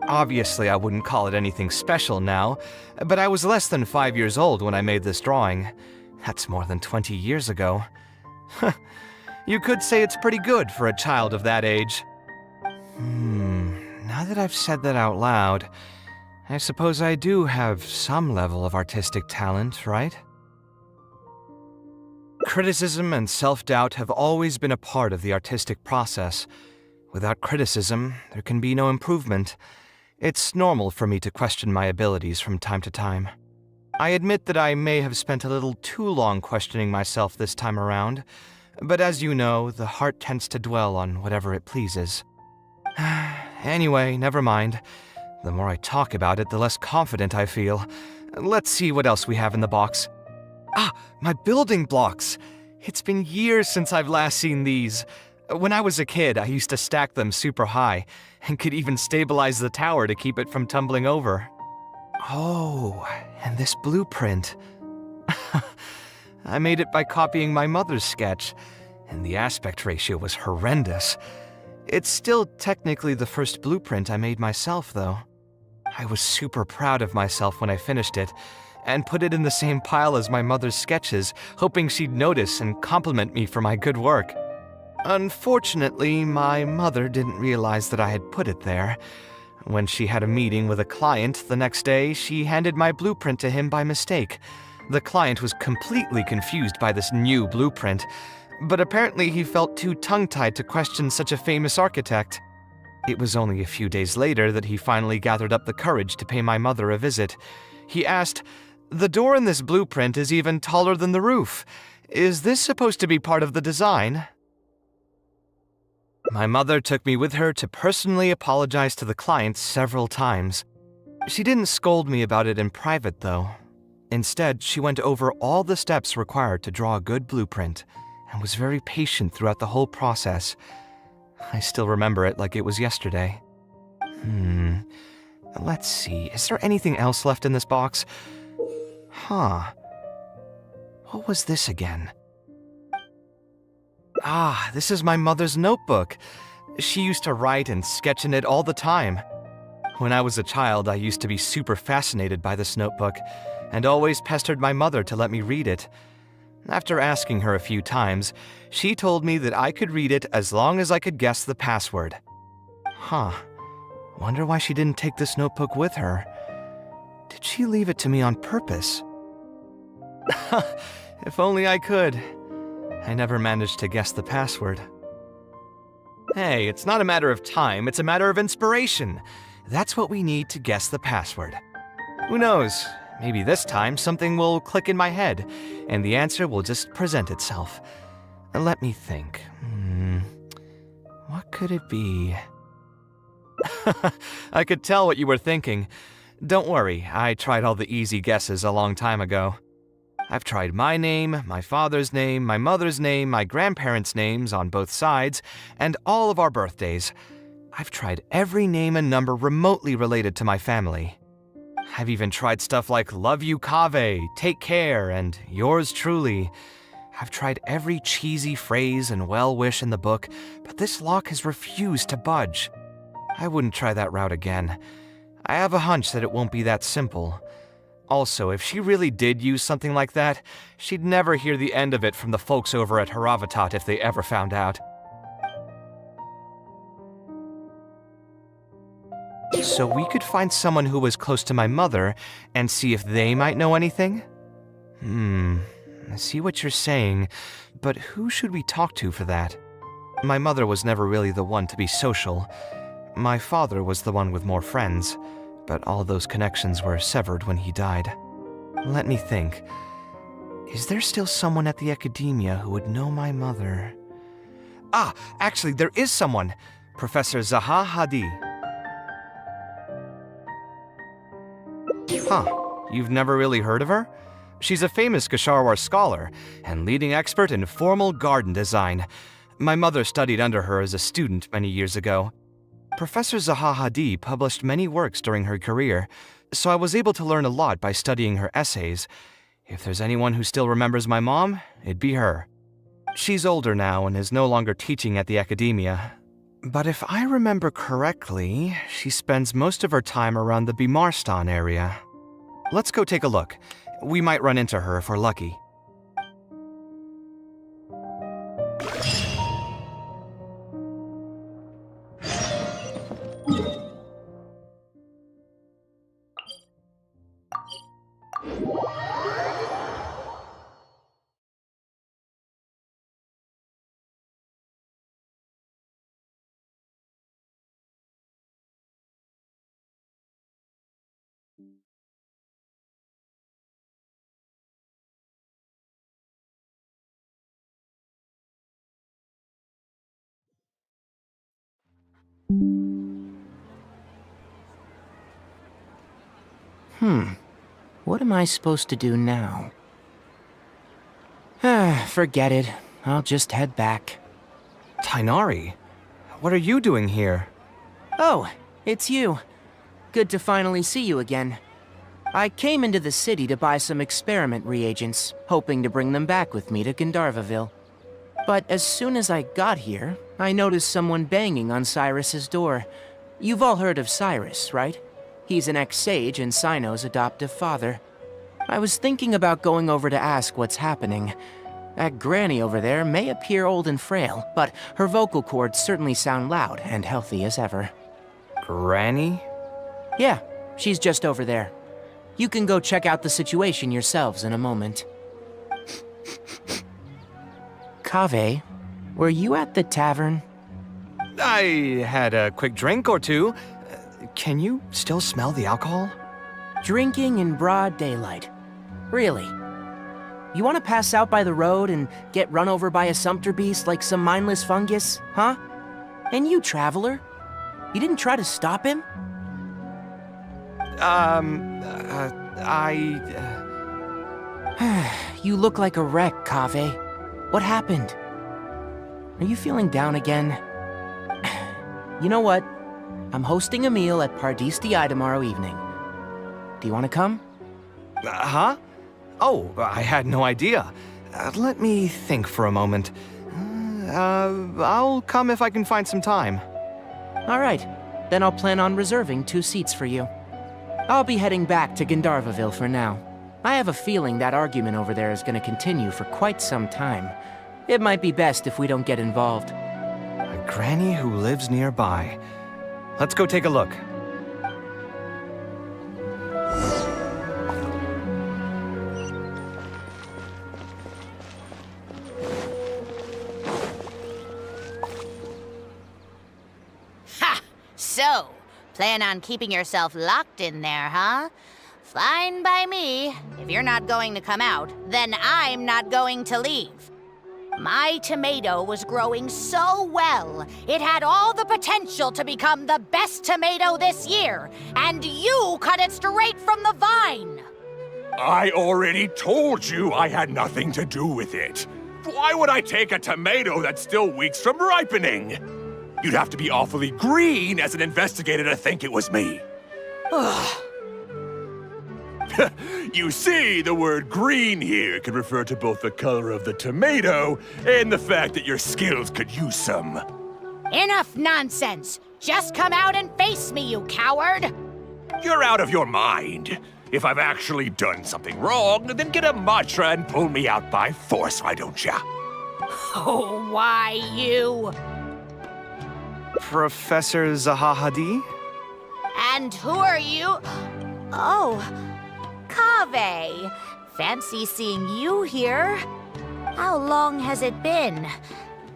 Obviously, I wouldn't call it anything special now, but I was less than 5 years old when I made this drawing. That's more than 20 years ago. You could say it's pretty good for a child of that age. Now that I've said that out loud, I suppose I do have some level of artistic talent, right? Criticism and self-doubt have always been a part of the artistic process. Without criticism, there can be no improvement. It's normal for me to question my abilities from time to time. I admit that I may have spent a little too long questioning myself this time around, but as you know, the heart tends to dwell on whatever it pleases. Anyway, never mind. The more I talk about it, the less confident I feel. Let's see what else we have in the box. My building blocks! It's been years since I've last seen these. When I was a kid, I used to stack them super high, and could even stabilize the tower to keep it from tumbling over. Oh, and this blueprint. I made it by copying my mother's sketch, and the aspect ratio was horrendous. It's still technically the first blueprint I made myself, though. I was super proud of myself when I finished it, and put it in the same pile as my mother's sketches, hoping she'd notice and compliment me for my good work. Unfortunately, my mother didn't realize that I had put it there. When she had a meeting with a client the next day, she handed my blueprint to him by mistake. The client was completely confused by this new blueprint, but apparently he felt too tongue-tied to question such a famous architect. It was only a few days later that he finally gathered up the courage to pay my mother a visit. He asked, "The door in this blueprint is even taller than the roof. Is this supposed to be part of the design?" My mother took me with her to personally apologize to the client several times. She didn't scold me about it in private, though. Instead, she went over all the steps required to draw a good blueprint, and was very patient throughout the whole process. I still remember it like it was yesterday. Let's see, is there anything else left in this box? Huh. What was this again? Ah, this is my mother's notebook. She used to write and sketch in it all the time. When I was a child, I used to be super fascinated by this notebook, and always pestered my mother to let me read it. After asking her a few times, she told me that I could read it as long as I could guess the password. Huh. Wonder why she didn't take this notebook with her. Did she leave it to me on purpose? If only I could. I never managed to guess the password. Hey, it's not a matter of time, it's a matter of inspiration. That's what we need to guess the password. Who knows? Maybe this time something will click in my head, and the answer will just present itself. Let me think. What could it be? I could tell what you were thinking. Don't worry, I tried all the easy guesses a long time ago. I've tried my name, my father's name, my mother's name, my grandparents' names on both sides, and all of our birthdays. I've tried every name and number remotely related to my family. I've even tried stuff like love you Kaveh, take care, and yours truly. I've tried every cheesy phrase and well-wish in the book, but this lock has refused to budge. I wouldn't try that route again. I have a hunch that it won't be that simple. Also, if she really did use something like that, she'd never hear the end of it from the folks over at Haravatat if they ever found out. So we could find someone who was close to my mother and see if they might know anything? I see what you're saying, but who should we talk to for that? My mother was never really the one to be social. My father was the one with more friends, but all those connections were severed when he died. Let me think. Is there still someone at the academia who would know my mother? Ah, actually, there is someone. Professor Zaha Hadi. Huh, you've never really heard of her? She's a famous Kasharwar scholar and leading expert in formal garden design. My mother studied under her as a student many years ago. Professor Zaha Hadi published many works during her career, so I was able to learn a lot by studying her essays. If there's anyone who still remembers my mom, it'd be her. She's older now and is no longer teaching at the academia. But if I remember correctly, she spends most of her time around the Bimarstan area. Let's go take a look. We might run into her if we're lucky. What am I supposed to do now? Forget it. I'll just head back. Tainari, what are you doing here? Oh, it's you. Good to finally see you again. I came into the city to buy some experiment reagents, hoping to bring them back with me to Gandharvaville. But as soon as I got here, I noticed someone banging on Cyrus's door. You've all heard of Cyrus, right? He's an ex-sage and Sino's adoptive father. I was thinking about going over to ask what's happening. That granny over there may appear old and frail, but her vocal cords certainly sound loud and healthy as ever. Granny? Yeah, she's just over there. You can go check out the situation yourselves in a moment. Kaveh, were you at the tavern? I had a quick drink or two. Can you still smell the alcohol? Drinking in broad daylight. Really? You want to pass out by the road and get run over by a sumpter beast like some mindless fungus, huh? And you, traveler? You didn't try to stop him? You look like a wreck, Kaveh. What happened? Are you feeling down again? You know what? I'm hosting a meal at Pardis tomorrow evening. Do you want to come? Huh? Oh, I had no idea. Let me think for a moment. I'll come if I can find some time. All right. Then I'll plan on reserving 2 seats for you. I'll be heading back to Gandharvaville for now. I have a feeling that argument over there is going to continue for quite some time. It might be best if we don't get involved. A granny who lives nearby. Let's go take a look. Ha! So, plan on keeping yourself locked in there, huh? Fine by me. If you're not going to come out, then I'm not going to leave. My tomato was growing so well, it had all the potential to become the best tomato this year, and you cut it straight from the vine. I already told you I had nothing to do with it. Why would I take a tomato that's still weeks from ripening? You'd have to be awfully green as an investigator to think it was me. You see, the word green here can refer to both the color of the tomato and the fact that your skills could use some. Enough nonsense! Just come out and face me, you coward! You're out of your mind. If I've actually done something wrong, then get a mantra and pull me out by force, why don't ya? Oh, why you? Professor Zahahadi? And who are you? Oh, Kaveh. Fancy seeing you here. How long has it been?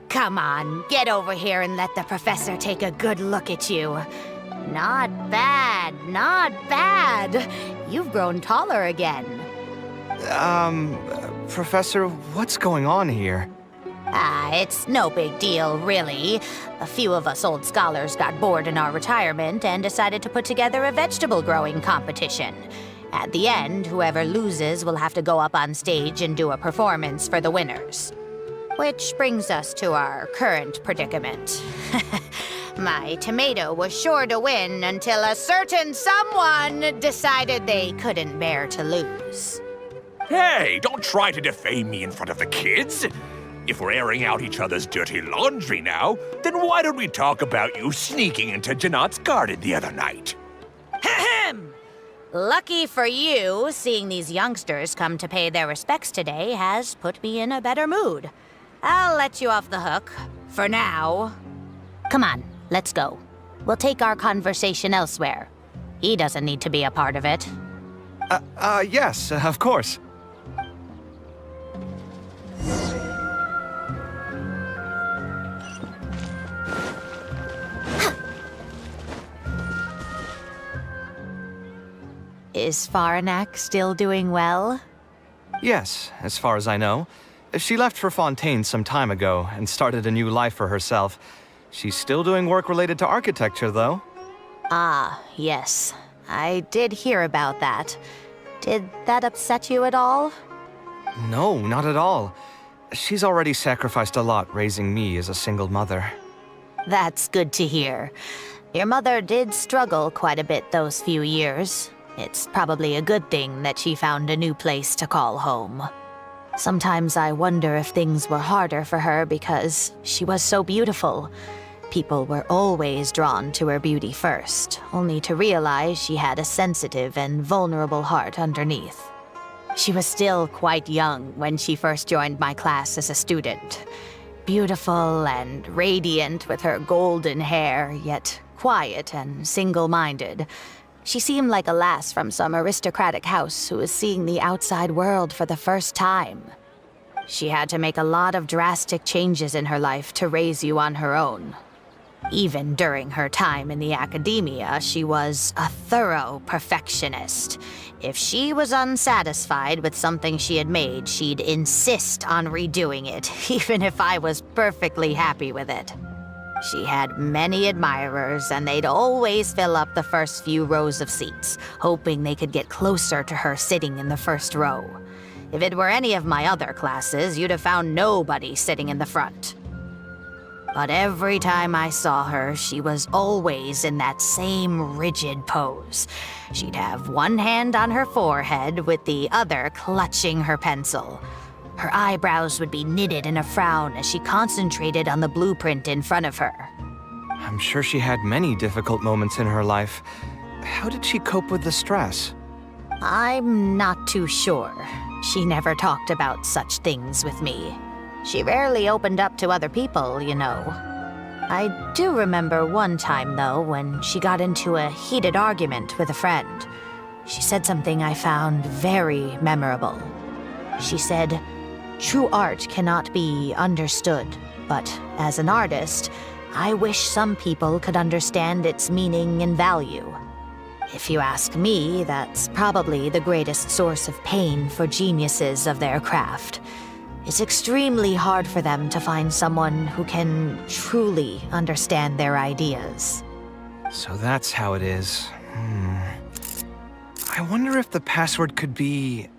Come on, get over here and let the professor take a good look at you. Not bad, not bad. You've grown taller again. Professor, what's going on here? It's no big deal, really. A few of us old scholars got bored in our retirement and decided to put together a vegetable growing competition. At the end, whoever loses will have to go up on stage and do a performance for the winners. Which brings us to our current predicament. My tomato was sure to win until a certain someone decided they couldn't bear to lose. Hey, don't try to defame me in front of the kids. If we're airing out each other's dirty laundry now, then why don't we talk about you sneaking into Janat's garden the other night? Ahem! Lucky for you, seeing these youngsters come to pay their respects today has put me in a better mood. I'll let you off the hook, for now. Come on, let's go. We'll take our conversation elsewhere. He doesn't need to be a part of it. Yes, of course. Is Faranak still doing well? Yes, as far as I know. She left for Fontaine some time ago and started a new life for herself. She's still doing work related to architecture, though. Ah, yes. I did hear about that. Did that upset you at all? No, not at all. She's already sacrificed a lot raising me as a single mother. That's good to hear. Your mother did struggle quite a bit those few years. It's probably a good thing that she found a new place to call home. Sometimes I wonder if things were harder for her because she was so beautiful. People were always drawn to her beauty first, only to realize she had a sensitive and vulnerable heart underneath. She was still quite young when she first joined my class as a student. Beautiful and radiant with her golden hair, yet quiet and single-minded. She seemed like a lass from some aristocratic house who was seeing the outside world for the first time. She had to make a lot of drastic changes in her life to raise you on her own. Even during her time in the academia, she was a thorough perfectionist. If she was unsatisfied with something she had made, she'd insist on redoing it, even if I was perfectly happy with it. She had many admirers, and they'd always fill up the first few rows of seats, hoping they could get closer to her sitting in the first row. If it were any of my other classes, you'd have found nobody sitting in the front. But every time I saw her, she was always in that same rigid pose. She'd have one hand on her forehead with the other clutching her pencil. Her eyebrows would be knitted in a frown as she concentrated on the blueprint in front of her. I'm sure she had many difficult moments in her life. How did she cope with the stress? I'm not too sure. She never talked about such things with me. She rarely opened up to other people, you know. I do remember one time, though, when she got into a heated argument with a friend. She said something I found very memorable. She said, "True art cannot be understood, but as an artist, I wish some people could understand its meaning and value." If you ask me, that's probably the greatest source of pain for geniuses of their craft. It's extremely hard for them to find someone who can truly understand their ideas. So that's how it is. I wonder if the password could be...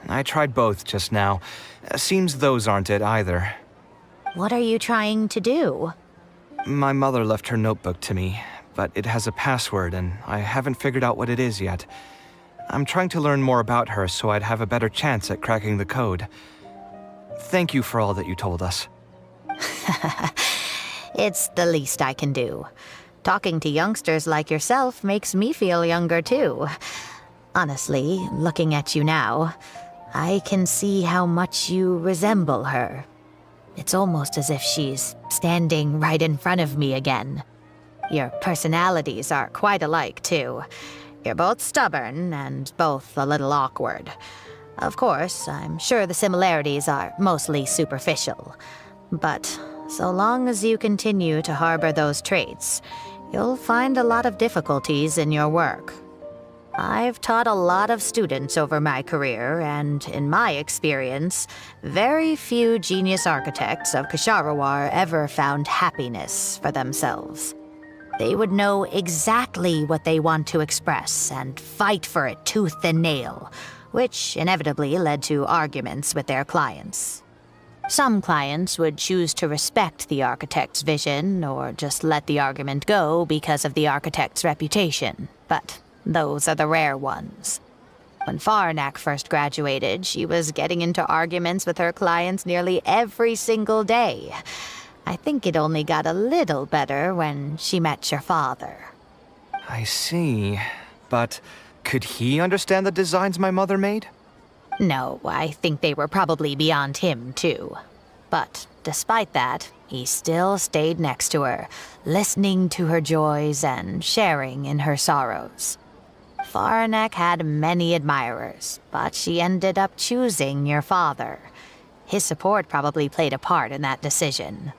I tried both just now. Seems those aren't it either. What are you trying to do? My mother left her notebook to me, but it has a password and I haven't figured out what it is yet. I'm trying to learn more about her so I'd have a better chance at cracking the code. Thank you for all that you told us. It's the least I can do. Talking to youngsters like yourself makes me feel younger too. Honestly, looking at you now, I can see how much you resemble her. It's almost as if she's standing right in front of me again. Your personalities are quite alike, too. You're both stubborn and both a little awkward. Of course, I'm sure the similarities are mostly superficial. But so long as you continue to harbor those traits, you'll find a lot of difficulties in your work. I've taught a lot of students over my career, and in my experience, very few genius architects of Ksharawar ever found happiness for themselves. They would know exactly what they want to express and fight for it tooth and nail, which inevitably led to arguments with their clients. Some clients would choose to respect the architect's vision or just let the argument go because of the architect's reputation, but those are the rare ones. When Faranak first graduated, she was getting into arguments with her clients nearly every single day. I think it only got a little better when she met your father. I see. But could he understand the designs my mother made? No, I think they were probably beyond him, too. But despite that, he still stayed next to her, listening to her joys and sharing in her sorrows. Faranak had many admirers, but she ended up choosing your father. His support probably played a part in that decision.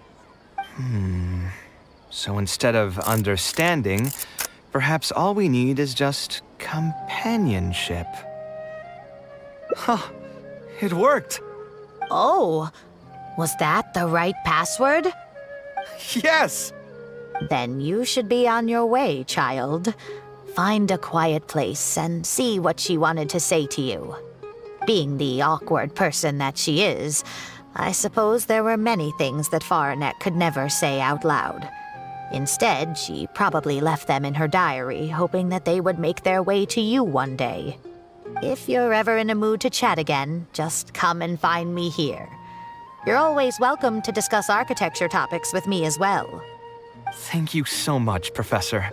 So instead of understanding, perhaps all we need is just companionship. Huh. It worked! Oh, was that the right password? Yes! Then you should be on your way, child. Find a quiet place and see what she wanted to say to you. Being the awkward person that she is, I suppose there were many things that Faranek could never say out loud. Instead, she probably left them in her diary, hoping that they would make their way to you one day. If you're ever in a mood to chat again, just come and find me here. You're always welcome to discuss architecture topics with me as well. Thank you so much, Professor.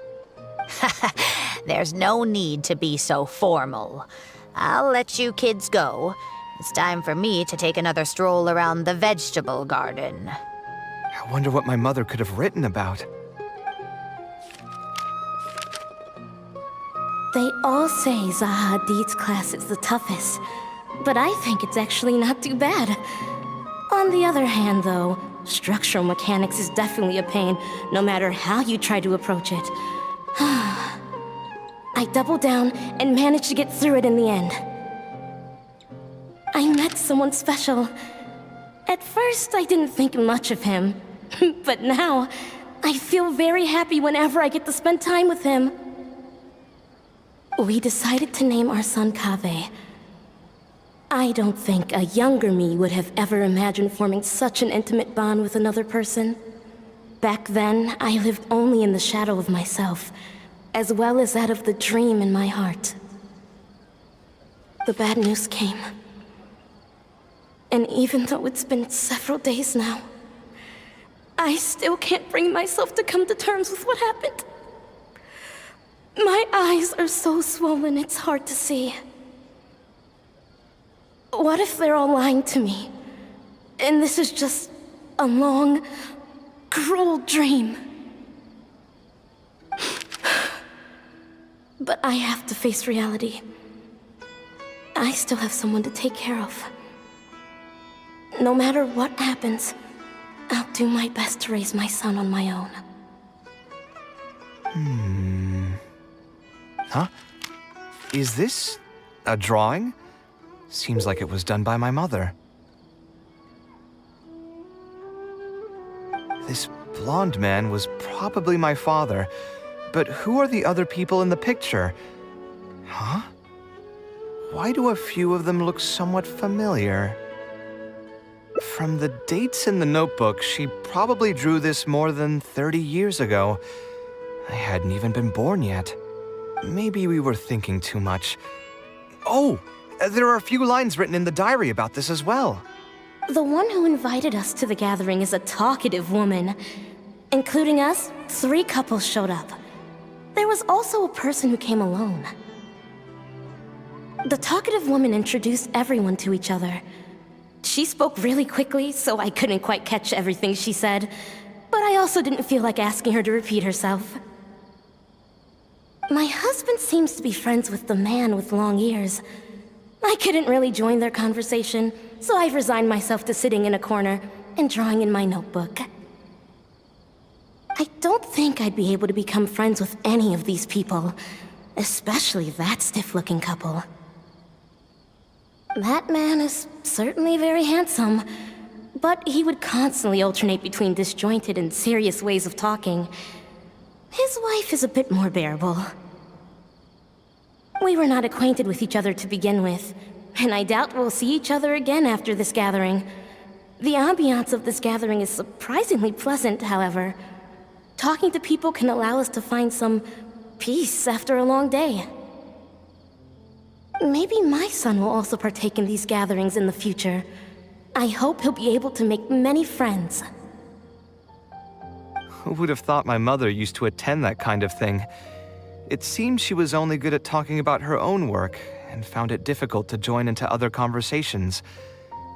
There's no need to be so formal. I'll let you kids go. It's time for me to take another stroll around the vegetable garden. I wonder what my mother could have written about. They all say Zaha Hadid's class is the toughest, but I think it's actually not too bad. On the other hand, though, structural mechanics is definitely a pain, no matter how you try to approach it. I doubled down and managed to get through it in the end. I met someone special. At first, I didn't think much of him, but now, I feel very happy whenever I get to spend time with him. We decided to name our son Kaveh. I don't think a younger me would have ever imagined forming such an intimate bond with another person. Back then, I lived only in the shadow of myself, as well as that of the dream in my heart. The bad news came. And even though it's been several days now, I still can't bring myself to come to terms with what happened. My eyes are so swollen it's hard to see. What if they're all lying to me? And this is just a long, cruel dream. But I have to face reality. I still have someone to take care of. No matter what happens, I'll do my best to raise my son on my own. Huh? Is this a drawing? Seems like it was done by my mother. This blonde man was probably my father, but who are the other people in the picture? Huh? Why do a few of them look somewhat familiar? From the dates in the notebook, she probably drew this more than 30 years ago. I hadn't even been born yet. Maybe we were thinking too much. Oh, there are a few lines written in the diary about this as well. The one who invited us to the gathering is a talkative woman. Including us, 3 couples showed up. There was also a person who came alone. The talkative woman introduced everyone to each other. She spoke really quickly, so I couldn't quite catch everything she said, but I also didn't feel like asking her to repeat herself. My husband seems to be friends with the man with long ears. I couldn't really join their conversation, so I've resigned myself to sitting in a corner and drawing in my notebook. I don't think I'd be able to become friends with any of these people, especially that stiff-looking couple. That man is certainly very handsome, but he would constantly alternate between disjointed and serious ways of talking. His wife is a bit more bearable. We were not acquainted with each other to begin with, and I doubt we'll see each other again after this gathering. The ambiance of this gathering is surprisingly pleasant, however. Talking to people can allow us to find some peace after a long day. Maybe my son will also partake in these gatherings in the future. I hope he'll be able to make many friends. Who would have thought my mother used to attend that kind of thing? It seems she was only good at talking about her own work, and found it difficult to join into other conversations.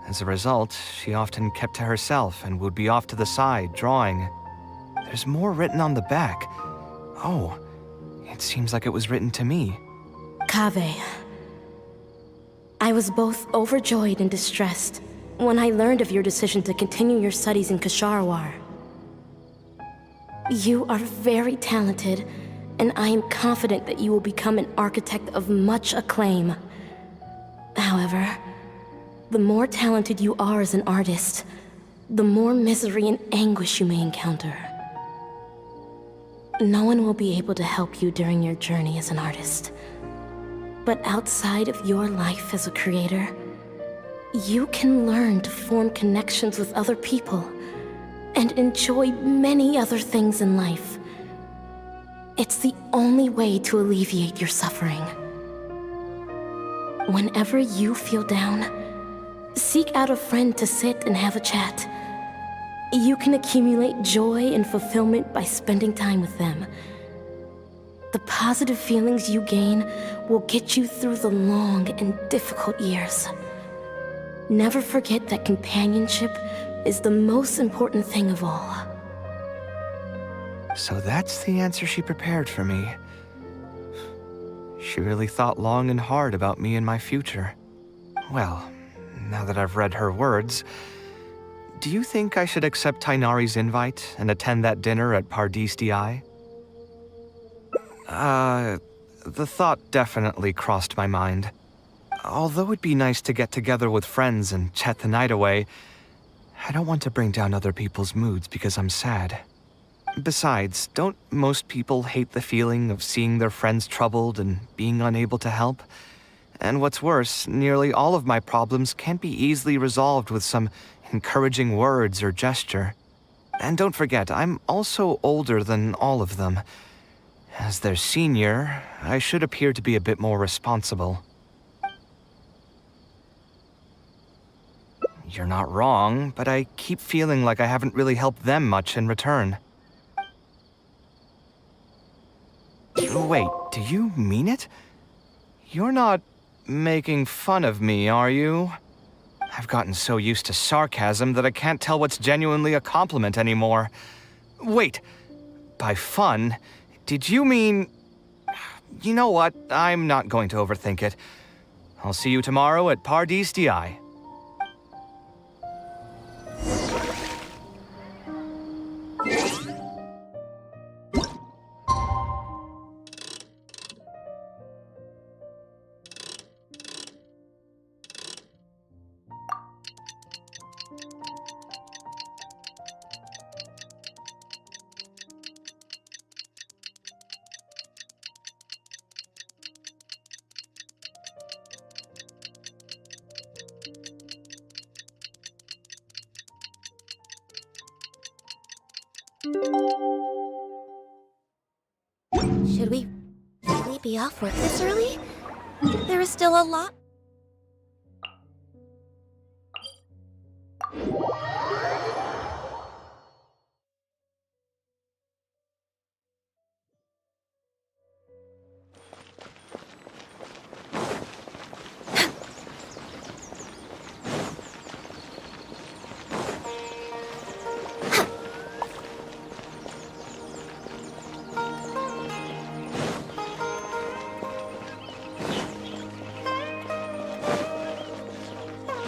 As a result, she often kept to herself and would be off to the side, drawing. There's more written on the back. Oh, it seems like it was written to me. Kaveh. I was both overjoyed and distressed when I learned of your decision to continue your studies in Kasharwar. You are very talented, and I am confident that you will become an architect of much acclaim. However, the more talented you are as an artist, the more misery and anguish you may encounter. No one will be able to help you during your journey as an artist. But outside of your life as a creator, you can learn to form connections with other people and enjoy many other things in life. It's the only way to alleviate your suffering. Whenever you feel down, seek out a friend to sit and have a chat. You can accumulate joy and fulfillment by spending time with them. The positive feelings you gain will get you through the long and difficult years. Never forget that companionship is the most important thing of all. So that's the answer she prepared for me. She really thought long and hard about me and my future. Well, now that I've read her words, do you think I should accept Tainari's invite and attend that dinner at Pardis Di? The thought definitely crossed my mind. Although it'd be nice to get together with friends and chat the night away, I don't want to bring down other people's moods because I'm sad. Besides, don't most people hate the feeling of seeing their friends troubled and being unable to help? And what's worse, nearly all of my problems can't be easily resolved with some encouraging words or gesture. And don't forget, I'm also older than all of them. As their senior, I should appear to be a bit more responsible. You're not wrong, but I keep feeling like I haven't really helped them much in return. Wait, do you mean it? You're not making fun of me, are you? I've gotten so used to sarcasm that I can't tell what's genuinely a compliment anymore. Wait, by fun, did you mean... You know what? I'm not going to overthink it. I'll see you tomorrow at Pardis DI. Should we really be off work this early? There is still a lot.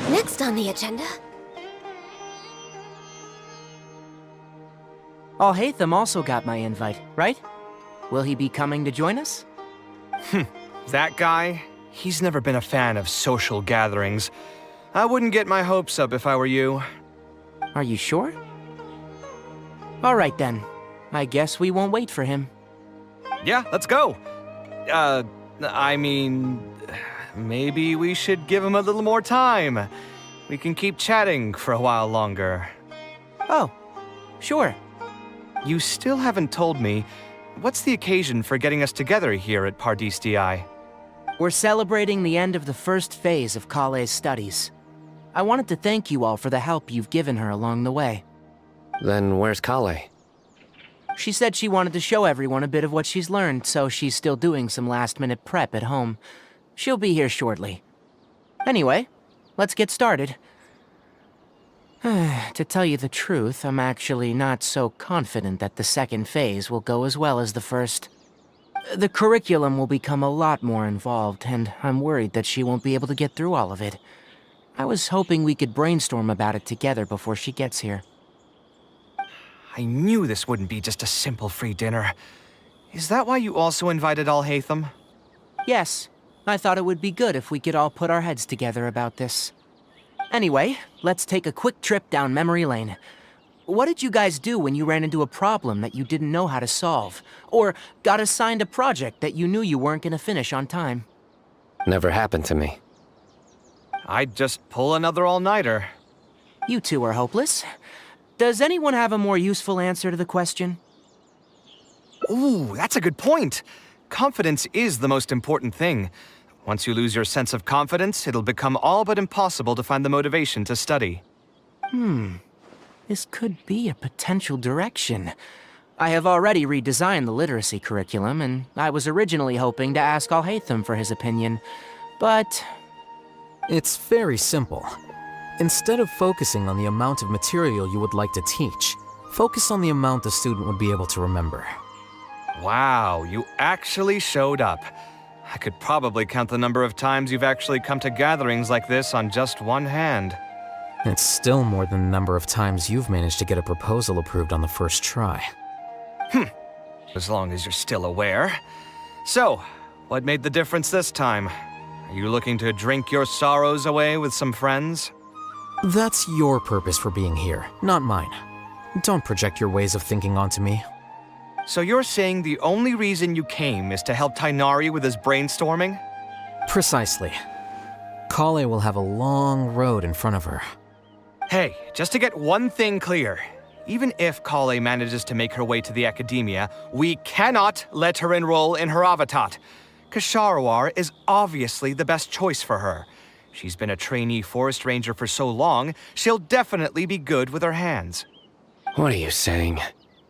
Next on the agenda. Alhaitham also got my invite, right? Will he be coming to join us? That guy? He's never been a fan of social gatherings. I wouldn't get my hopes up if I were you. Are you sure? All right then. I guess we won't wait for him. Yeah, let's go. I mean... Maybe we should give him a little more time. We can keep chatting for a while longer. Oh, sure. You still haven't told me, what's the occasion for getting us together here at Pardis DI? We're celebrating the end of the first phase of Kaveh's studies. I wanted to thank you all for the help you've given her along the way. Then where's Kaveh? She said she wanted to show everyone a bit of what she's learned, so she's still doing some last-minute prep at home. She'll be here shortly. Anyway, let's get started. To tell you the truth, I'm actually not so confident that the second phase will go as well as the first. The curriculum will become a lot more involved, and I'm worried that she won't be able to get through all of it. I was hoping we could brainstorm about it together before she gets here. I knew this wouldn't be just a simple free dinner. Is that why you also invited Alhaitham? Yes. I thought it would be good if we could all put our heads together about this. Anyway, let's take a quick trip down memory lane. What did you guys do when you ran into a problem that you didn't know how to solve? Or got assigned a project that you knew you weren't going to finish on time? Never happened to me. I'd just pull another all-nighter. You two are hopeless. Does anyone have a more useful answer to the question? Ooh, that's a good point. Confidence is the most important thing. Once you lose your sense of confidence, it'll become all but impossible to find the motivation to study. This could be a potential direction. I have already redesigned the literacy curriculum, and I was originally hoping to ask Alhaitham for his opinion, but... It's very simple. Instead of focusing on the amount of material you would like to teach, focus on the amount the student would be able to remember. Wow, you actually showed up. I could probably count the number of times you've actually come to gatherings like this on just one hand. It's still more than the number of times you've managed to get a proposal approved on the first try. As long as you're still aware. So, what made the difference this time? Are you looking to drink your sorrows away with some friends? That's your purpose for being here, not mine. Don't project your ways of thinking onto me. So you're saying the only reason you came is to help Tighnari with his brainstorming? Precisely. Kale will have a long road in front of her. Hey, just to get one thing clear. Even if Kale manages to make her way to the academia, we cannot let her enroll in Haravatat. Kasharwar is obviously the best choice for her. She's been a trainee forest ranger for so long, she'll definitely be good with her hands. What are you saying?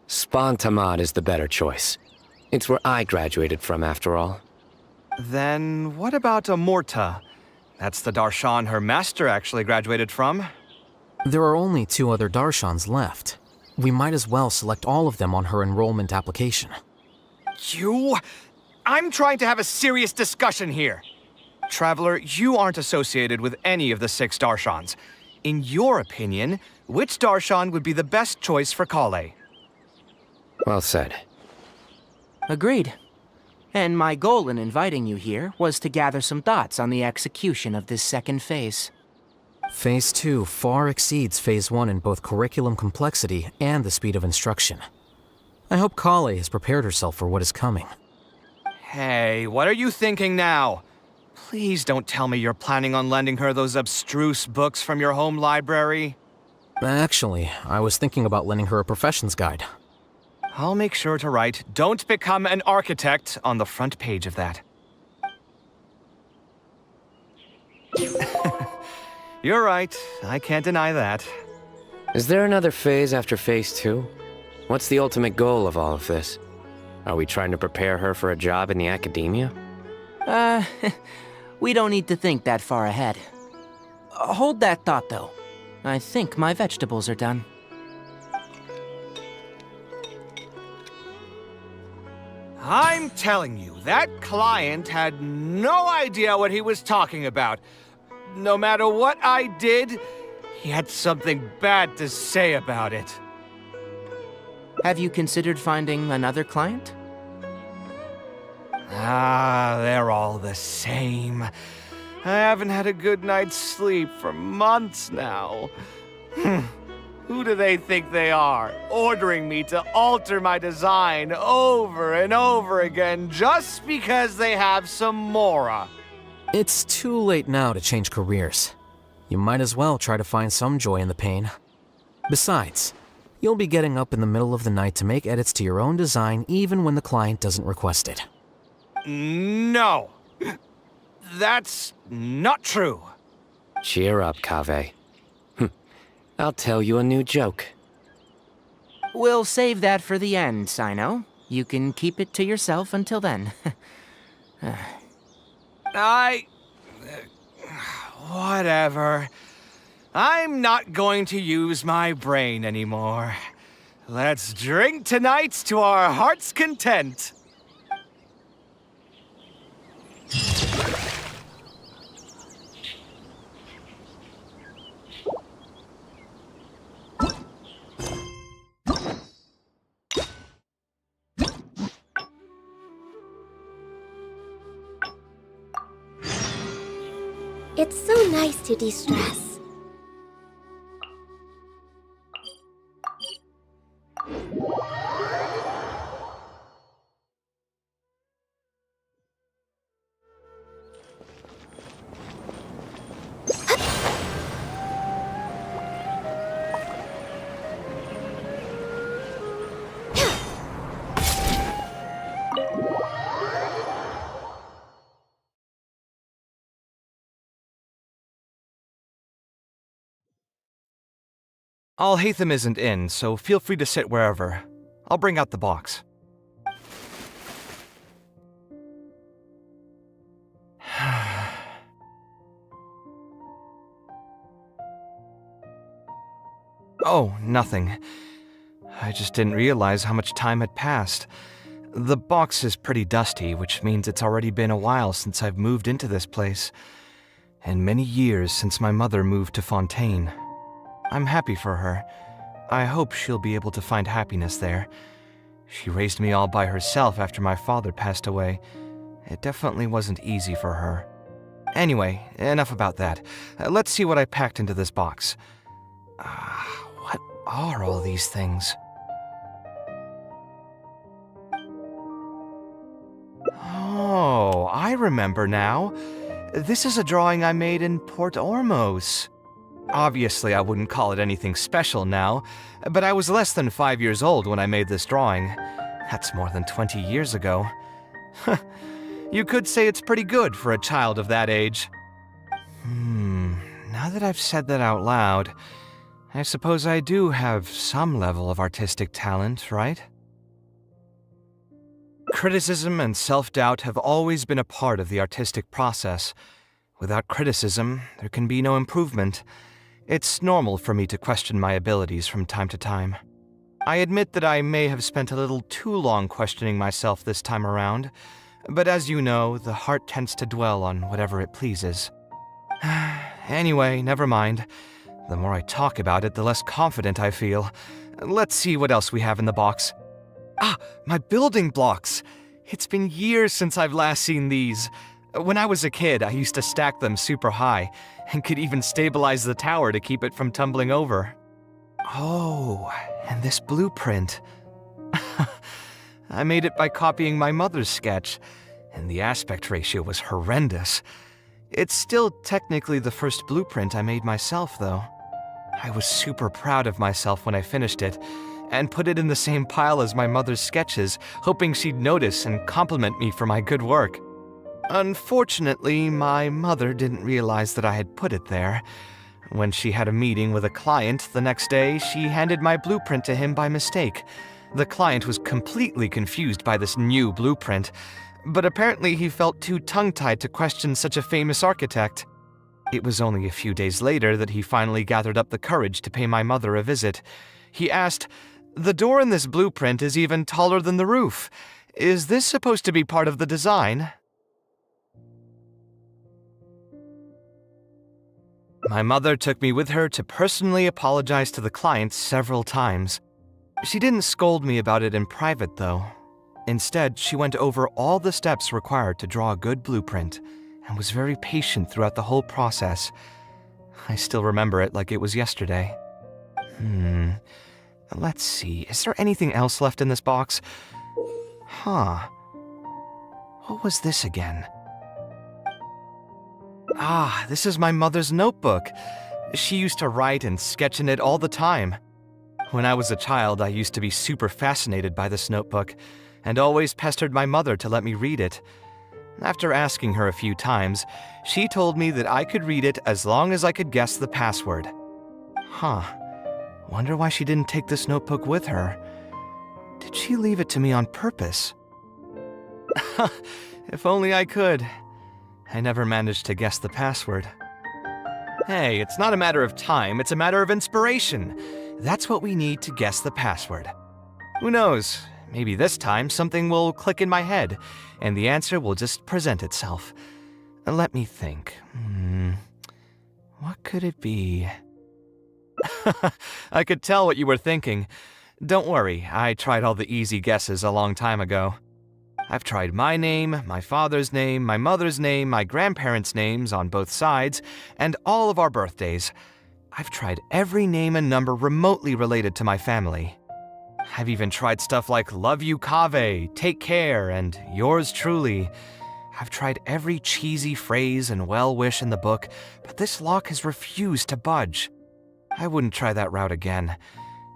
Spontamad is the better choice. It's where I graduated from, after all. Then what about Amorta? That's the darshan her master actually graduated from. There are only 2 other darshans left. We might as well select all of them on her enrollment application. I'm trying to have a serious discussion here. Traveler, you aren't associated with any of the 6 darshans. In your opinion, which darshan would be the best choice for Kale? Well said. Agreed. And my goal in inviting you here was to gather some thoughts on the execution of this second phase. Phase 2 far exceeds Phase 1 in both curriculum complexity and the speed of instruction. I hope Kale has prepared herself for what is coming. Hey, what are you thinking now? Please don't tell me you're planning on lending her those abstruse books from your home library. Actually, I was thinking about lending her a professions guide. I'll make sure to write, "Don't become an architect" on the front page of that. You're right. I can't deny that. Is there another phase after Phase 2? What's the ultimate goal of all of this? Are we trying to prepare her for a job in the academia? We don't need to think that far ahead. Hold that thought, though. I think my vegetables are done. I'm telling you, that client had no idea what he was talking about. No matter what I did, he had something bad to say about it. Have you considered finding another client? They're all the same. I haven't had a good night's sleep for months now. Who do they think they are, ordering me to alter my design over and over again just because they have some mora? It's too late now to change careers. You might as well try to find some joy in the pain. Besides, you'll be getting up in the middle of the night to make edits to your own design even when the client doesn't request it. No. That's not true. Cheer up, Kaveh. I'll tell you a new joke. We'll save that for the end, Sino. You can keep it to yourself until then. Whatever. I'm not going to use my brain anymore. Let's drink tonight to our heart's content. It's so nice to de-stress. Alhaitham isn't in, so feel free to sit wherever. I'll bring out the box. Oh, nothing. I just didn't realize how much time had passed. The box is pretty dusty, which means it's already been a while since I've moved into this place, and many years since my mother moved to Fontaine. I'm happy for her. I hope she'll be able to find happiness there. She raised me all by herself after my father passed away. It definitely wasn't easy for her. Anyway, enough about that. Let's see what I packed into this box. What are all these things? Oh, I remember now. This is a drawing I made in Port Ormos. Obviously, I wouldn't call it anything special now, but I was less than 5 years old when I made this drawing. That's more than 20 years ago. You could say it's pretty good for a child of that age. Now that I've said that out loud, I suppose I do have some level of artistic talent, right? Criticism and self-doubt have always been a part of the artistic process. Without criticism, there can be no improvement. It's normal for me to question my abilities from time to time. I admit that I may have spent a little too long questioning myself this time around, but as you know, the heart tends to dwell on whatever it pleases. Anyway, never mind. The more I talk about it, the less confident I feel. Let's see what else we have in the box. My building blocks! It's been years since I've last seen these. When I was a kid, I used to stack them super high, and could even stabilize the tower to keep it from tumbling over. Oh, and this blueprint. I made it by copying my mother's sketch, and the aspect ratio was horrendous. It's still technically the first blueprint I made myself, though. I was super proud of myself when I finished it, and put it in the same pile as my mother's sketches, hoping she'd notice and compliment me for my good work. Unfortunately, my mother didn't realize that I had put it there. When she had a meeting with a client the next day, she handed my blueprint to him by mistake. The client was completely confused by this new blueprint, but apparently he felt too tongue-tied to question such a famous architect. It was only a few days later that he finally gathered up the courage to pay my mother a visit. He asked, "The door in this blueprint is even taller than the roof. Is this supposed to be part of the design?" My mother took me with her to personally apologize to the client several times. She didn't scold me about it in private, though. Instead, she went over all the steps required to draw a good blueprint, and was very patient throughout the whole process. I still remember it like it was yesterday. Let's see, is there anything else left in this box? What was this again? This is my mother's notebook. She used to write and sketch in it all the time. When I was a child, I used to be super fascinated by this notebook, and always pestered my mother to let me read it. After asking her a few times, she told me that I could read it as long as I could guess the password. Wonder why she didn't take this notebook with her. Did she leave it to me on purpose? If only I could. I never managed to guess the password. Hey, it's not a matter of time, it's a matter of inspiration. That's what we need to guess the password. Who knows? Maybe this time something will click in my head, and the answer will just present itself. Let me think. What could it be? I could tell what you were thinking. Don't worry, I tried all the easy guesses a long time ago. I've tried my name, my father's name, my mother's name, my grandparents' names on both sides, and all of our birthdays. I've tried every name and number remotely related to my family. I've even tried stuff like love you Kaveh, take care, and yours truly. I've tried every cheesy phrase and well-wish in the book, but this lock has refused to budge. I wouldn't try that route again.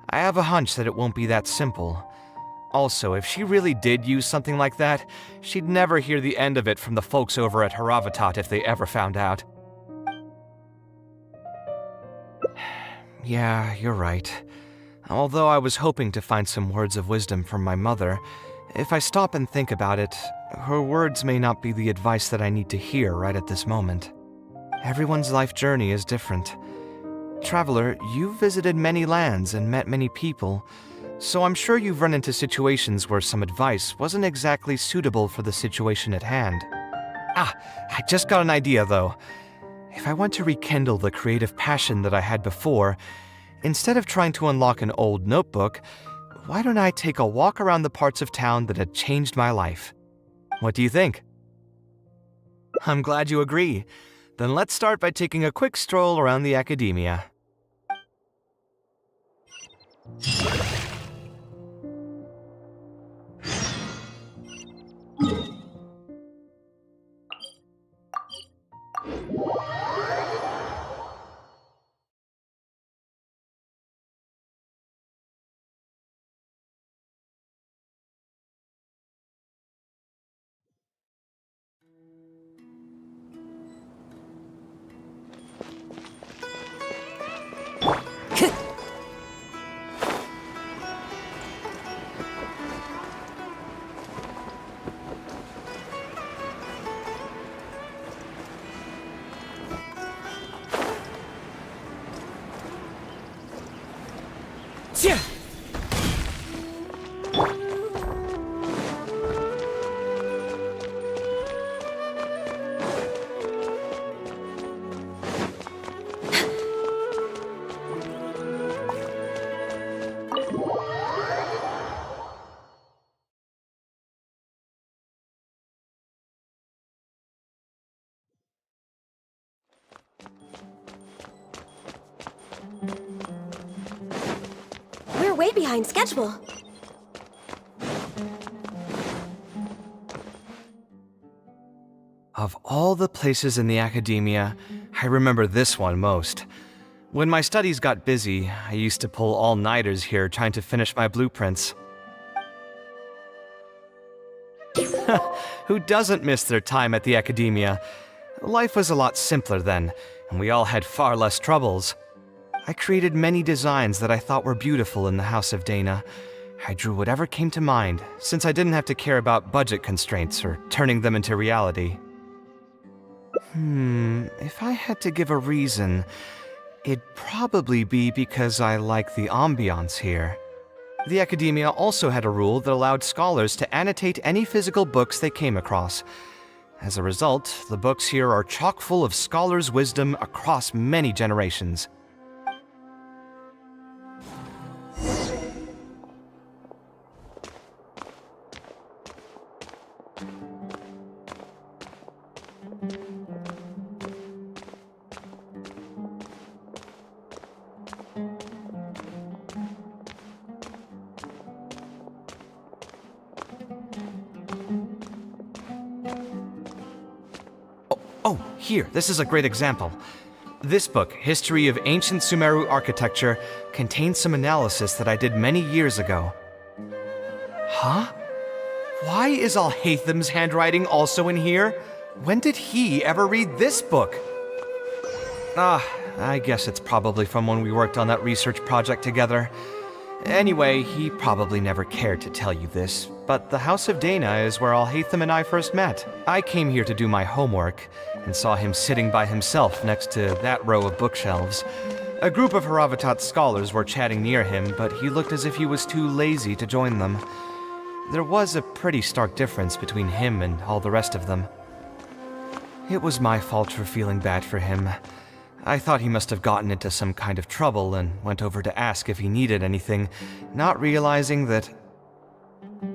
I have a hunch that it won't be that simple. Also, if she really did use something like that, she'd never hear the end of it from the folks over at Haravatat if they ever found out. Yeah, you're right. Although I was hoping to find some words of wisdom from my mother, if I stop and think about it, her words may not be the advice that I need to hear right at this moment. Everyone's life journey is different. Traveler, you've visited many lands and met many people, so I'm sure you've run into situations where some advice wasn't exactly suitable for the situation at hand. I just got an idea, though. If I want to rekindle the creative passion that I had before, instead of trying to unlock an old notebook, why don't I take a walk around the parts of town that had changed my life? What do you think? I'm glad you agree. Then let's start by taking a quick stroll around the academia. We're way behind schedule. Of all the places in the academia, I remember this one most. When my studies got busy, I used to pull all-nighters here trying to finish my blueprints. Who doesn't miss their time at the academia? Life was a lot simpler then, and we all had far less troubles. I created many designs that I thought were beautiful in the House of Dana. I drew whatever came to mind, since I didn't have to care about budget constraints or turning them into reality. If I had to give a reason, it'd probably be because I like the ambiance here. The academia also had a rule that allowed scholars to annotate any physical books they came across. As a result, the books here are chock full of scholars' wisdom across many generations. Oh, here, this is a great example. This book, History of Ancient Sumeru Architecture, contains some analysis that I did many years ago. Huh? Why is Alhatham's handwriting also in here? When did he ever read this book? I guess it's probably from when we worked on that research project together. Anyway, he probably never cared to tell you this, but the House of Dana is where Alhatham and I first met. I came here to do my homework, and saw him sitting by himself next to that row of bookshelves. A group of Haravatat scholars were chatting near him, but he looked as if he was too lazy to join them. There was a pretty stark difference between him and all the rest of them. It was my fault for feeling bad for him. I thought he must have gotten into some kind of trouble and went over to ask if he needed anything, not realizing that...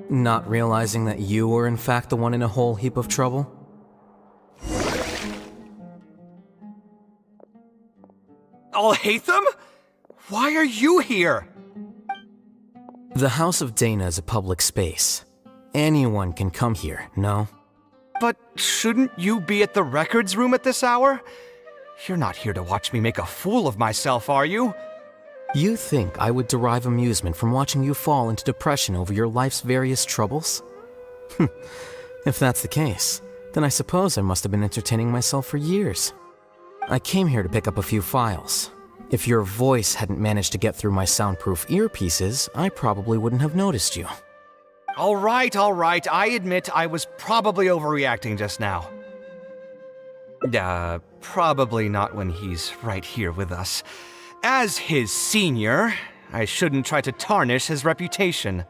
Not realizing that you were in fact the one in a whole heap of trouble? Alhatham? Why are you here? The House of Dana is a public space. Anyone can come here, no? But shouldn't you be at the records room at this hour? You're not here to watch me make a fool of myself, are you? You think I would derive amusement from watching you fall into depression over your life's various troubles? If that's the case, then I suppose I must have been entertaining myself for years. I came here to pick up a few files. If your voice hadn't managed to get through my soundproof earpieces, I probably wouldn't have noticed you. All right, I admit I was probably overreacting just now. Probably not when he's right here with us. As his senior, I shouldn't try to tarnish his reputation.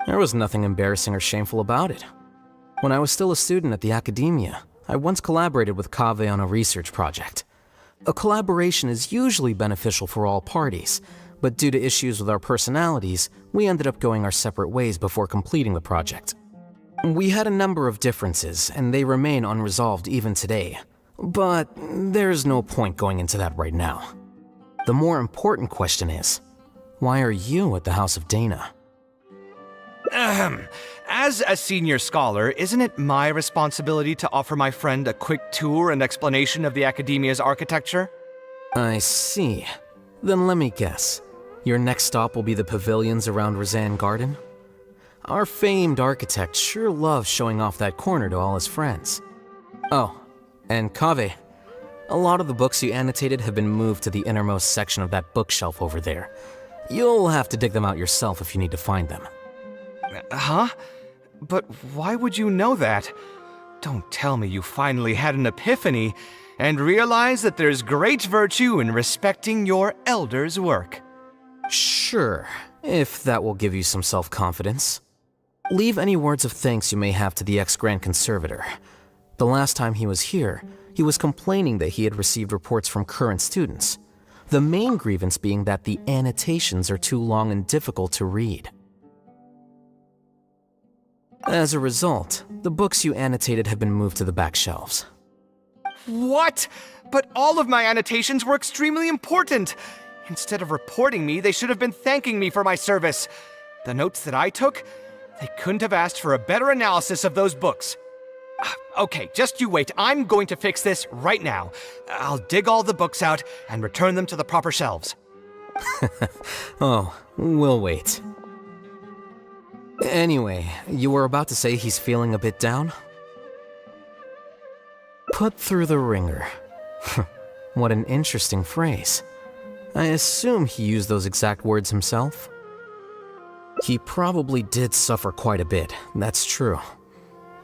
There was nothing embarrassing or shameful about it. When I was still a student at the academia, I once collaborated with Kaveh on a research project. A collaboration is usually beneficial for all parties, but due to issues with our personalities, we ended up going our separate ways before completing the project. We had a number of differences, and they remain unresolved even today. But there's no point going into that right now. The more important question is, why are you at the House of Dana? As a senior scholar, isn't it my responsibility to offer my friend a quick tour and explanation of the academia's architecture? I see. Then let me guess. Your next stop will be the pavilions around Razan Garden? Our famed architect sure loves showing off that corner to all his friends. Oh, and Kaveh, a lot of the books you annotated have been moved to the innermost section of that bookshelf over there. You'll have to dig them out yourself if you need to find them. Huh? But why would you know that? Don't tell me you finally had an epiphany and realized that there's great virtue in respecting your elders' work. Sure, if that will give you some self-confidence. Leave any words of thanks you may have to the ex-Grand Conservator. The last time he was here, he was complaining that he had received reports from current students. The main grievance being that the annotations are too long and difficult to read. As a result, the books you annotated have been moved to the back shelves. What? But all of my annotations were extremely important. Instead of reporting me, they should have been thanking me for my service. The notes that I took, they couldn't have asked for a better analysis of those books. Okay, just you wait. I'm going to fix this right now. I'll dig all the books out and return them to the proper shelves. Oh, we'll wait. Anyway, you were about to say he's feeling a bit down? Put through the ringer. What an interesting phrase. I assume he used those exact words himself? He probably did suffer quite a bit, that's true.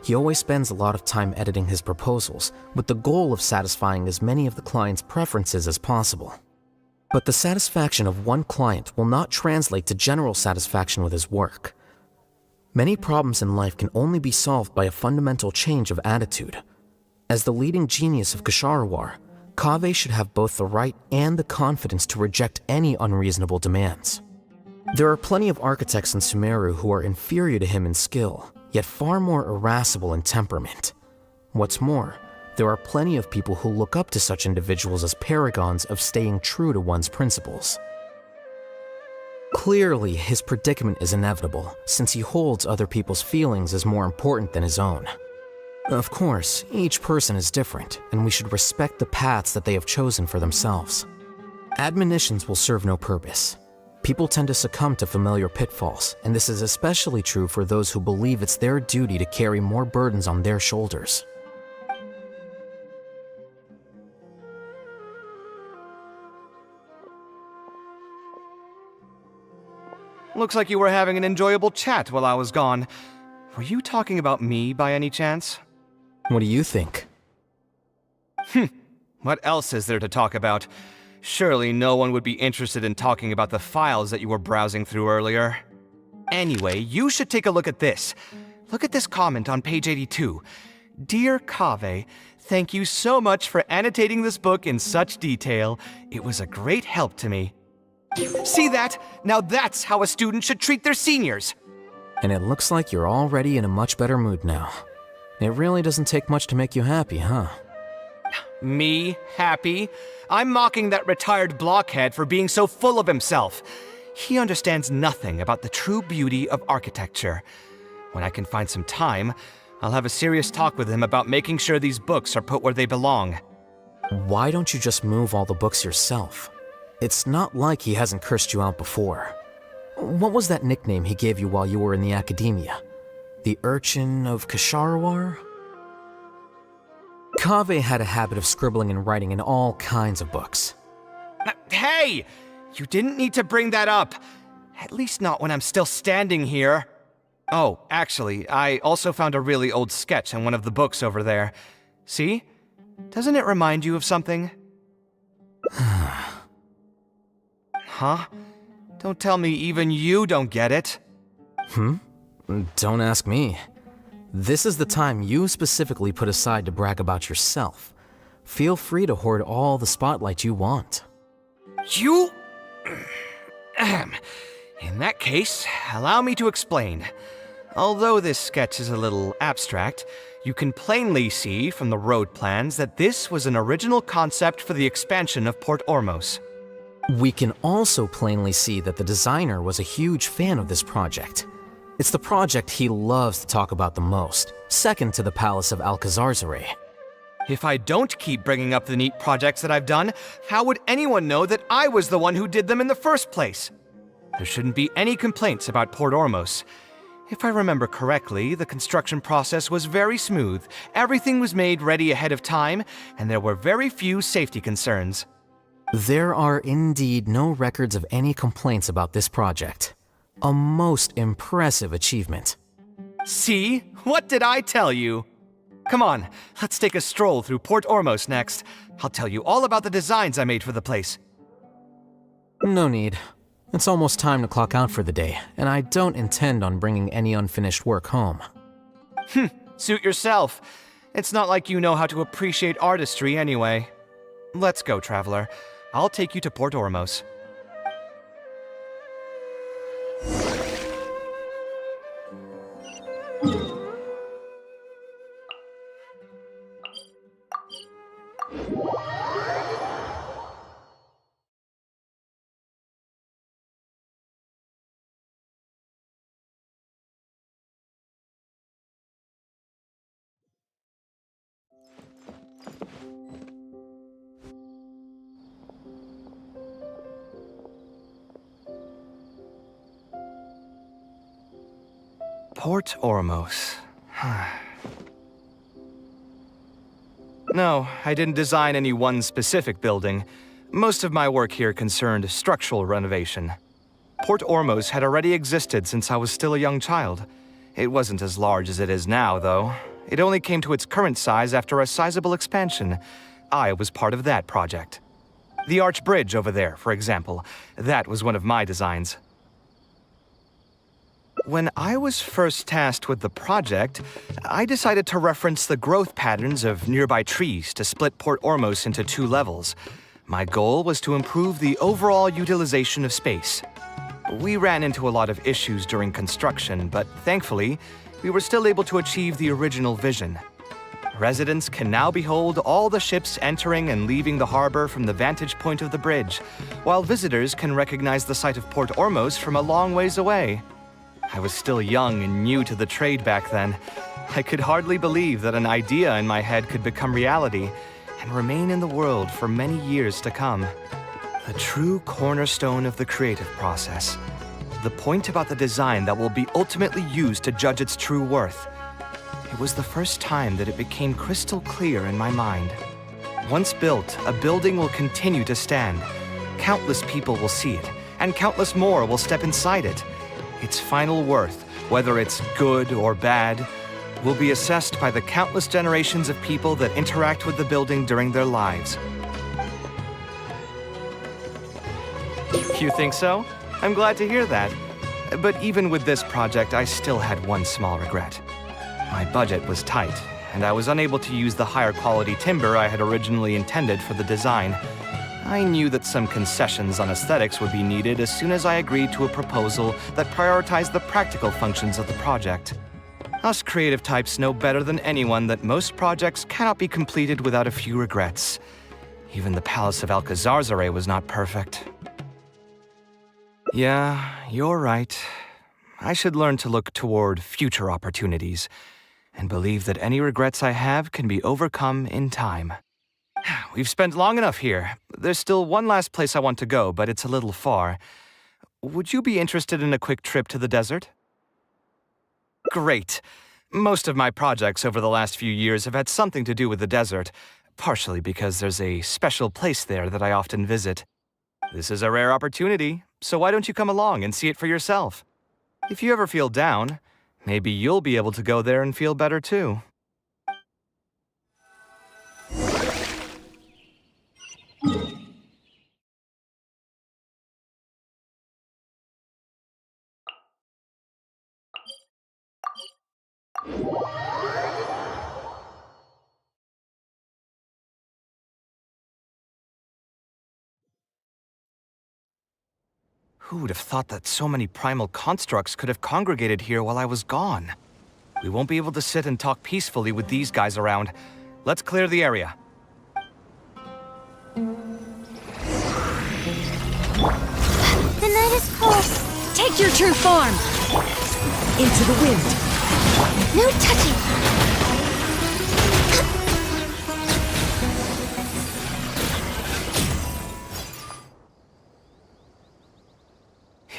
He always spends a lot of time editing his proposals, with the goal of satisfying as many of the client's preferences as possible. But the satisfaction of one client will not translate to general satisfaction with his work. Many problems in life can only be solved by a fundamental change of attitude. As the leading genius of Kshahrewar, Kaveh should have both the right and the confidence to reject any unreasonable demands. There are plenty of architects in Sumeru who are inferior to him in skill, yet far more irascible in temperament. What's more, there are plenty of people who look up to such individuals as paragons of staying true to one's principles. Clearly, his predicament is inevitable, since he holds other people's feelings as more important than his own. Of course, each person is different, and we should respect the paths that they have chosen for themselves. Admonitions will serve no purpose. People tend to succumb to familiar pitfalls, and this is especially true for those who believe it's their duty to carry more burdens on their shoulders. Looks like you were having an enjoyable chat while I was gone. Were you talking about me by any chance? What do you think? What else is there to talk about? Surely no one would be interested in talking about the files that you were browsing through earlier. Anyway, you should take a look at this. Look at this comment on page 82. Dear Kaveh, thank you so much for annotating this book in such detail. It was a great help to me. See that? Now that's how a student should treat their seniors. And it looks like you're already in a much better mood now. It really doesn't take much to make you happy, huh? Me happy? I'm mocking that retired blockhead for being so full of himself. He understands nothing about the true beauty of architecture. When I can find some time, I'll have a serious talk with him about making sure these books are put where they belong. Why don't you just move all the books yourself? It's not like he hasn't cursed you out before. What was that nickname he gave you while you were in the academia? The Urchin of Kshahrewar? Kaveh had a habit of scribbling and writing in all kinds of books. Hey! You didn't need to bring that up. At least not when I'm still standing here. Oh, actually, I also found a really old sketch in one of the books over there. See? Doesn't it remind you of something? Huh? Don't tell me even you don't get it. Don't ask me. This is the time you specifically put aside to brag about yourself. Feel free to hoard all the spotlight you want. You... In that case, allow me to explain. Although this sketch is a little abstract, you can plainly see from the road plans that this was an original concept for the expansion of Port Ormos. We can also plainly see that the designer was a huge fan of this project. It's the project he loves to talk about the most, second to the Palace of Alcazarzaray. If I don't keep bringing up the neat projects that I've done, how would anyone know that I was the one who did them in the first place? There shouldn't be any complaints about Port Ormos. If I remember correctly, the construction process was very smooth, everything was made ready ahead of time, and there were very few safety concerns. There are indeed no records of any complaints about this project. A most impressive achievement. See? What did I tell you? Come on, let's take a stroll through Port Ormos next. I'll tell you all about the designs I made for the place. No need. It's almost time to clock out for the day, and I don't intend on bringing any unfinished work home. Suit yourself. It's not like you know how to appreciate artistry anyway. Let's go, Traveler. I'll take you to Port Ormos. Port Ormos. No, I didn't design any one specific building. Most of my work here concerned structural renovation. Port Ormos had already existed since I was still a young child. It wasn't as large as it is now, though. It only came to its current size after a sizable expansion. I was part of that project. The arch bridge over there, for example, that was one of my designs. When I was first tasked with the project, I decided to reference the growth patterns of nearby trees to split Port Ormos into 2 levels. My goal was to improve the overall utilization of space. We ran into a lot of issues during construction, but thankfully, we were still able to achieve the original vision. Residents can now behold all the ships entering and leaving the harbor from the vantage point of the bridge, while visitors can recognize the site of Port Ormos from a long ways away. I was still young and new to the trade back then. I could hardly believe that an idea in my head could become reality and remain in the world for many years to come. A true cornerstone of the creative process. The point about the design that will be ultimately used to judge its true worth. It was the first time that it became crystal clear in my mind. Once built, a building will continue to stand. Countless people will see it, and countless more will step inside it. Its final worth, whether it's good or bad, will be assessed by the countless generations of people that interact with the building during their lives. You think so? I'm glad to hear that. But even with this project, I still had one small regret. My budget was tight, and I was unable to use the higher quality timber I had originally intended for the design. I knew that some concessions on aesthetics would be needed as soon as I agreed to a proposal that prioritized the practical functions of the project. Us creative types know better than anyone that most projects cannot be completed without a few regrets. Even the Palace of Alcazarzare was not perfect. Yeah, you're right. I should learn to look toward future opportunities, and believe that any regrets I have can be overcome in time. We've spent long enough here. There's still one last place I want to go, but it's a little far. Would you be interested in a quick trip to the desert? Great. Most of my projects over the last few years have had something to do with the desert, partially because there's a special place there that I often visit. This is a rare opportunity, so why don't you come along and see it for yourself? If you ever feel down, maybe you'll be able to go there and feel better too. Who would have thought that so many primal constructs could have congregated here while I was gone? We won't be able to sit and talk peacefully with these guys around. Let's clear the area. The night is cold. Take your true form. Into the wind. No touching.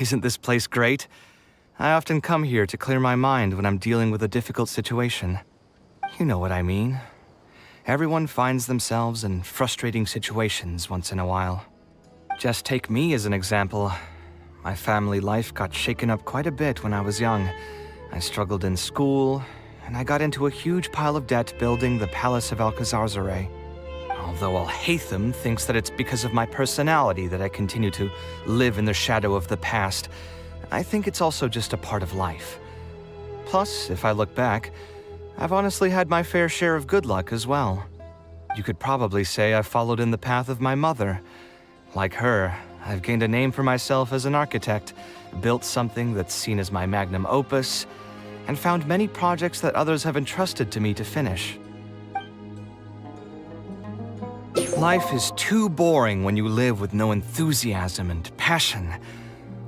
Isn't this place great? I often come here to clear my mind when I'm dealing with a difficult situation. You know what I mean. Everyone finds themselves in frustrating situations once in a while. Just take me as an example. My family life got shaken up quite a bit when I was young. I struggled in school, and I got into a huge pile of debt building the Palace of Alcazarzare. Although Alhaitham thinks that it's because of my personality that I continue to live in the shadow of the past, I think it's also just a part of life. Plus, if I look back, I've honestly had my fair share of good luck as well. You could probably say I followed in the path of my mother. Like her, I've gained a name for myself as an architect, built something that's seen as my magnum opus, and found many projects that others have entrusted to me to finish. Life is too boring when you live with no enthusiasm and passion.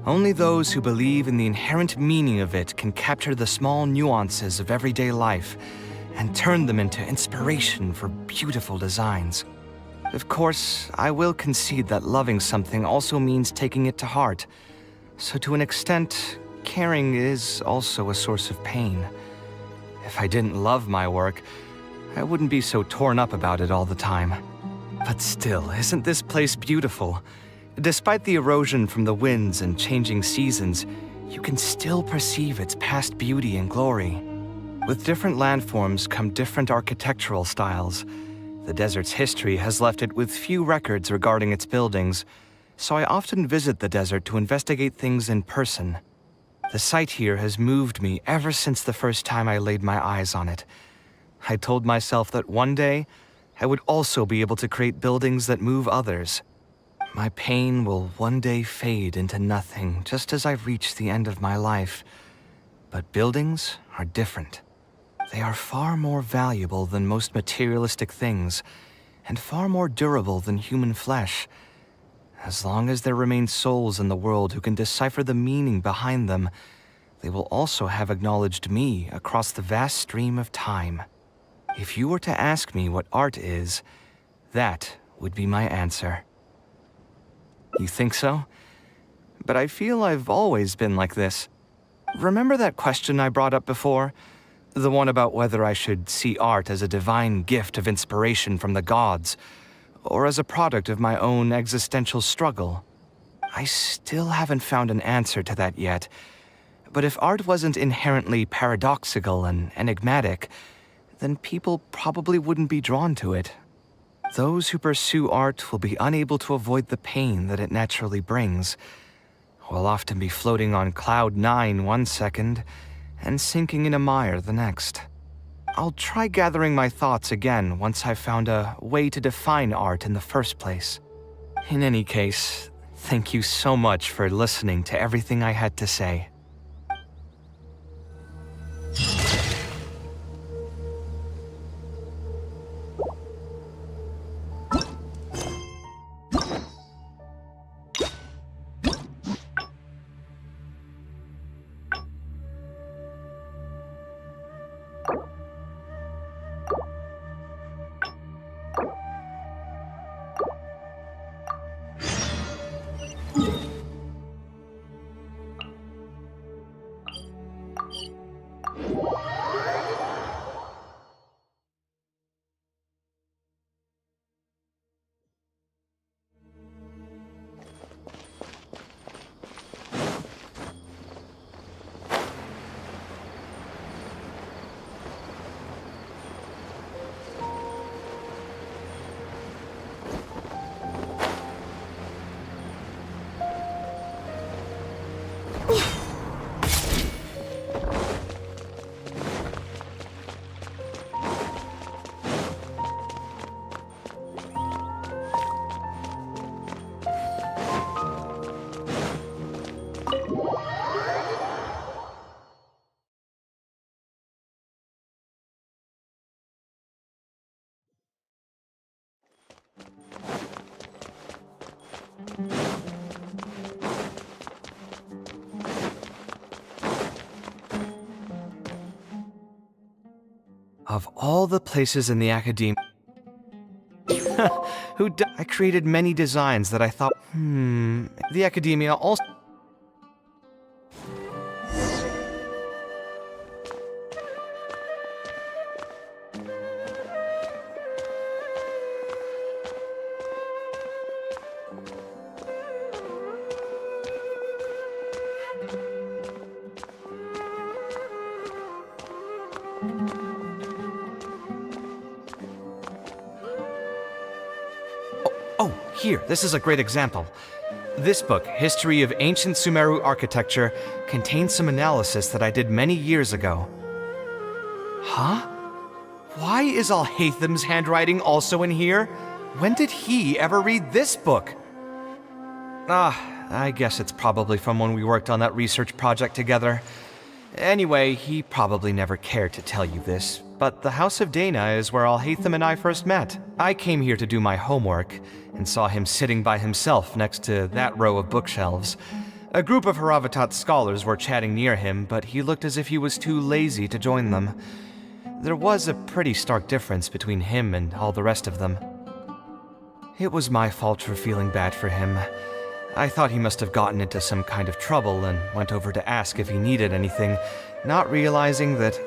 Only those who believe in the inherent meaning of it can capture the small nuances of everyday life and turn them into inspiration for beautiful designs. Of course, I will concede that loving something also means taking it to heart. So to an extent, caring is also a source of pain. If I didn't love my work, I wouldn't be so torn up about it all the time. But still, isn't this place beautiful? Despite the erosion from the winds and changing seasons, you can still perceive its past beauty and glory. With different landforms come different architectural styles. The desert's history has left it with few records regarding its buildings, so I often visit the desert to investigate things in person. The sight here has moved me ever since the first time I laid my eyes on it. I told myself that one day, I would also be able to create buildings that move others. My pain will one day fade into nothing, just as I reach the end of my life. But buildings are different. They are far more valuable than most materialistic things, and far more durable than human flesh. As long as there remain souls in the world who can decipher the meaning behind them, they will also have acknowledged me across the vast stream of time. If you were to ask me what art is, that would be my answer. You think so? But I feel I've always been like this. Remember that question I brought up before? The one about whether I should see art as a divine gift of inspiration from the gods, or as a product of my own existential struggle. I still haven't found an answer to that yet. But if art wasn't inherently paradoxical and enigmatic, then people probably wouldn't be drawn to it. Those who pursue art will be unable to avoid the pain that it naturally brings. Will often be floating on cloud 9 one second, and sinking in a mire the next. I'll try gathering my thoughts again once I've found a way to define art in the first place. In any case, thank you so much for listening to everything I had to say. Of all the places in the academia, I created many designs that I thought, the academia also. Here, this is a great example. This book, History of Ancient Sumeru Architecture, contains some analysis that I did many years ago. Huh? Why is Alhaitham's handwriting also in here? When did he ever read this book? I guess it's probably from when we worked on that research project together. Anyway, he probably never cared to tell you this, but the House of Dana is where Alhaitham and I first met. I came here to do my homework, and saw him sitting by himself next to that row of bookshelves. A group of Haravatat scholars were chatting near him, but he looked as if he was too lazy to join them. There was a pretty stark difference between him and all the rest of them. It was my fault for feeling bad for him. I thought he must have gotten into some kind of trouble and went over to ask if he needed anything, not realizing that...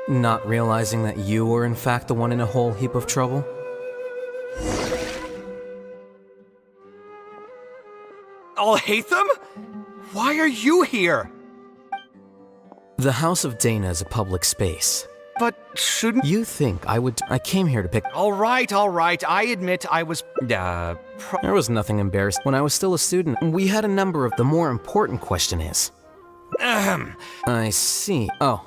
Not realizing that you were in fact the one in a whole heap of trouble? Alhaitham? Why are you here? The House of Dana is a public space. But shouldn't... You think I would... I came here to pick... All right. I admit I was... There was nothing embarrassed. When I was still a student, we had a number of... The more important question is... I see. Oh.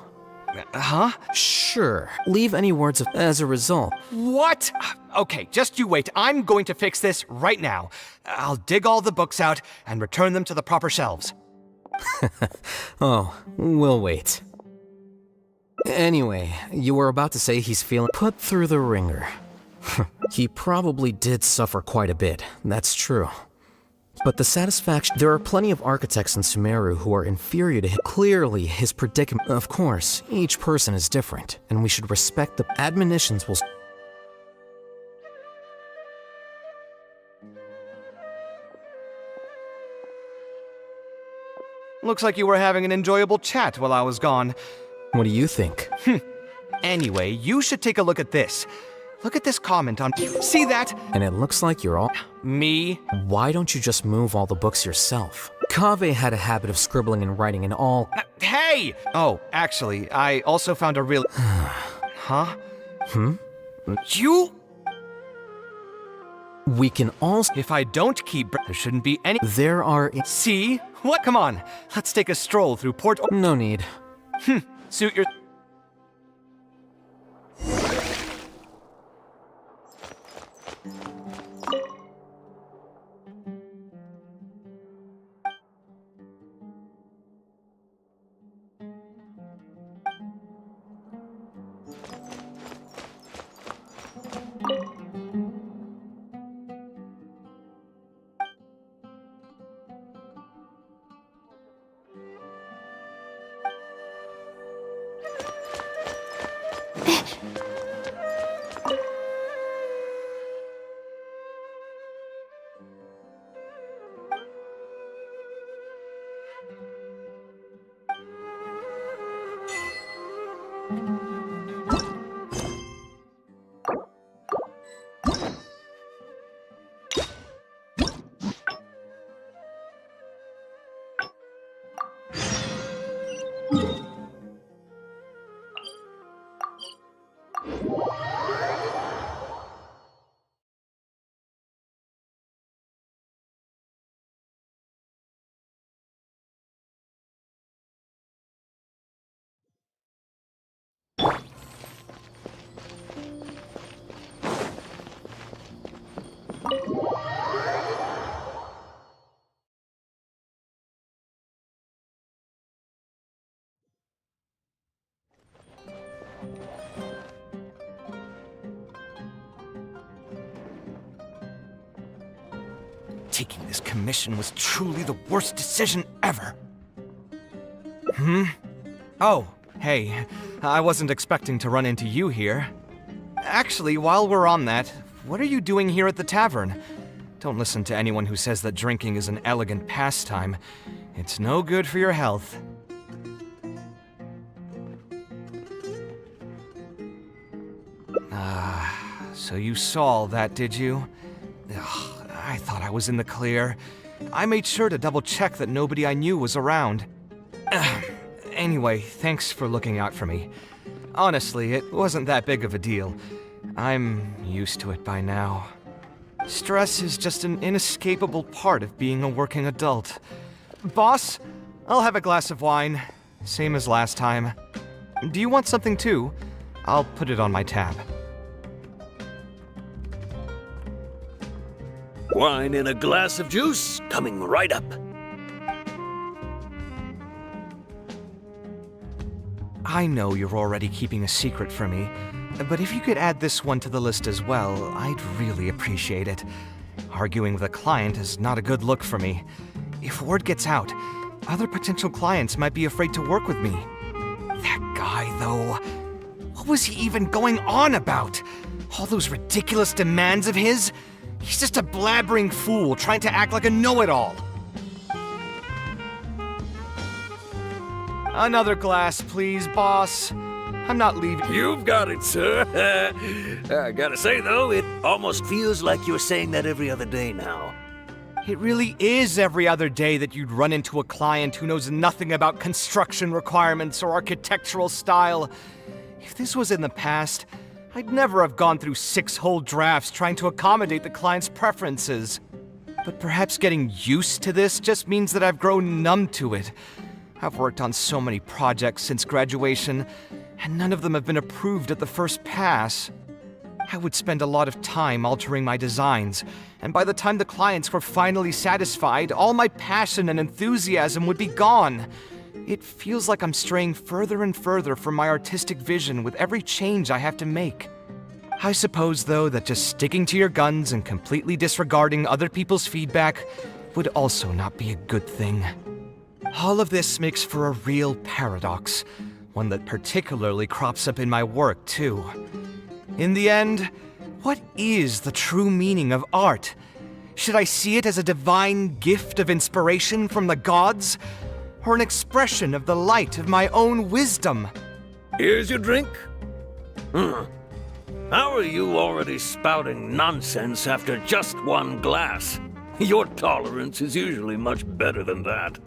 Huh? Sure. Leave any words of... As a result. What? Okay, just you wait. I'm going to fix this right now. I'll dig all the books out and return them to the proper shelves. Oh, we'll wait. Anyway, you were about to say he's feeling put through the ringer. He probably did suffer quite a bit, that's true. But the satisfaction... There are plenty of architects in Sumeru who are inferior to him. Clearly, his predicament... Of course, each person is different, and we should respect the admonitions will... Looks like you were having an enjoyable chat while I was gone. What do you think? Anyway, you should take a look at this. Look at this comment on... See that? And it looks like you're all... Me? Why don't you just move all the books yourself? Kaveh had a habit of scribbling and writing in all... Hey! Oh, actually, I also found a real... Huh? You... We can also... If I don't keep... There shouldn't be any... There are... See? What? Come on. Let's take a stroll through Port... No need. Suit your... Taking this commission was truly the worst decision ever. Oh, hey, I wasn't expecting to run into you here. Actually, while we're on that, what are you doing here at the tavern? Don't listen to anyone who says that drinking is an elegant pastime. It's no good for your health. So you saw all that, did you? Ugh. I thought I was in the clear. I made sure to double-check that nobody I knew was around. Anyway, thanks for looking out for me. Honestly, it wasn't that big of a deal. I'm used to it by now. Stress is just an inescapable part of being a working adult. Boss, I'll have a glass of wine. Same as last time. Do you want something too? I'll put it on my tab. Wine in a glass of juice, coming right up. I know you're already keeping a secret from me, but if you could add this one to the list as well, I'd really appreciate it. Arguing with a client is not a good look for me. If word gets out, other potential clients might be afraid to work with me. That guy, though, what was he even going on about? All those ridiculous demands of his? He's just a blabbering fool trying to act like a know-it-all. Another glass, please, boss. I'm not leaving. You've got it, sir. I gotta say, though, it almost feels like you're saying that every other day now. It really is every other day that you'd run into a client who knows nothing about construction requirements or architectural style. If this was in the past, I'd never have gone through 6 whole drafts trying to accommodate the client's preferences. But perhaps getting used to this just means that I've grown numb to it. I've worked on so many projects since graduation, and none of them have been approved at the first pass. I would spend a lot of time altering my designs, and by the time the clients were finally satisfied, all my passion and enthusiasm would be gone. It feels like I'm straying further and further from my artistic vision with every change I have to make. I suppose, though, that just sticking to your guns and completely disregarding other people's feedback would also not be a good thing. All of this makes for a real paradox, one that particularly crops up in my work, too. In the end, what is the true meaning of art? Should I see it as a divine gift of inspiration from the gods, or an expression of the light of my own wisdom? Here's your drink. How are you already spouting nonsense after just one glass? Your tolerance is usually much better than that.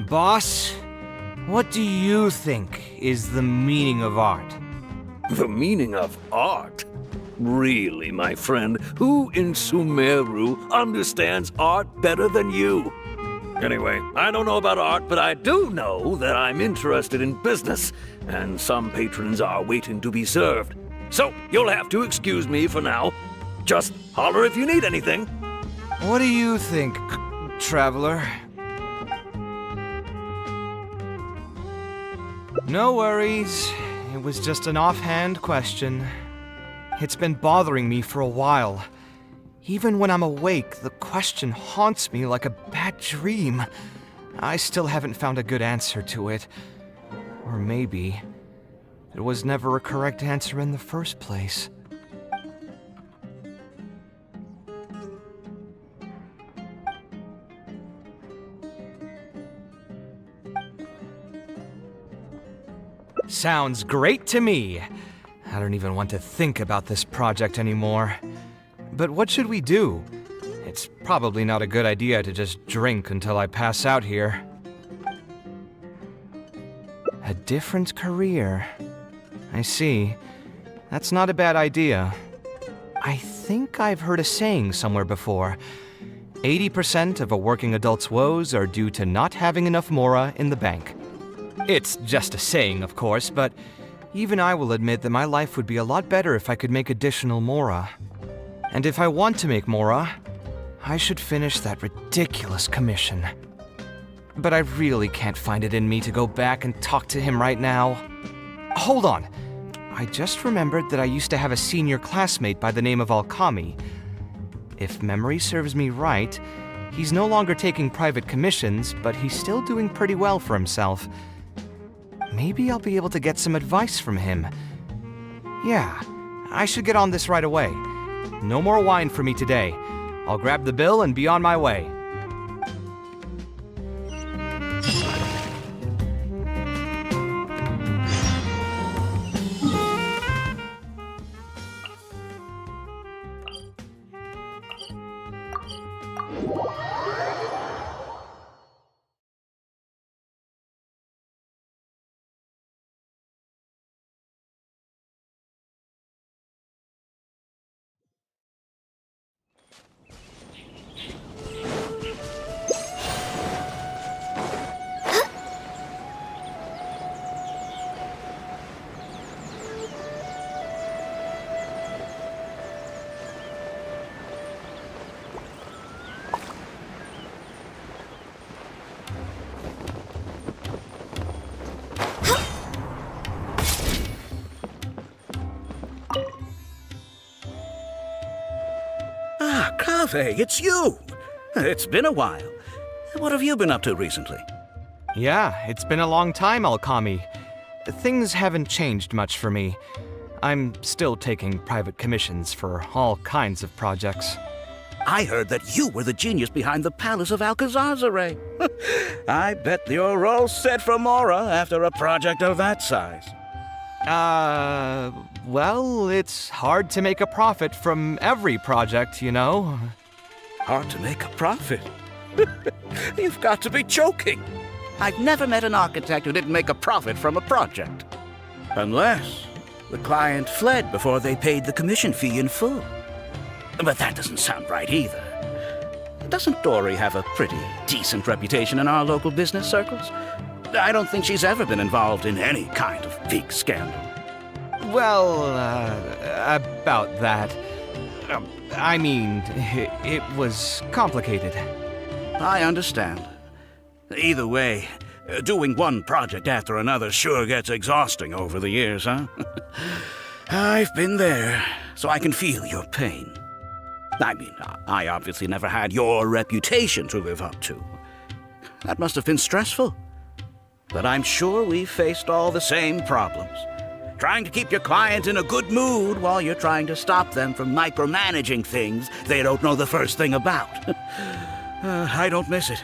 Boss, what do you think is the meaning of art? The meaning of art? Really, my friend, who in Sumeru understands art better than you? Anyway, I don't know about art, but I do know that I'm interested in business, and some patrons are waiting to be served. So, you'll have to excuse me for now. Just holler if you need anything. What do you think, traveler? No worries. It was just an offhand question. It's been bothering me for a while. Even when I'm awake, the question haunts me like a bad dream. I still haven't found a good answer to it. Or maybe there was never a correct answer in the first place. Sounds great to me. I don't even want to think about this project anymore. But what should we do? It's probably not a good idea to just drink until I pass out here. A different career. I see. That's not a bad idea. I think I've heard a saying somewhere before. 80% of a working adult's woes are due to not having enough mora in the bank. It's just a saying, of course, but even I will admit that my life would be a lot better if I could make additional mora. And if I want to make mora, I should finish that ridiculous commission. But I really can't find it in me to go back and talk to him right now. Hold on. I just remembered that I used to have a senior classmate by the name of Alkami. If memory serves me right, he's no longer taking private commissions, but he's still doing pretty well for himself. Maybe I'll be able to get some advice from him. Yeah, I should get on this right away. No more wine for me today. I'll grab the bill and be on my way. Kaveh, it's you! It's been a while. What have you been up to recently? Yeah, it's been a long time, Alkami. Things haven't changed much for me. I'm still taking private commissions for all kinds of projects. I heard that you were the genius behind the Palace of Alcazazare. I bet you're all set for Mora after a project of that size. Well, it's hard to make a profit from every project, you know. Hard to make a profit? You've got to be joking. I've never met an architect who didn't make a profit from a project. Unless the client fled before they paid the commission fee in full. But that doesn't sound right either. Doesn't Dory have a pretty decent reputation in our local business circles? I don't think she's ever been involved in any kind of big scandal. Well, about that. I mean, it was complicated. I understand. Either way, doing one project after another sure gets exhausting over the years, huh? I've been there, so I can feel your pain. I mean, I obviously never had your reputation to live up to. That must have been stressful. But I'm sure we've faced all the same problems. Trying to keep your client in a good mood while you're trying to stop them from micromanaging things they don't know the first thing about. I don't miss it.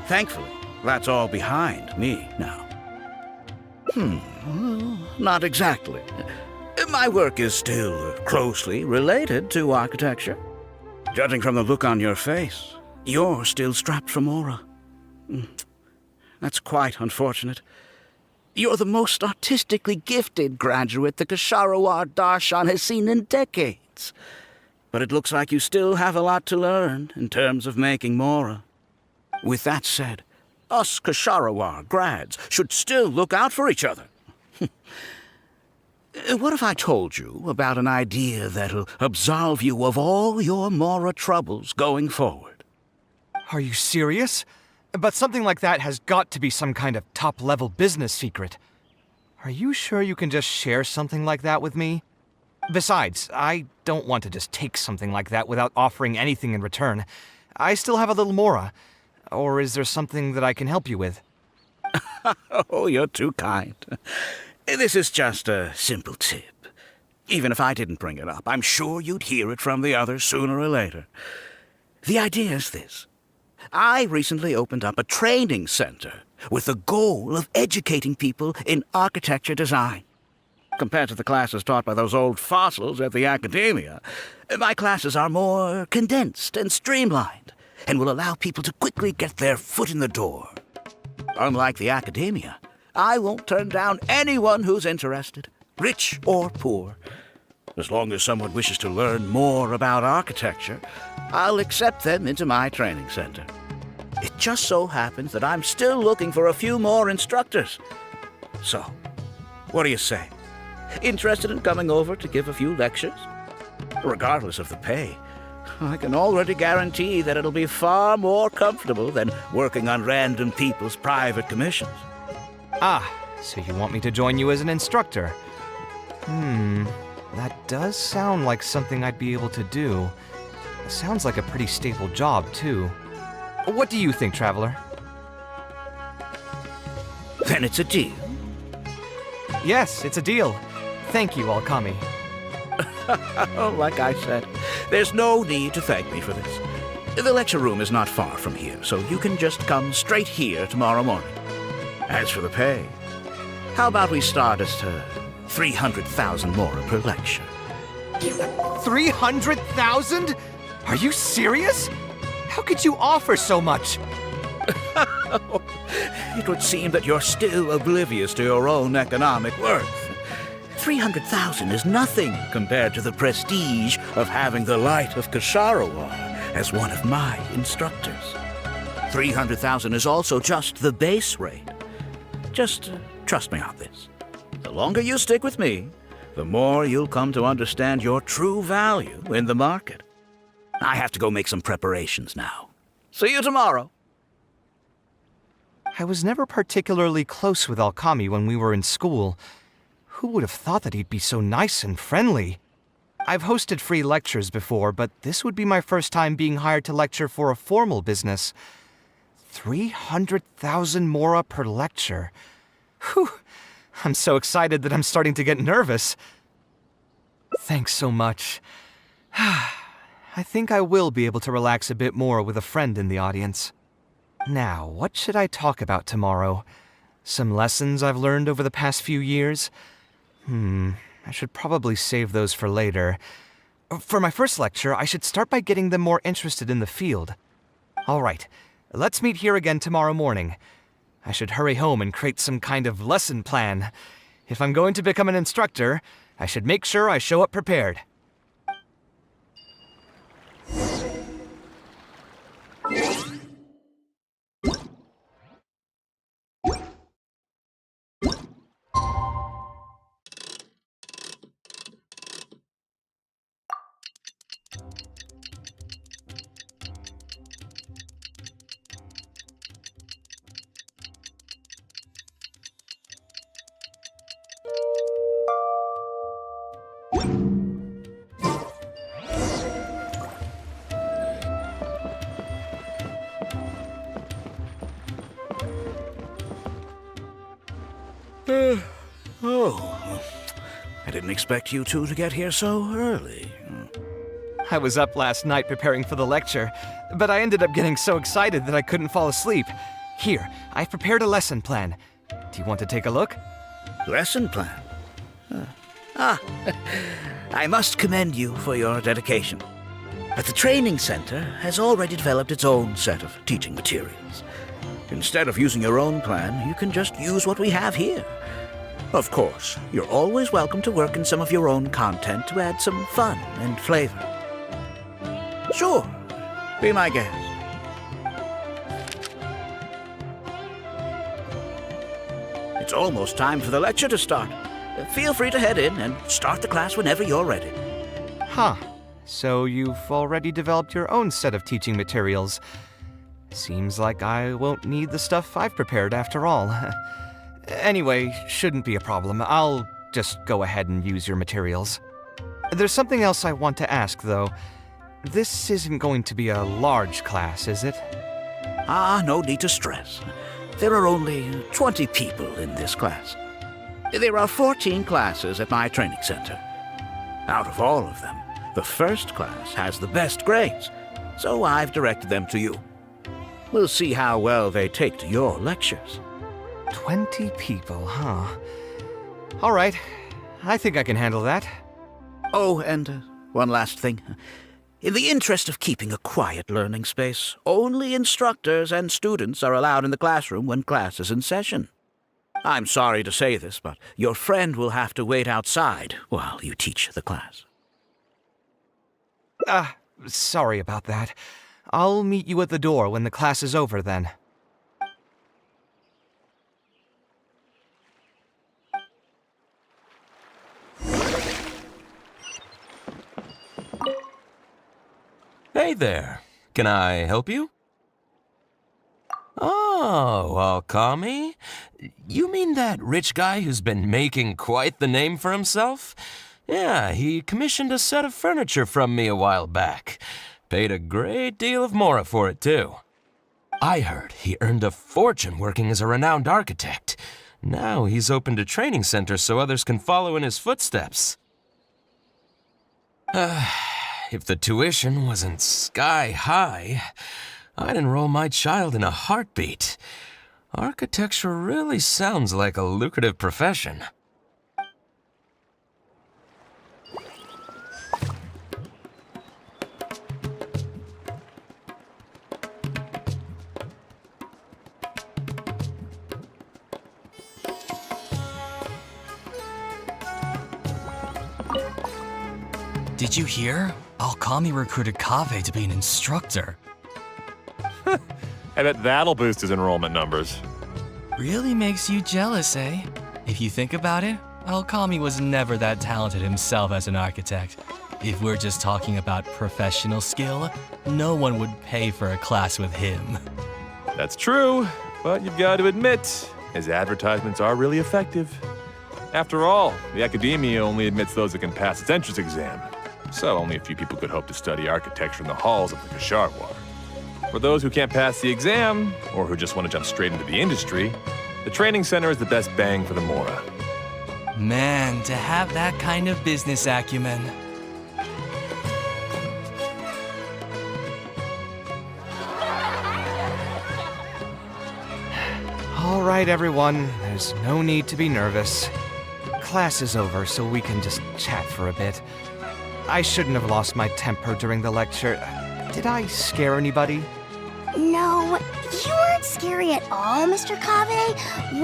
Thankfully, that's all behind me now. Well, not exactly. My work is still closely related to architecture. Judging from the look on your face, you're still strapped for Mora. That's quite unfortunate. You're the most artistically gifted graduate the Kasharawar Darshan has seen in decades. But it looks like you still have a lot to learn in terms of making Mora. With that said, us Kasharawar grads should still look out for each other. What if I told you about an idea that'll absolve you of all your Mora troubles going forward? Are you serious? But something like that has got to be some kind of top-level business secret. Are you sure you can just share something like that with me? Besides, I don't want to just take something like that without offering anything in return. I still have a little Mora. Or is there something that I can help you with? Oh, you're too kind. This is just a simple tip. Even if I didn't bring it up, I'm sure you'd hear it from the others sooner or later. The idea is this. I recently opened up a training center with the goal of educating people in architecture design. Compared to the classes taught by those old fossils at the academia, my classes are more condensed and streamlined and will allow people to quickly get their foot in the door. Unlike the academia, I won't turn down anyone who's interested, rich or poor. As long as someone wishes to learn more about architecture, I'll accept them into my training center. It just so happens that I'm still looking for a few more instructors. So, what do you say? Interested in coming over to give a few lectures? Regardless of the pay, I can already guarantee that it'll be far more comfortable than working on random people's private commissions. Ah, so you want me to join you as an instructor? That does sound like something I'd be able to do. Sounds like a pretty stable job, too. What do you think, Traveler? Then it's a deal. Yes, it's a deal. Thank you, Alkami. Like I said, there's no need to thank me for this. The lecture room is not far from here, so you can just come straight here tomorrow morning. As for the pay, how about we start at 300,000 more per lecture? 300,000? Are you serious? How could you offer so much? It would seem that you're still oblivious to your own economic worth. 300,000 is nothing compared to the prestige of having the light of Kasharawar as one of my instructors. 300,000 is also just the base rate. Just trust me on this. The longer you stick with me, the more you'll come to understand your true value in the market. I have to go make some preparations now. See you tomorrow. I was never particularly close with Alkami when we were in school. Who would have thought that he'd be so nice and friendly? I've hosted free lectures before, but this would be my first time being hired to lecture for a formal business. 300,000 mora per lecture. Whew. I'm so excited that I'm starting to get nervous. Thanks so much. I think I will be able to relax a bit more with a friend in the audience. Now, what should I talk about tomorrow? Some lessons I've learned over the past few years? I should probably save those for later. For my first lecture, I should start by getting them more interested in the field. All right, let's meet here again tomorrow morning. I should hurry home and create some kind of lesson plan. If I'm going to become an instructor, I should make sure I show up prepared. I didn't expect you two to get here so early. I was up last night preparing for the lecture, but I ended up getting so excited that I couldn't fall asleep. Here, I've prepared a lesson plan. Do you want to take a look? Lesson plan? I must commend you for your dedication. But the training center has already developed its own set of teaching materials. Instead of using your own plan, you can just use what we have here. Of course, you're always welcome to work in some of your own content to add some fun and flavor. Sure, be my guest. It's almost time for the lecture to start. Feel free to head in and start the class whenever you're ready. Huh. So you've already developed your own set of teaching materials. Seems like I won't need the stuff I've prepared after all. Anyway, shouldn't be a problem. I'll just go ahead and use your materials. There's something else I want to ask, though. This isn't going to be a large class, is it? No need to stress. There are only 20 people in this class. There are 14 classes at my training center. Out of all of them, the first class has the best grades, so I've directed them to you. We'll see how well they take to your lectures. 20 people, huh? All right. I think I can handle that. Oh, and one last thing. In the interest of keeping a quiet learning space, only instructors and students are allowed in the classroom when class is in session. I'm sorry to say this, but your friend will have to wait outside while you teach the class. Sorry about that. I'll meet you at the door when the class is over, then. Hey there. Can I help you? Oh, Alkami? You mean that rich guy who's been making quite the name for himself? Yeah, he commissioned a set of furniture from me a while back. Paid a great deal of mora for it, too. I heard he earned a fortune working as a renowned architect. Now he's opened a training center so others can follow in his footsteps. If the tuition wasn't sky high, I'd enroll my child in a heartbeat. Architecture really sounds like a lucrative profession. Did you hear? Alkami recruited Kaveh to be an instructor. I bet that'll boost his enrollment numbers. Really makes you jealous, eh? If you think about it, Alkami was never that talented himself as an architect. If we're just talking about professional skill, no one would pay for a class with him. That's true, but you've got to admit, his advertisements are really effective. After all, the academia only admits those that can pass its entrance exam. so only a few people could hope to study architecture in the halls of the Kasharwar. For those who can't pass the exam, or who just want to jump straight into the industry, the training center is the best bang for the Mora. Man, to have that kind of business acumen. All right, everyone. There's no need to be nervous. Class is over, so we can just chat for a bit. I shouldn't have lost my temper during the lecture. Did I scare anybody? No, you weren't scary at all, Mr. Kaveh. We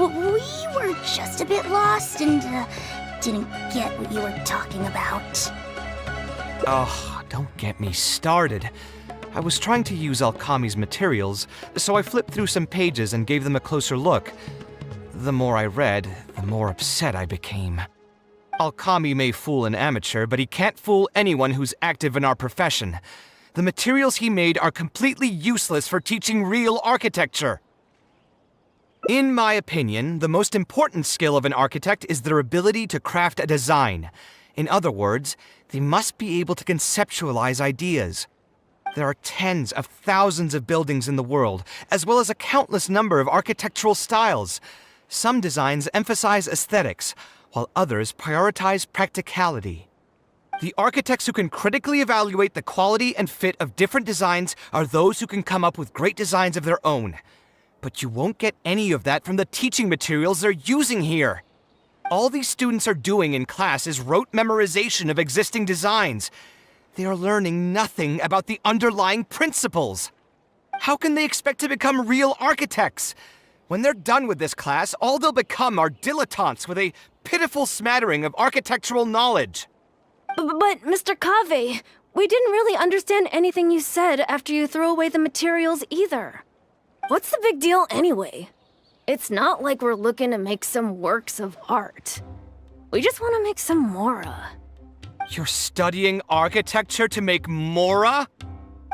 were just a bit lost and didn't get what you were talking about. Oh, don't get me started. I was trying to use Alkami's materials, so I flipped through some pages and gave them a closer look. The more I read, the more upset I became. Alkami may fool an amateur, but he can't fool anyone who's active in our profession. The materials he made are completely useless for teaching real architecture. In my opinion, the most important skill of an architect is their ability to craft a design. In other words, they must be able to conceptualize ideas. There are tens of thousands of buildings in the world, as well as a countless number of architectural styles. Some designs emphasize aesthetics, while others prioritize practicality. The architects who can critically evaluate the quality and fit of different designs are those who can come up with great designs of their own. But you won't get any of that from the teaching materials they're using here. All these students are doing in class is rote memorization of existing designs. They are learning nothing about the underlying principles. How can they expect to become real architects? When they're done with this class, all they'll become are dilettantes with a pitiful smattering of architectural knowledge. But, Mr. Kaveh, we didn't really understand anything you said after you threw away the materials either. What's the big deal anyway? It's not like we're looking to make some works of art. We just want to make some Mora. You're studying architecture to make Mora?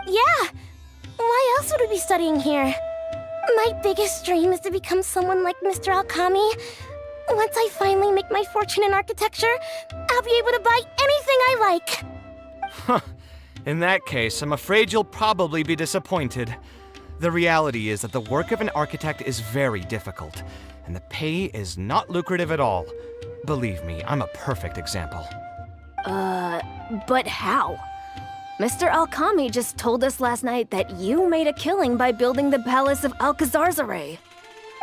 Yeah! Why else would we be studying here? My biggest dream is to become someone like Mr. Alkami. Once I finally make my fortune in architecture, I'll be able to buy anything I like. Huh. In that case, I'm afraid you'll probably be disappointed. The reality is that the work of an architect is very difficult, and the pay is not lucrative at all. Believe me, I'm a perfect example. But how? Mr. Alkami just told us last night that you made a killing by building the Palace of Alcazarzare.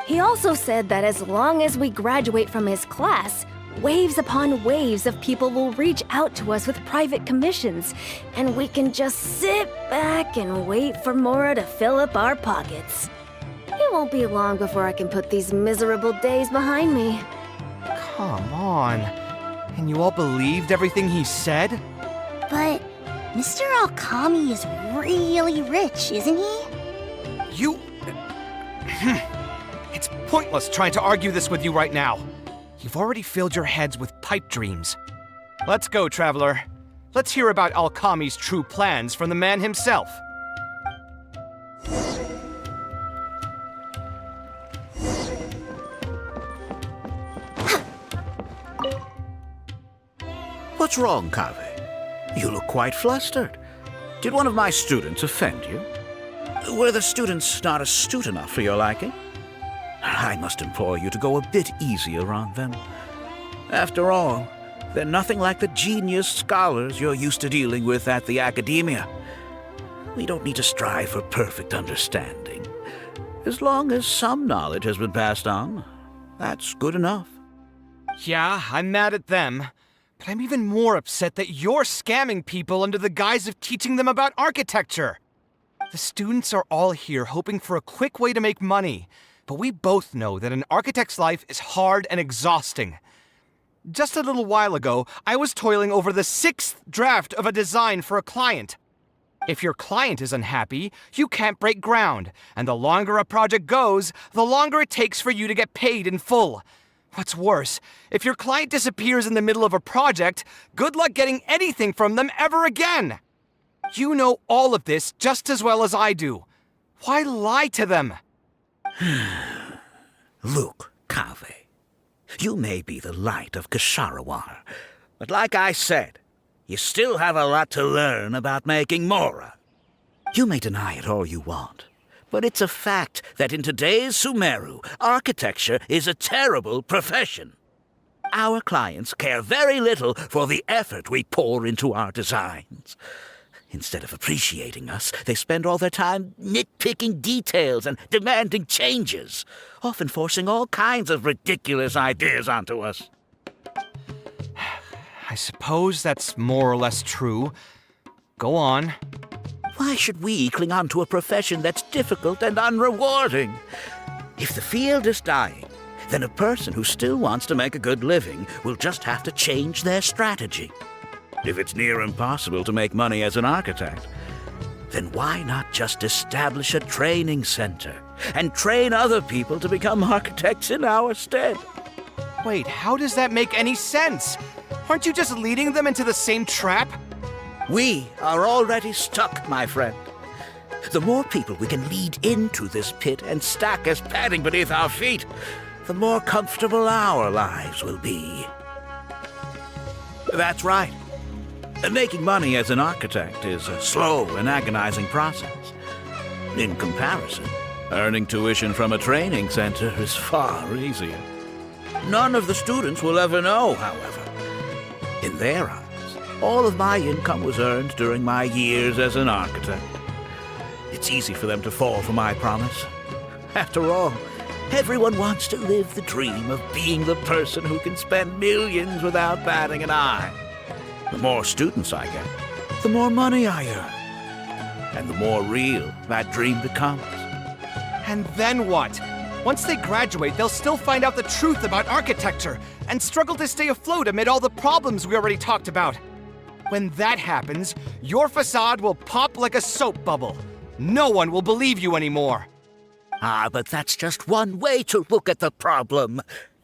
He also said that as long as we graduate from his class, waves upon waves of people will reach out to us with private commissions, and we can just sit back and wait for Mora to fill up our pockets. It won't be long before I can put these miserable days behind me. Come on. And you all believed everything he said? But Mr. Alkami is really rich, isn't he? You... It's pointless trying to argue this with you right now. You've already filled your heads with pipe dreams. Let's go, traveler. Let's hear about Alkami's true plans from the man himself. What's wrong, Kaveh? You look quite flustered. Did one of my students offend you? Were the students not astute enough for your liking? I must implore you to go a bit easier on them. After all, they're nothing like the genius scholars you're used to dealing with at the academia. We don't need to strive for perfect understanding. As long as some knowledge has been passed on, that's good enough. Yeah, I'm mad at them. But I'm even more upset that you're scamming people under the guise of teaching them about architecture. The students are all here hoping for a quick way to make money, but we both know that an architect's life is hard and exhausting. Just a little while ago, I was toiling over the 6th draft of a design for a client. If your client is unhappy, you can't break ground, and the longer a project goes, the longer it takes for you to get paid in full. What's worse, if your client disappears in the middle of a project, good luck getting anything from them ever again. You know all of this just as well as I do. Why lie to them? Look, Kaveh, you may be the light of Kasharawar, but like I said, you still have a lot to learn about making Mora. You may deny it all you want, but it's a fact that in today's Sumeru, architecture is a terrible profession. Our clients care very little for the effort we pour into our designs. Instead of appreciating us, they spend all their time nitpicking details and demanding changes, often forcing all kinds of ridiculous ideas onto us. I suppose that's more or less true. Go on. Why should we cling on to a profession that's difficult and unrewarding? If the field is dying, then a person who still wants to make a good living will just have to change their strategy. If it's near impossible to make money as an architect, then why not just establish a training center and train other people to become architects in our stead? Wait, how does that make any sense? Aren't you just leading them into the same trap? We are already stuck, my friend. The more people we can lead into this pit and stack as padding beneath our feet, the more comfortable our lives will be. That's right. Making money as an architect is a slow and agonizing process. In comparison, earning tuition from a training center is far easier. None of the students will ever know, however. In their eyes, all of my income was earned during my years as an architect. It's easy for them to fall for my promise. After all, everyone wants to live the dream of being the person who can spend millions without batting an eye. The more students I get, the more money I earn. And the more real that dream becomes. And then what? Once they graduate, they'll still find out the truth about architecture and struggle to stay afloat amid all the problems we already talked about. When that happens, your facade will pop like a soap bubble. No one will believe you anymore. Ah, but that's just one way to look at the problem.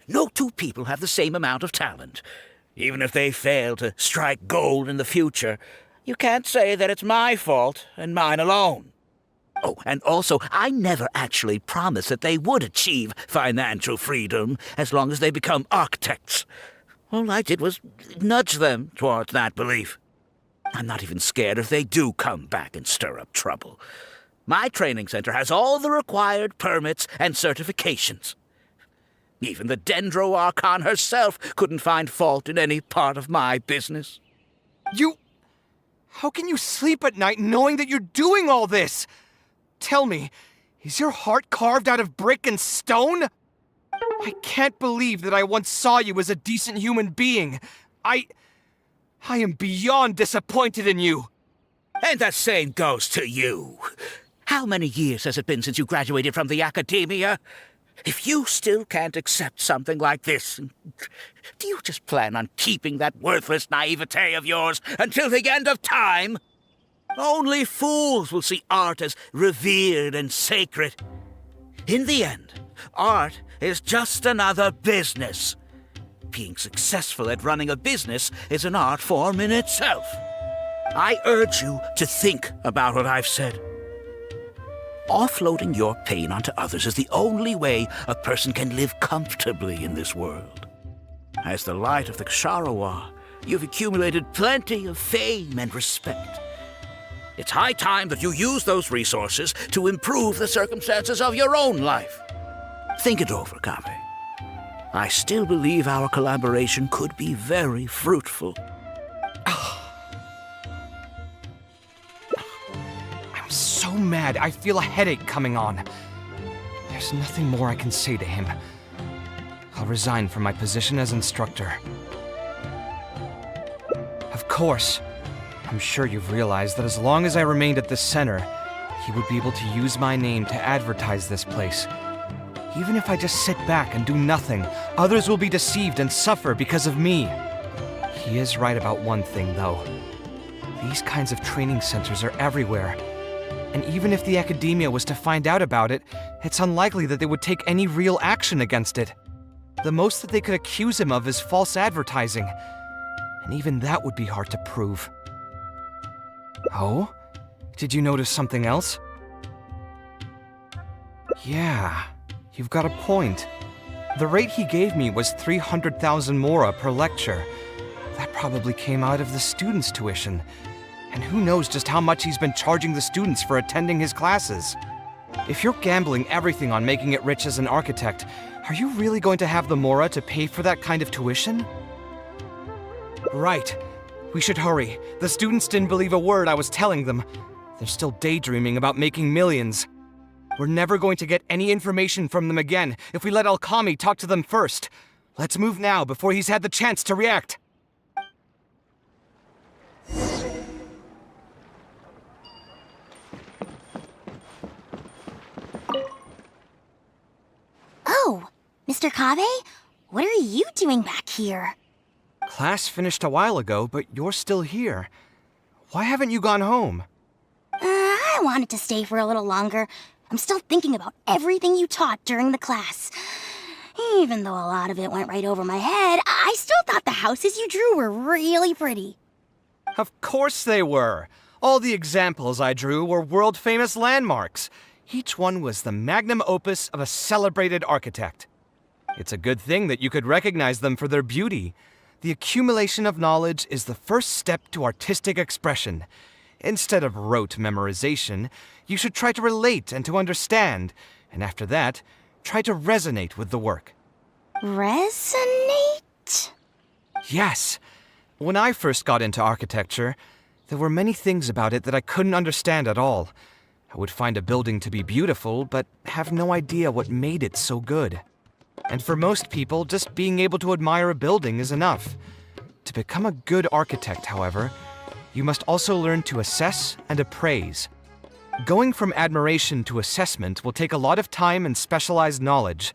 No two people have the same amount of talent. Even if they fail to strike gold in the future, you can't say that it's my fault and mine alone. Oh, and also, I never actually promised that they would achieve financial freedom as long as they become architects. All I did was nudge them towards that belief. I'm not even scared if they do come back and stir up trouble. My training center has all the required permits and certifications. Even the Dendro Archon herself couldn't find fault in any part of my business. How can you sleep at night knowing that you're doing all this? Tell me, is your heart carved out of brick and stone? I can't believe that I once saw you as a decent human being. I am beyond disappointed in you. And the same goes to you. How many years has it been since you graduated from the academia? If you still can't accept something like this, do you just plan on keeping that worthless naivete of yours until the end of time? Only fools will see art as revered and sacred. In the end, art is just another business. Being successful at running a business is an art form in itself. I urge you to think about what I've said. Offloading your pain onto others is the only way a person can live comfortably in this world. As the light of the Ksharawar, you've accumulated plenty of fame and respect. It's high time that you use those resources to improve the circumstances of your own life. Think it over, Kaveh. I still believe our collaboration could be very fruitful. I'm so mad, I feel a headache coming on. There's nothing more I can say to him. I'll resign from my position as instructor. Of course, I'm sure you've realized that as long as I remained at this center, he would be able to use my name to advertise this place. Even if I just sit back and do nothing, others will be deceived and suffer because of me. He is right about one thing, though. These kinds of training centers are everywhere. And even if the academia was to find out about it, it's unlikely that they would take any real action against it. The most that they could accuse him of is false advertising. And even that would be hard to prove. Oh? Did you notice something else? Yeah, you've got a point. The rate he gave me was 300,000 mora per lecture. That probably came out of the students' tuition. And who knows just how much he's been charging the students for attending his classes. If you're gambling everything on making it rich as an architect, are you really going to have the mora to pay for that kind of tuition? Right. We should hurry. The students didn't believe a word I was telling them. They're still daydreaming about making millions. We're never going to get any information from them again if we let Alkami talk to them first. Let's move now before he's had the chance to react. Oh, Mr. Kaveh? What are you doing back here? Class finished a while ago, but you're still here. Why haven't you gone home? I wanted to stay for a little longer. I'm still thinking about everything you taught during the class. Even though a lot of it went right over my head, I still thought the houses you drew were really pretty. Of course they were. All the examples I drew were world-famous landmarks. Each one was the magnum opus of a celebrated architect. It's a good thing that you could recognize them for their beauty. The accumulation of knowledge is the first step to artistic expression. Instead of rote memorization, you should try to relate and to understand, and after that, try to resonate with the work. Resonate? Yes. When I first got into architecture, there were many things about it that I couldn't understand at all. I would find a building to be beautiful, but have no idea what made it so good. And for most people, just being able to admire a building is enough. To become a good architect, however, you must also learn to assess and appraise. Going from admiration to assessment will take a lot of time and specialized knowledge,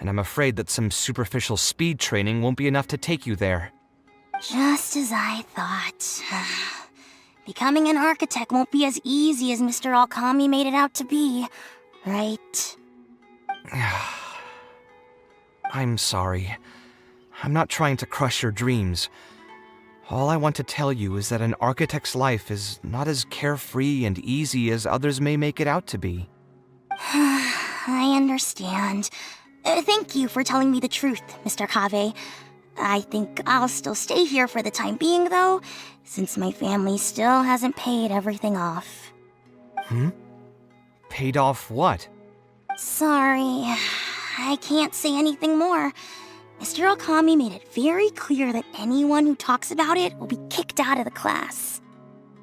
and I'm afraid that some superficial speed training won't be enough to take you there. Just as I thought. Becoming an architect won't be as easy as Mr. Alkami made it out to be, right? I'm sorry. I'm not trying to crush your dreams. All I want to tell you is that an architect's life is not as carefree and easy as others may make it out to be. I understand. Thank you for telling me the truth, Mr. Kaveh. I think I'll still stay here for the time being, though, since my family still hasn't paid everything off. Paid off what? Sorry, I can't say anything more. Mr. Alkami made it very clear that anyone who talks about it will be kicked out of the class.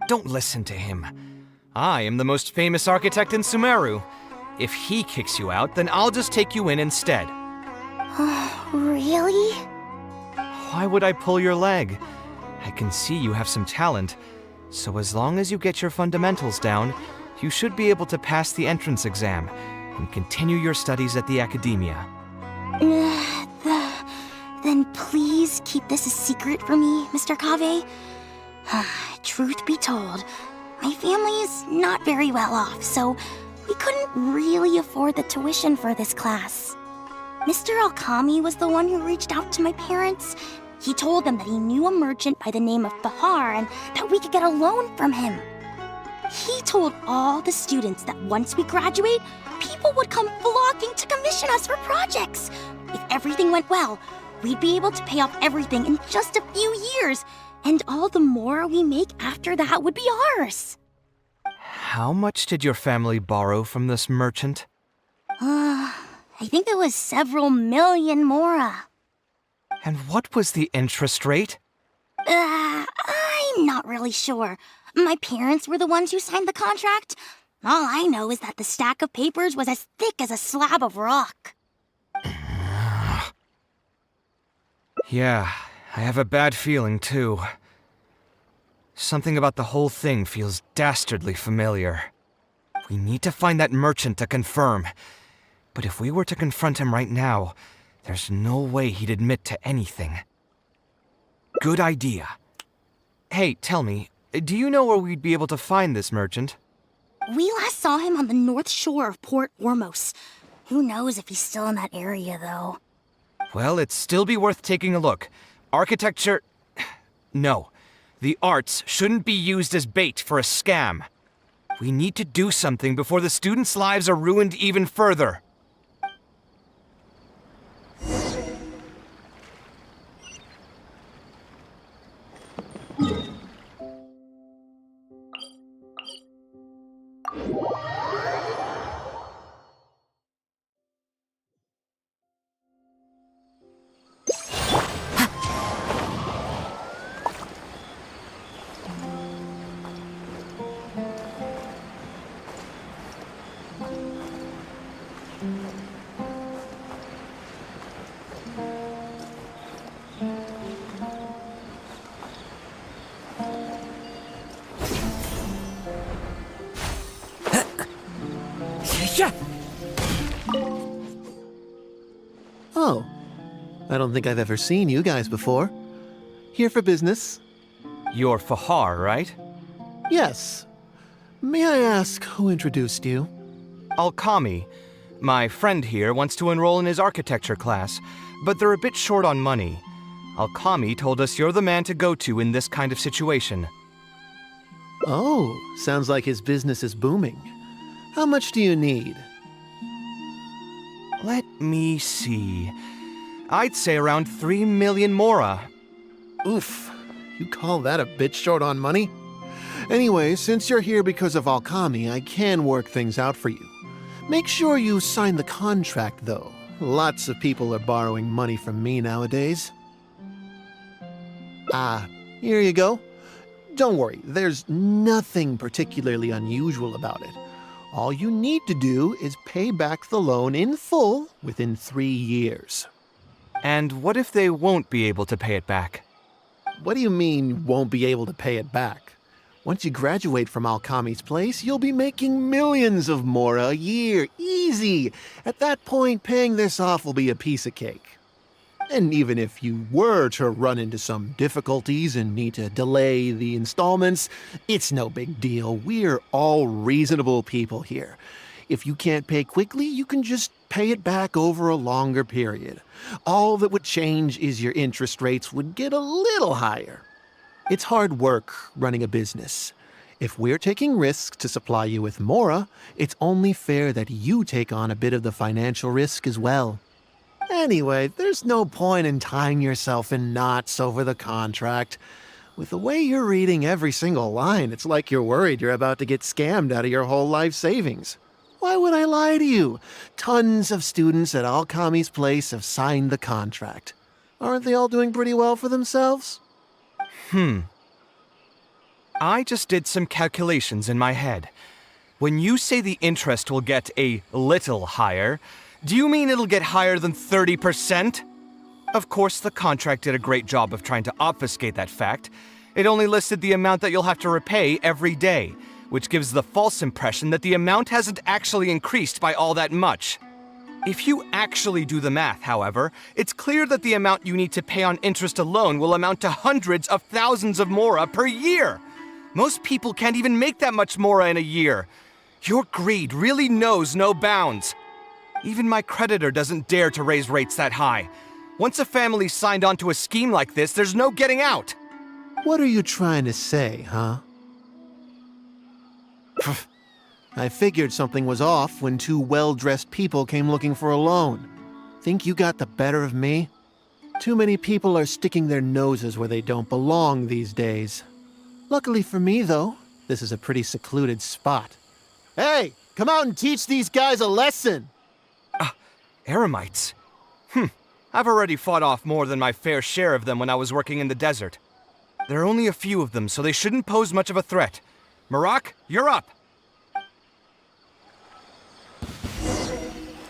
Don't listen to him. I am the most famous architect in Sumeru. If he kicks you out, then I'll just take you in instead. Really? Why would I pull your leg? I can see you have some talent, so as long as you get your fundamentals down, you should be able to pass the entrance exam and continue your studies at the academia. Then please keep this a secret for me, Mr. Kaveh. Truth be told, my family is not very well off, so we couldn't really afford the tuition for this class. Mr. Alkami was the one who reached out to my parents. He told them that he knew a merchant by the name of Bahar and that we could get a loan from him. He told all the students that once we graduate, people would come flocking to commission us for projects. If everything went well, we'd be able to pay off everything in just a few years, and all the more we make after that would be ours. How much did your family borrow from this merchant? I think it was several million mora. And what was the interest rate? I'm not really sure. My parents were the ones who signed the contract. All I know is that the stack of papers was as thick as a slab of rock. Yeah, I have a bad feeling, too. Something about the whole thing feels dastardly familiar. We need to find that merchant to confirm. But if we were to confront him right now, there's no way he'd admit to anything. Good idea. Hey, tell me, do you know where we'd be able to find this merchant? We last saw him on the north shore of Port Ormos. Who knows if he's still in that area, though. Well, it'd still be worth taking a look. Architecture... No. The arts shouldn't be used as bait for a scam. We need to do something before the students' lives are ruined even further. Oh, I don't think I've ever seen you guys before. Here for business? You're Fahar, right? Yes. May I ask who introduced you? Alkami. My friend here wants to enroll in his architecture class, but they're a bit short on money. Alkami told us you're the man to go to in this kind of situation. Oh, sounds like his business is booming. How much do you need? Let me see. I'd say around 3 million mora. Oof, you call that a bit short on money? Anyway, since you're here because of Alkami, I can work things out for you. Make sure you sign the contract, though. Lots of people are borrowing money from me nowadays. Here you go. Don't worry, there's nothing particularly unusual about it. All you need to do is pay back the loan in full within 3 years. And what if they won't be able to pay it back? What do you mean, won't be able to pay it back? Once you graduate from Alkami's place, you'll be making millions of mora a year. Easy! At that point, paying this off will be a piece of cake. And even if you were to run into some difficulties and need to delay the installments, it's no big deal. We're all reasonable people here. If you can't pay quickly, you can just pay it back over a longer period. All that would change is your interest rates would get a little higher. It's hard work running a business. If we're taking risks to supply you with mora, it's only fair that you take on a bit of the financial risk as well. Anyway, there's no point in tying yourself in knots over the contract. With the way you're reading every single line, it's like you're worried you're about to get scammed out of your whole life savings. Why would I lie to you? Tons of students at Alkami's place have signed the contract. Aren't they all doing pretty well for themselves? I just did some calculations in my head. When you say the interest will get a little higher, do you mean it'll get higher than 30%? Of course, the contract did a great job of trying to obfuscate that fact. It only listed the amount that you'll have to repay every day, which gives the false impression that the amount hasn't actually increased by all that much. If you actually do the math, however, it's clear that the amount you need to pay on interest alone will amount to hundreds of thousands of mora per year. Most people can't even make that much mora in a year. Your greed really knows no bounds. Even my creditor doesn't dare to raise rates that high. Once a family's signed on to a scheme like this, there's no getting out. What are you trying to say, huh? I figured something was off when two well-dressed people came looking for a loan. Think you got the better of me? Too many people are sticking their noses where they don't belong these days. Luckily for me, though, this is a pretty secluded spot. Hey, come out and teach these guys a lesson! Eremites? I've already fought off more than my fair share of them when I was working in the desert. There are only a few of them, so they shouldn't pose much of a threat. Marak, you're up!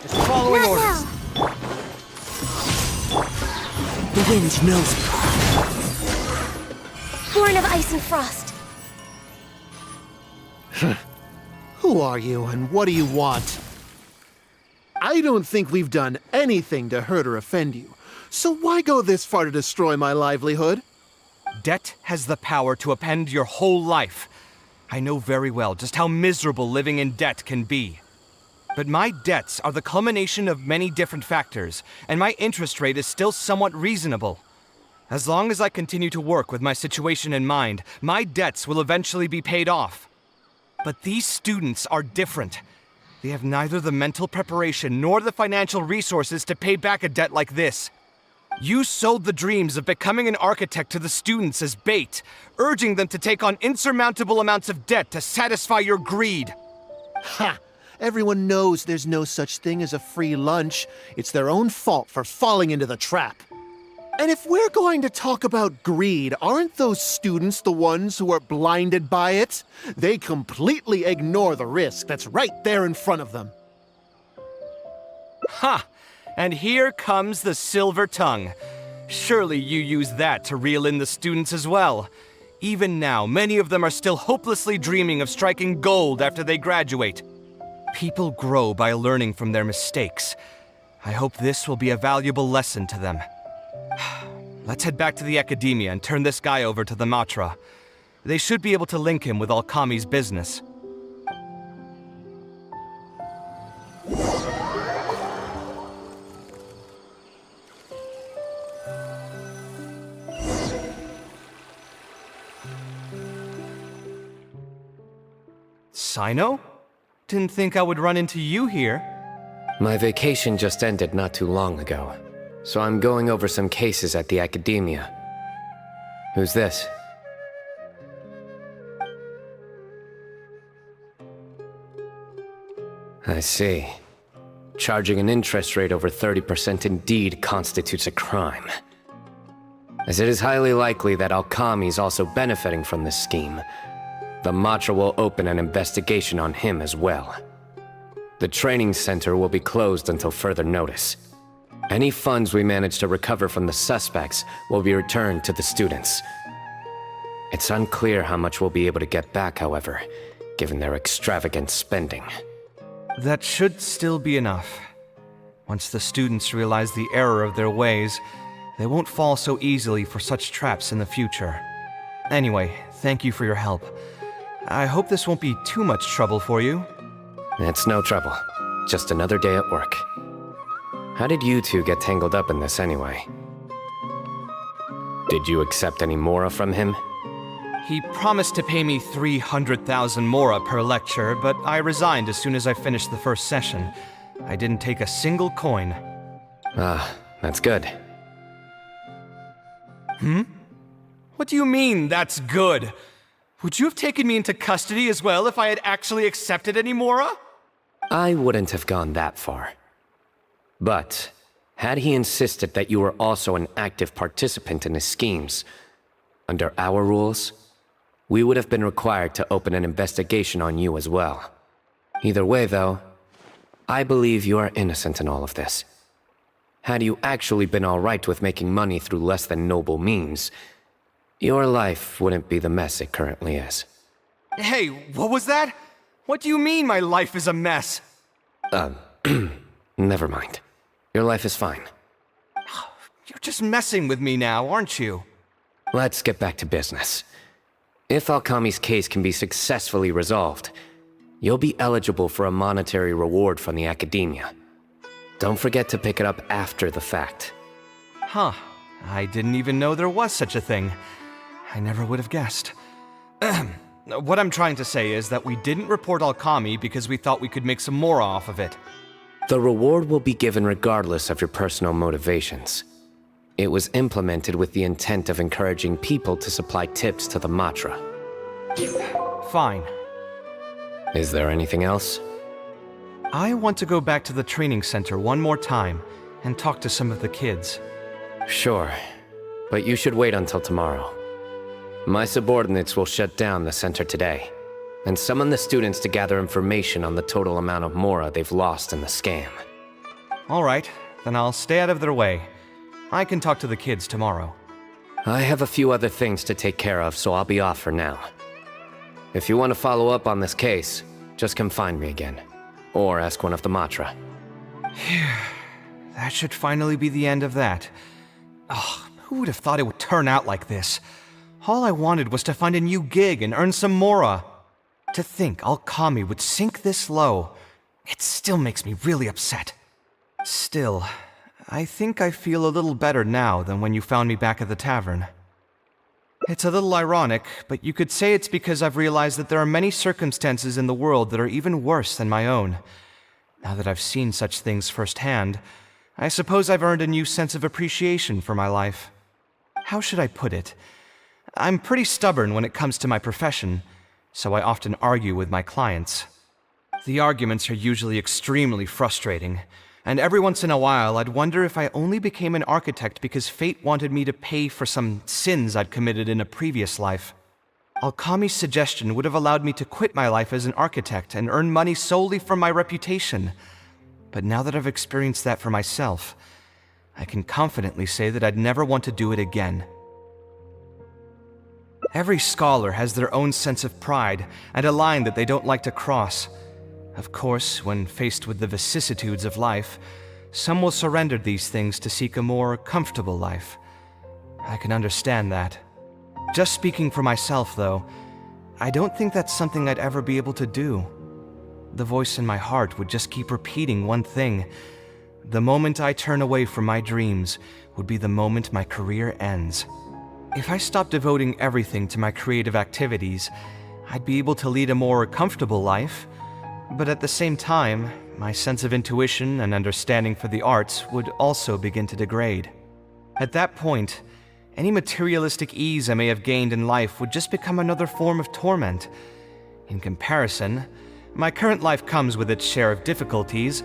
Just following orders. The wind knows me. Born of ice and frost. Who are you and what do you want? I don't think we've done anything to hurt or offend you, so why go this far to destroy my livelihood? Debt has the power to upend your whole life. I know very well just how miserable living in debt can be. But my debts are the culmination of many different factors, and my interest rate is still somewhat reasonable. As long as I continue to work with my situation in mind, my debts will eventually be paid off. But these students are different. They have neither the mental preparation nor the financial resources to pay back a debt like this. You sold the dreams of becoming an architect to the students as bait, urging them to take on insurmountable amounts of debt to satisfy your greed. Ha! Everyone knows there's no such thing as a free lunch. It's their own fault for falling into the trap. And if we're going to talk about greed, aren't those students the ones who are blinded by it? They completely ignore the risk that's right there in front of them. Ha! And here comes the silver tongue. Surely you use that to reel in the students as well. Even now, many of them are still hopelessly dreaming of striking gold after they graduate. People grow by learning from their mistakes. I hope this will be a valuable lesson to them. Let's head back to the Academia and turn this guy over to the Matra. They should be able to link him with Alkami's business. Sino? Didn't think I would run into you here. My vacation just ended not too long ago, so I'm going over some cases at the Academia. Who's this? I see. Charging an interest rate over 30% indeed constitutes a crime. As it is highly likely that Alkami is also benefiting from this scheme, the Matra will open an investigation on him as well. The training center will be closed until further notice. Any funds we manage to recover from the suspects will be returned to the students. It's unclear how much we'll be able to get back, however, given their extravagant spending. That should still be enough. Once the students realize the error of their ways, they won't fall so easily for such traps in the future. Anyway, thank you for your help. I hope this won't be too much trouble for you. It's no trouble. Just another day at work. How did you two get tangled up in this anyway? Did you accept any mora from him? He promised to pay me 300,000 mora per lecture, but I resigned as soon as I finished the first session. I didn't take a single coin. Ah, that's good. What do you mean, that's good? Would you have taken me into custody as well if I had actually accepted any mora? I wouldn't have gone that far. But, had he insisted that you were also an active participant in his schemes, under our rules, we would have been required to open an investigation on you as well. Either way, though, I believe you are innocent in all of this. Had you actually been alright with making money through less than noble means, your life wouldn't be the mess it currently is. Hey, what was that? What do you mean my life is a mess? Never mind. Your life is fine. You're just messing with me now, aren't you? Let's get back to business. If Alkami's case can be successfully resolved, you'll be eligible for a monetary reward from the Academia. Don't forget to pick it up after the fact. Huh. I didn't even know there was such a thing. I never would have guessed. What I'm trying to say is that we didn't report Alkami because we thought we could make some more off of it. The reward will be given regardless of your personal motivations. It was implemented with the intent of encouraging people to supply tips to the Matra. Fine. Is there anything else? I want to go back to the training center one more time and talk to some of the kids. Sure, but you should wait until tomorrow. My subordinates will shut down the center today, and summon the students to gather information on the total amount of mora they've lost in the scam. Alright, then I'll stay out of their way. I can talk to the kids tomorrow. I have a few other things to take care of, so I'll be off for now. If you want to follow up on this case, just come find me again. Or ask one of the Matra. That should finally be the end of that. Oh, who would have thought it would turn out like this? All I wanted was to find a new gig and earn some mora. To think Alkami would sink this low, it still makes me really upset. Still, I think I feel a little better now than when you found me back at the tavern. It's a little ironic, but you could say it's because I've realized that there are many circumstances in the world that are even worse than my own. Now that I've seen such things firsthand, I suppose I've earned a new sense of appreciation for my life. How should I put it? I'm pretty stubborn when it comes to my profession, so I often argue with my clients. The arguments are usually extremely frustrating, and every once in a while I'd wonder if I only became an architect because fate wanted me to pay for some sins I'd committed in a previous life. Alkami's suggestion would have allowed me to quit my life as an architect and earn money solely from my reputation. But now that I've experienced that for myself, I can confidently say that I'd never want to do it again. Every scholar has their own sense of pride and a line that they don't like to cross. Of course, when faced with the vicissitudes of life, some will surrender these things to seek a more comfortable life. I can understand that. Just speaking for myself, though, I don't think that's something I'd ever be able to do. The voice in my heart would just keep repeating one thing. The moment I turn away from my dreams would be the moment my career ends. If I stopped devoting everything to my creative activities, I'd be able to lead a more comfortable life, but at the same time, my sense of intuition and understanding for the arts would also begin to degrade. At that point, any materialistic ease I may have gained in life would just become another form of torment. In comparison, my current life comes with its share of difficulties,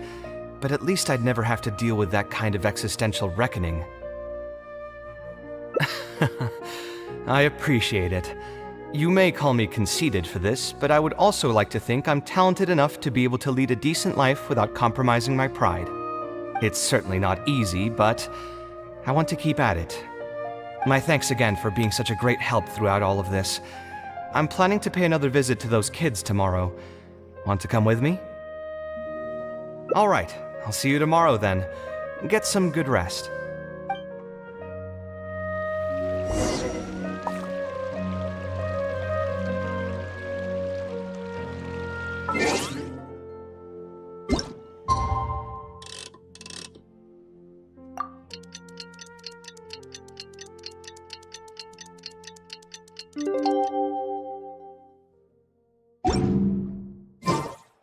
but at least I'd never have to deal with that kind of existential reckoning. I appreciate it. You may call me conceited for this, but I would also like to think I'm talented enough to be able to lead a decent life without compromising my pride. It's certainly not easy, but I want to keep at it. My thanks again for being such a great help throughout all of this. I'm planning to pay another visit to those kids tomorrow. Want to come with me? All right, I'll see you tomorrow then. Get some good rest.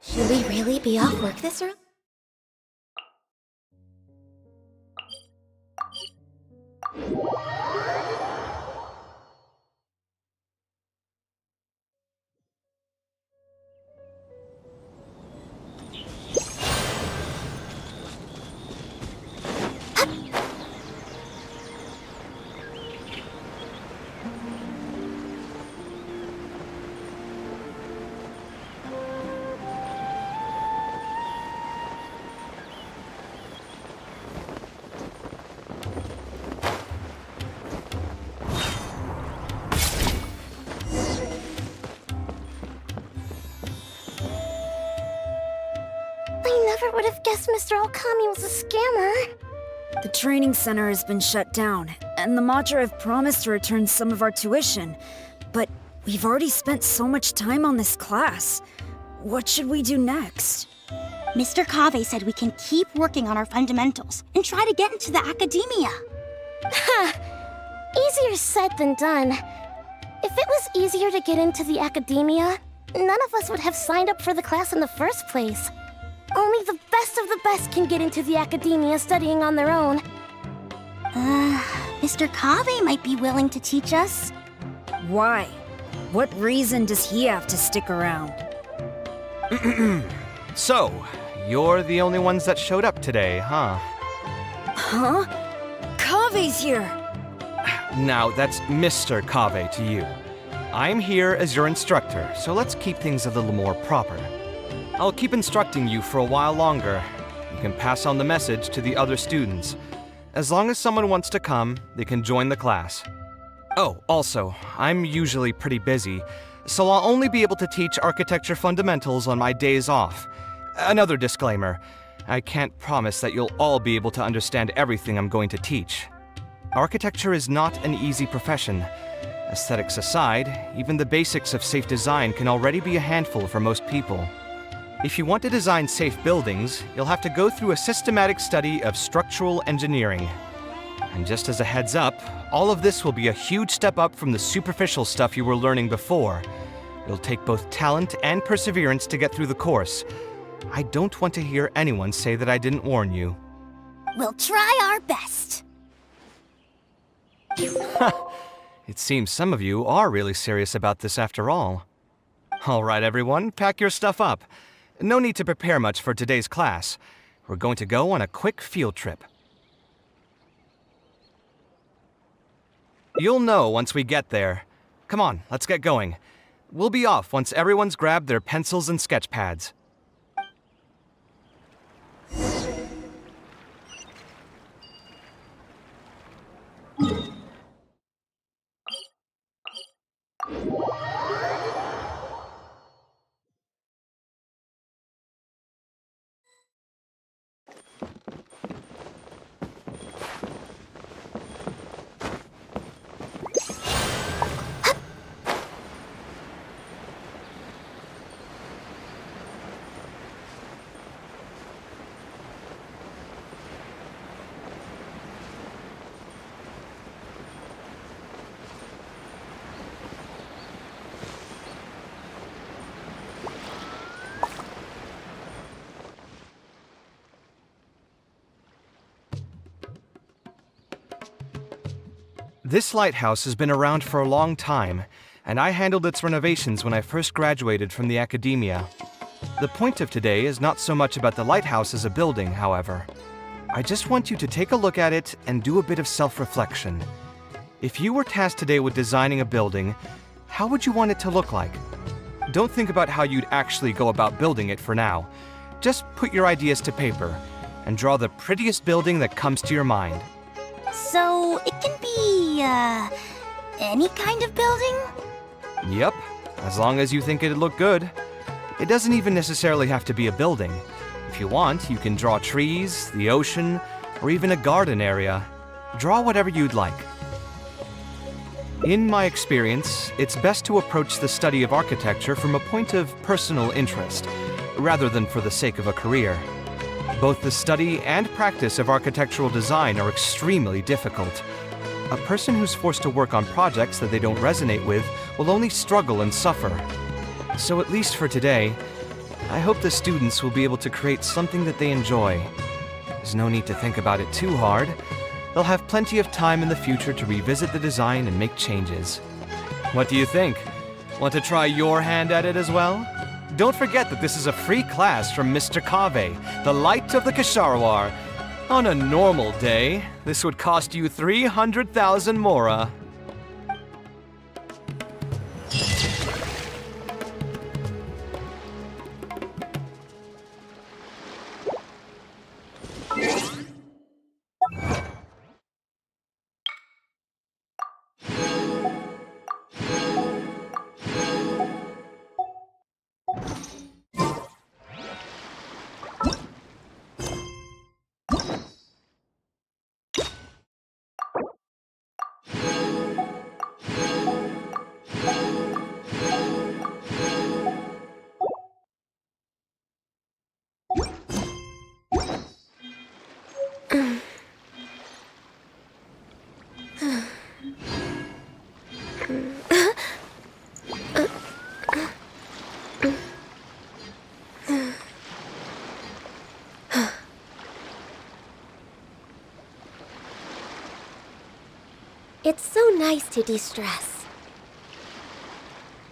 Should we really be off work this early? I never would have guessed Mr. Okami was a scammer. The training center has been shut down, and the Madra have promised to return some of our tuition. But we've already spent so much time on this class. What should we do next? Mr. Kaveh said we can keep working on our fundamentals and try to get into the academia. Easier said than done. If it was easier to get into the academia, none of us would have signed up for the class in the first place. Only the best of the best can get into the academia studying on their own. Mr. Kaveh might be willing to teach us. Why? What reason does he have to stick around? So, you're the only ones that showed up today, huh? Huh? Kaveh's here! Now, that's Mr. Kaveh to you. I'm here as your instructor, so let's keep things a little more proper. I'll keep instructing you for a while longer. You can pass on the message to the other students. As long as someone wants to come, they can join the class. Oh, also, I'm usually pretty busy, so I'll only be able to teach architecture fundamentals on my days off. Another disclaimer, I can't promise that you'll all be able to understand everything I'm going to teach. Architecture is not an easy profession. Aesthetics aside, even the basics of safe design can already be a handful for most people. If you want to design safe buildings, you'll have to go through a systematic study of structural engineering. And just as a heads up, all of this will be a huge step up from the superficial stuff you were learning before. It'll take both talent and perseverance to get through the course. I don't want to hear anyone say that I didn't warn you. We'll try our best. It seems some of you are really serious about this after all. All right, everyone, pack your stuff up. No need to prepare much for today's class. We're going to go on a quick field trip. You'll know once we get there. Come on, let's get going. We'll be off once everyone's grabbed their pencils and sketch pads. This lighthouse has been around for a long time, and I handled its renovations when I first graduated from the academia. The point of today is not so much about the lighthouse as a building, however. I just want you to take a look at it and do a bit of self-reflection. If you were tasked today with designing a building, how would you want it to look like? Don't think about how you'd actually go about building it for now. Just put your ideas to paper and draw the prettiest building that comes to your mind. So, it can be, any kind of building? Yep, as long as you think it'd look good. It doesn't even necessarily have to be a building. If you want, you can draw trees, the ocean, or even a garden area. Draw whatever you'd like. In my experience, it's best to approach the study of architecture from a point of personal interest, rather than for the sake of a career. Both the study and practice of architectural design are extremely difficult. A person who's forced to work on projects that they don't resonate with will only struggle and suffer. So at least for today, I hope the students will be able to create something that they enjoy. There's no need to think about it too hard. They'll have plenty of time in the future to revisit the design and make changes. What do you think? Want to try your hand at it as well? Don't forget that this is a free class from Mr. Kaveh, the Light of the Kasharwar. On a normal day, this would cost you 300,000 mora. It's so nice to de-stress.